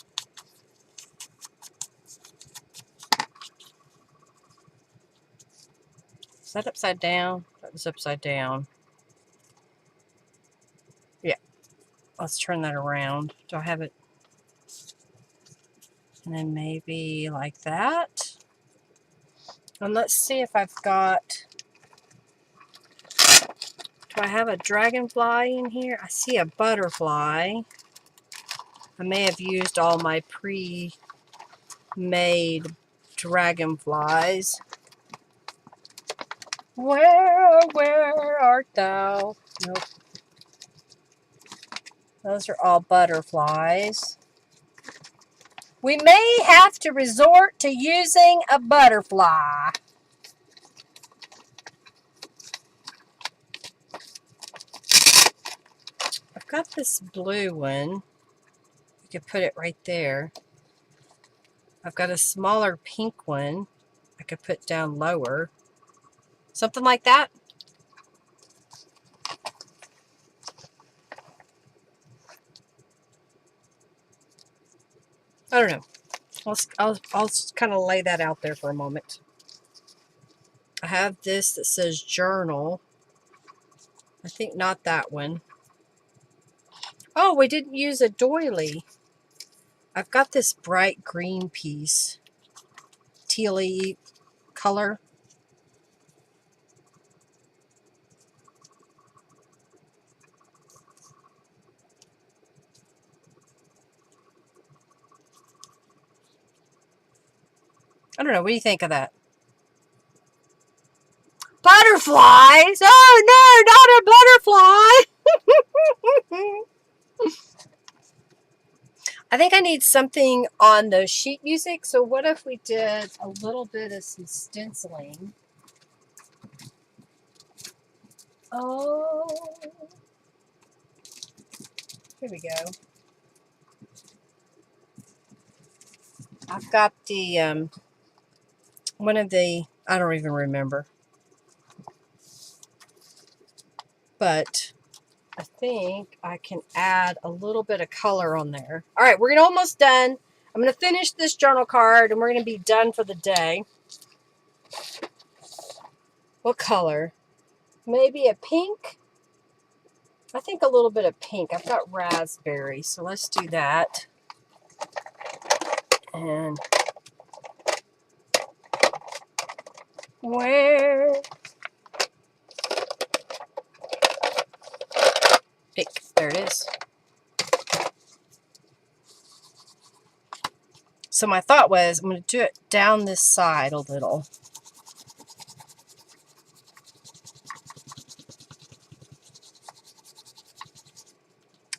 Is that upside down? That was upside down. Yeah. Let's turn that around. Do I have it? And then maybe like that. And let's see if I've got... Do I have a dragonfly in here? I see a butterfly. I may have used all my pre-made dragonflies. Where art thou? Nope. Those are all butterflies. we may have to resort to using a butterfly. I've got this blue one. You could put it right there. I've got a smaller pink one I could put down lower. Something like that. I don't know. I'll just kind of lay that out there for a moment. I have this that says journal. I think not that one. Oh, we didn't use a doily. I've got this bright green piece. Tealy color. I don't know. What do you think of that? Butterflies? Oh, no, not a butterfly. I think I need something on the sheet music. So what if we did a little bit of some stenciling? Oh, here we go. I've got the, one of the, I don't even remember. But I think I can add a little bit of color on there. All right, we're almost done. I'm going to finish this journal card and we're going to be done for the day. What color? Maybe a pink? I think a little bit of pink. I've got raspberry, so let's do that. And where? Pick. There it is. So my thought was I'm going to do it down this side a little.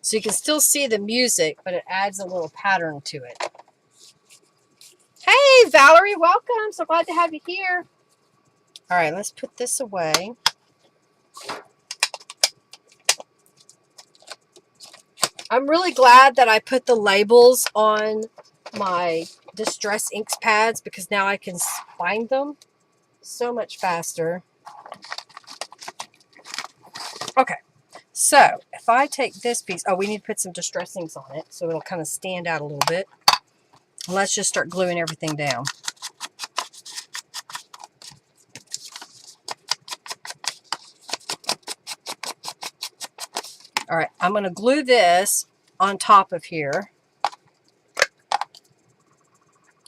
So you can still see the music, but it adds a little pattern to it. Hey, Valerie, welcome. So glad to have you here. All right, let's put this away. I'm really glad that I put the labels on my Distress Inks pads because now I can find them so much faster. Okay, so if I take this piece, oh, we need to put some Distress Inks on it so it'll kind of stand out a little bit. Let's just start gluing everything down. All right, I'm going to glue this on top of here.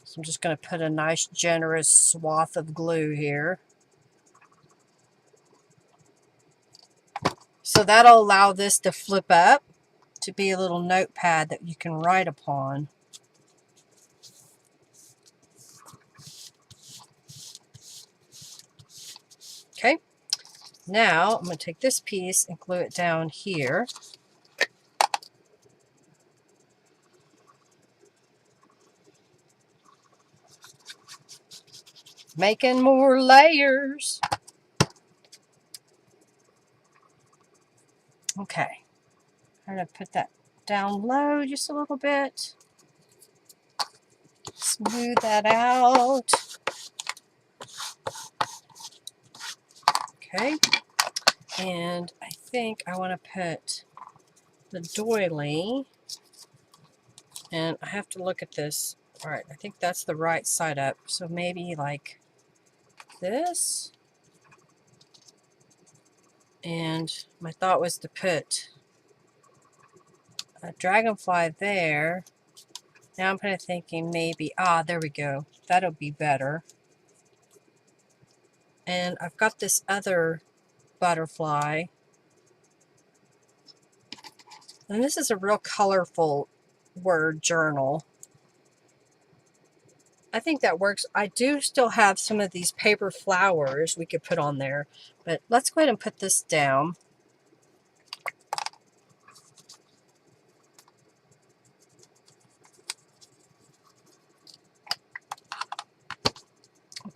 So I'm just going to put a nice generous swath of glue here. So that'll allow this to flip up to be a little notepad that you can write upon. Okay, now I'm going to take this piece and glue it down here. Making more layers. Okay, I'm going to put that down low just a little bit. Smooth that out. Okay, and I think I want to put the doily, and I have to look at this. All right, I think that's the right side up, so maybe like this. And my thought was to put a dragonfly there. Now I'm kind of thinking maybe, there we go. That'll be better. And I've got this other butterfly. And this is a real colorful word journal. I think that works. I do still have some of these paper flowers we could put on there. But let's go ahead and put this down.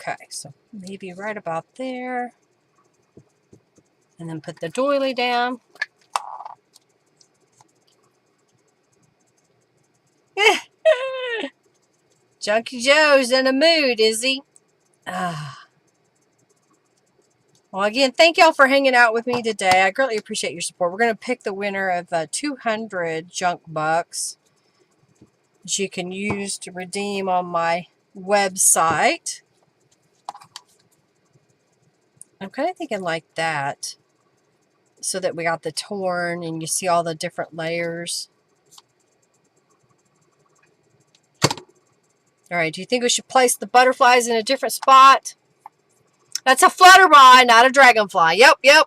Okay, so maybe right about there. And then put the doily down. Junkie Joe's in a mood, is he? Well, again, thank y'all for hanging out with me today. I greatly appreciate your support. We're going to pick the winner of 200 junk bucks that you can use to redeem on my website. I'm kind of thinking like that, so that we got the torn and you see all the different layers. All right, do you think we should place the butterflies in a different spot? That's a flutterby, not a dragonfly. Yep, yep.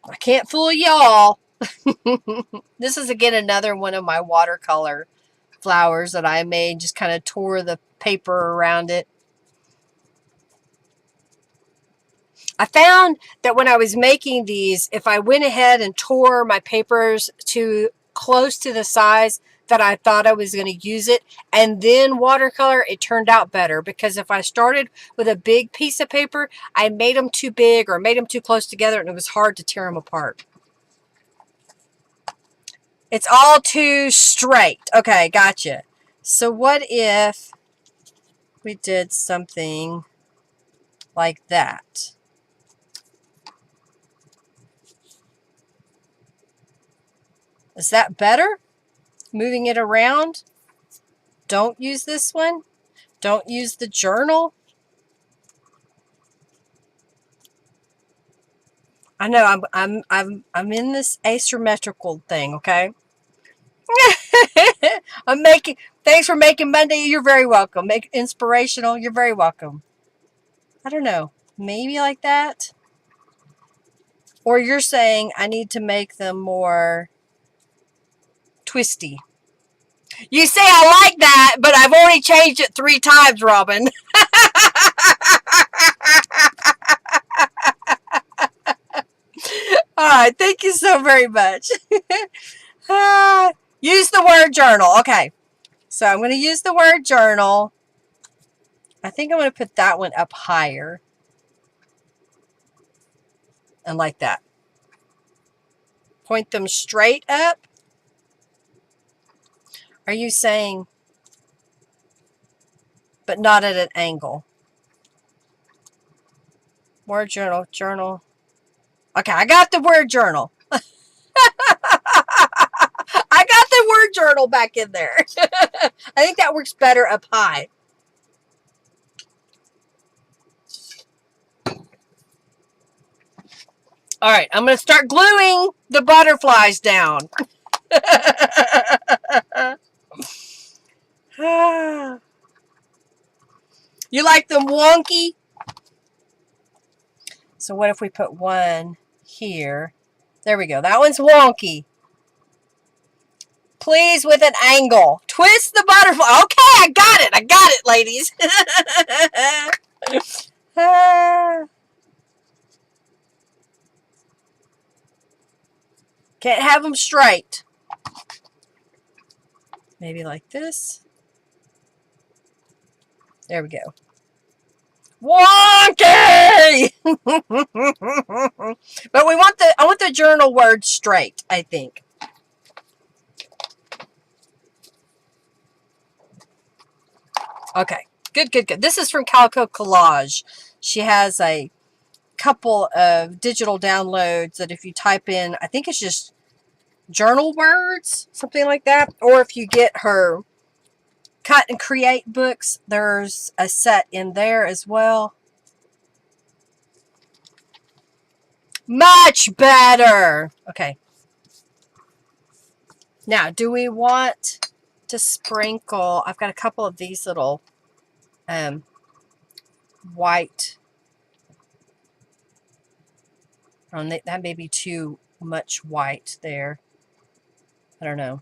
I can't fool y'all. This is, again, another one of my watercolor flowers that I made. Just kind of tore the paper around it. I found that when I was making these, if I went ahead and tore my papers to close to the size that I thought I was going to use it and then watercolor, it turned out better. Because if I started with a big piece of paper, I made them too big or made them too close together, and it was hard to tear them apart. It's all too straight. Okay, gotcha. So what if we did something like that? Is that better? Moving it around? Don't use this one. Don't use the journal. I know I'm in this asymmetrical thing, okay? Thanks for making Monday. You're very welcome. Make inspirational. You're very welcome. I don't know. Maybe like that. Or you're saying I need to make them more twisty. You say I like that, but I've already changed it 3 times, Robin. All right. Thank you so very much. Use the word journal. Okay. So I'm going to use the word journal. I think I'm going to put that one up higher. And like that. Point them straight up. Are you saying, but not at an angle? Word journal, journal. Okay, I got the word journal. I got the word journal back in there. I think that works better up high. All right, I'm going to start gluing the butterflies down. You like them wonky? So what if we put one here? There we go. That one's wonky. Please, with an angle. Twist the butterfly. Okay, I got it. I got it, ladies. Can't have them straight. Maybe like this. There we go. Wonky! But I want the journal word straight, I think. Okay. Good, good, good. This is from Calico Collage. She has a couple of digital downloads that if you type in, I think it's just journal words, something like that. Or if you get her Cut and Create books, there's a set in there as well. Much better. Okay. Now, do we want to sprinkle? I've got a couple of these little white. That may be too much white there. I don't know.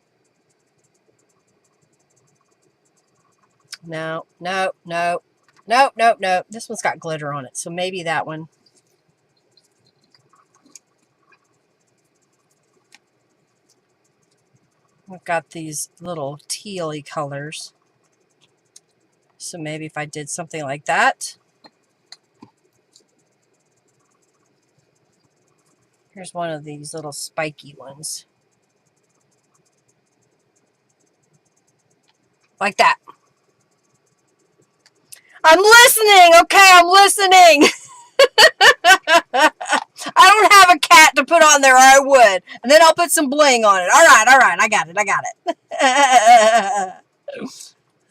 No, no, no, no, no, no. This one's got glitter on it, so maybe that one. I've got these little tealy colors. So maybe if I did something like that. Here's one of these little spiky ones. Like that. I'm listening, okay? I'm listening. I don't have a cat to put on there, or I would. And then I'll put some bling on it. All right, I got it.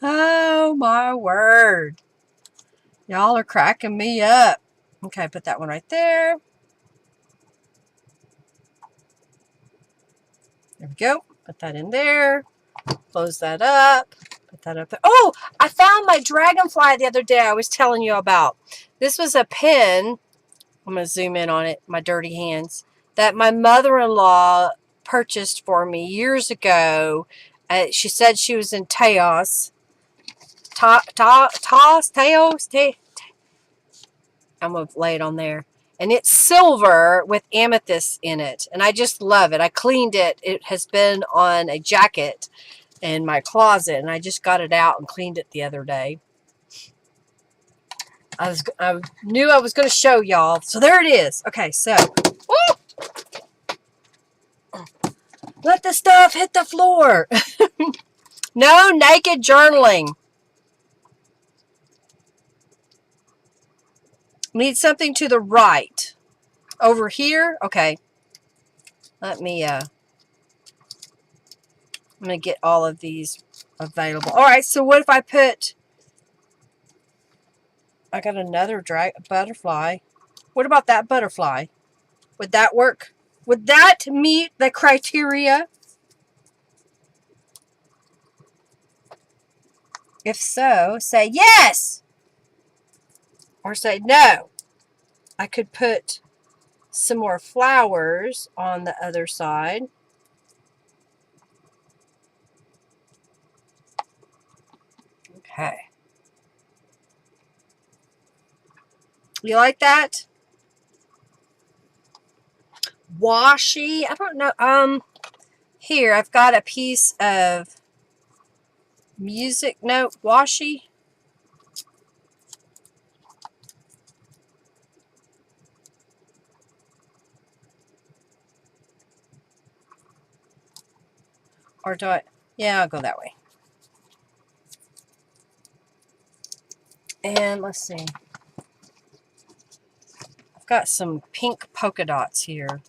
Oh, my word. Y'all are cracking me up. Okay, put that one right there. There we go. Put that in there. Close that up. Put that up there. Oh, I found my Dragonfly the other day I was telling you about. This was a pen. I'm going to zoom in on it, my dirty hands, that my mother-in-law purchased for me years ago. She said she was in Taos. Taos? I'm going to lay it on there. And it's silver with amethyst in it. And I just love it. I cleaned it. It has been on a jacket in my closet. And I just got it out and cleaned it the other day. I knew I was going to show y'all. So there it is. Okay, so. Woo! Let the stuff hit the floor. No naked journaling. Need something to the right. Over here. Okay. Let me, I'm going to get all of these available. All right, so what if I put, I got another butterfly. What about that butterfly? Would that work? Would that meet the criteria? If so, say yes. Or say no. I could put some more flowers on the other side. Okay. You like that? Washi? I don't know. Here, I've got a piece of music note washi. Or do I? Yeah, I'll go that way. And let's see. I've got some pink polka dots here.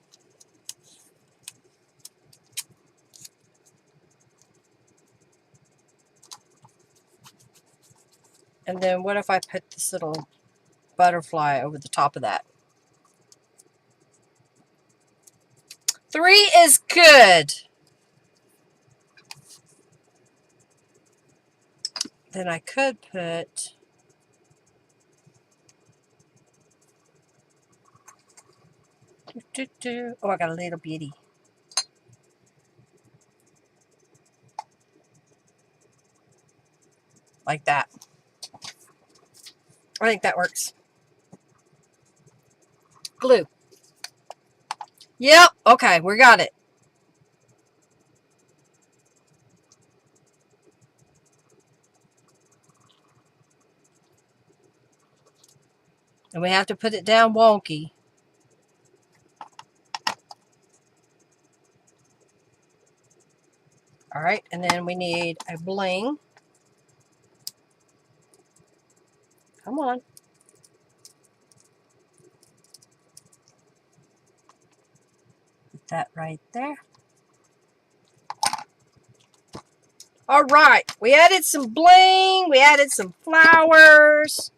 And then what if I put this little butterfly over the top of that? 3 is good. Then I could put oh, I got a little bitty. Like that. I think that works. Glue. Yep. Okay, we got it. And we have to put it down wonky. All right, and then we need a bling. Come on. Put that right there. All right, we added some bling. We added some flowers.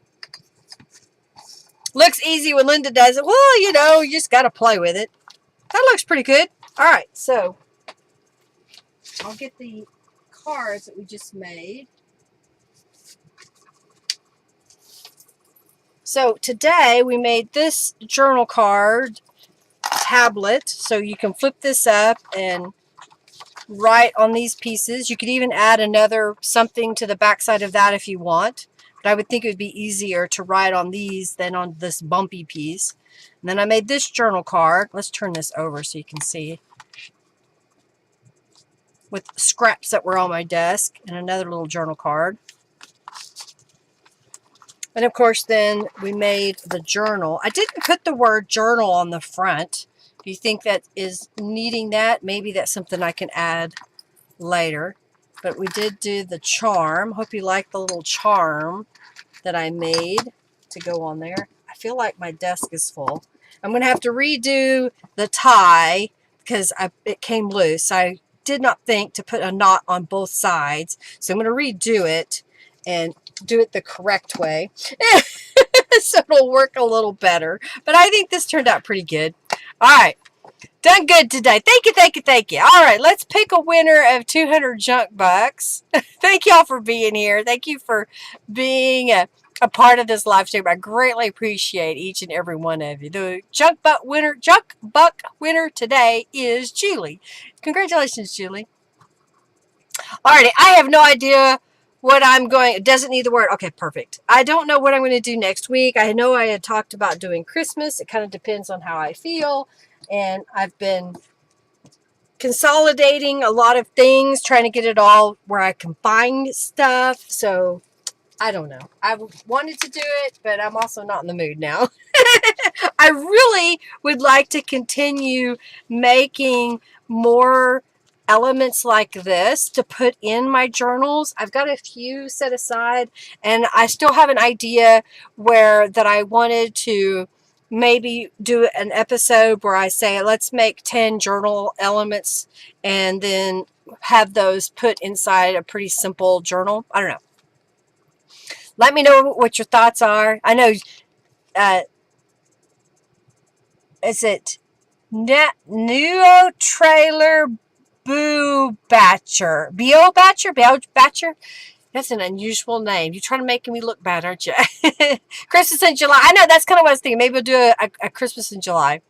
Looks easy when Linda does it. Well, you know, you just got to play with it. That looks pretty good. All right, so I'll get the cards that we just made. So today we made this journal card tablet. So you can flip this up and write on these pieces. You could even add another something to the back side of that if you want. But I would think it would be easier to write on these than on this bumpy piece. And then I made this journal card. Let's turn this over so you can see. with scraps that were on my desk and another little journal card. And of course, then we made the journal. I didn't put the word journal on the front. Do you think that is needing that? Maybe that's something I can add later. But we did do the charm. Hope you like the little charm that I made to go on there. I feel like my desk is full. I'm going to have to redo the tie because it came loose. I did not think to put a knot on both sides. So I'm going to redo it and do it the correct way. So it'll work a little better. But I think this turned out pretty good. All right. Done good today. Thank you, thank you, thank you. All right, let's pick a winner of 200 junk bucks. Thank y'all for being here. Thank you for being a part of this live stream. I greatly appreciate each and every one of you. The junk buck winner today is Julie. Congratulations, Julie. Alrighty, I have no idea what I'm going. It doesn't need the word. Okay, perfect. I don't know what I'm going to do next week. I know I had talked about doing Christmas. It kind of depends on how I feel. And I've been consolidating a lot of things, trying to get it all where I can find stuff. So I don't know. I wanted to do it, but I'm also not in the mood now. I really would like to continue making more elements like this to put in my journals. I've got a few set aside, and I still have an idea that I wanted to maybe do an episode where I say, let's make 10 journal elements and then have those put inside a pretty simple journal. I don't know. Let me know what your thoughts are. I know, is it Nuo Trailer Boo Batcher? Bo Batcher? That's an unusual name. You're trying to make me look bad, aren't you? Christmas in July. I know, that's kind of what I was thinking. Maybe we'll do a Christmas in July.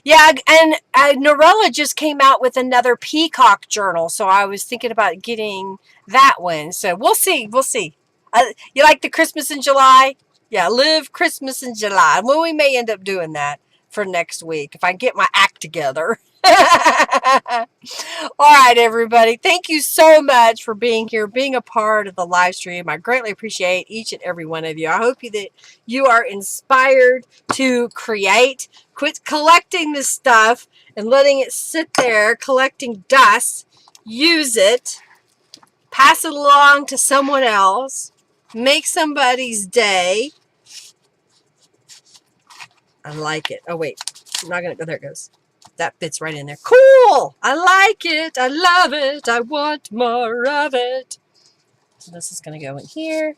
Yeah, and Norella just came out with another peacock journal, so I was thinking about getting that one. So we'll see. We'll see. You like the Christmas in July? Yeah, live Christmas in July. Well, we may end up doing that for next week if I get my act together. All right, everybody. Thank you so much for being here, being a part of the live stream. I greatly appreciate each and every one of you. I hope that you are inspired to create. Quit collecting this stuff and letting it sit there, collecting dust. Use it. Pass it along to someone else. Make somebody's day. I like it. Oh, wait. I'm not going to go. There it goes. That fits right in there. Cool. I like it. I love it. I want more of it. So this is going to go in here.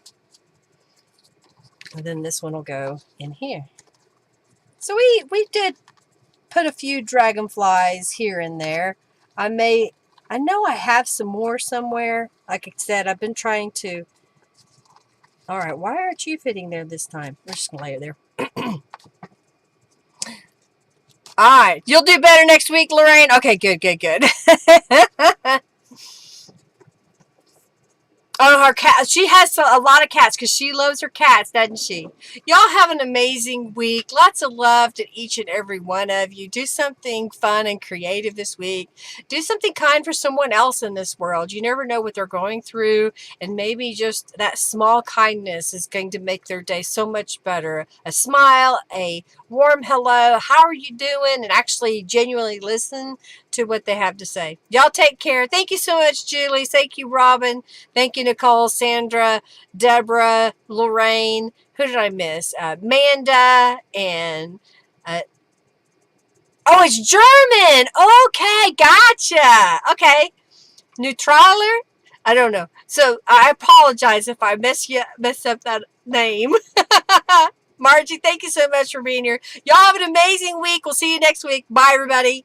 And then this one will go in here. So we did put a few dragonflies here and there. I know I have some more somewhere. Like I said, I've been trying to. All right. Why aren't you fitting there this time? We're just going to lay it there. All right. You'll do better next week, Lorraine. Okay, good. Oh, her cat. She has a lot of cats because she loves her cats, doesn't she? Y'all have an amazing week. Lots of love to each and every one of you. Do something fun and creative this week. Do something kind for someone else in this world. You never know what they're going through, and maybe just that small kindness is going to make their day so much better. A smile, a warm hello, how are you doing? And actually genuinely listen to what they have to say. Y'all take care. Thank you so much, Julie. Thank you, Robin. Thank you, Nicole, Sandra, Deborah, Lorraine. Who did I miss? Amanda and oh, it's German. Okay, gotcha. Okay, Neutraler. I don't know. So I apologize if I mess up that name. Margie, thank you so much for being here. Y'all have an amazing week. We'll see you next week. Bye, everybody.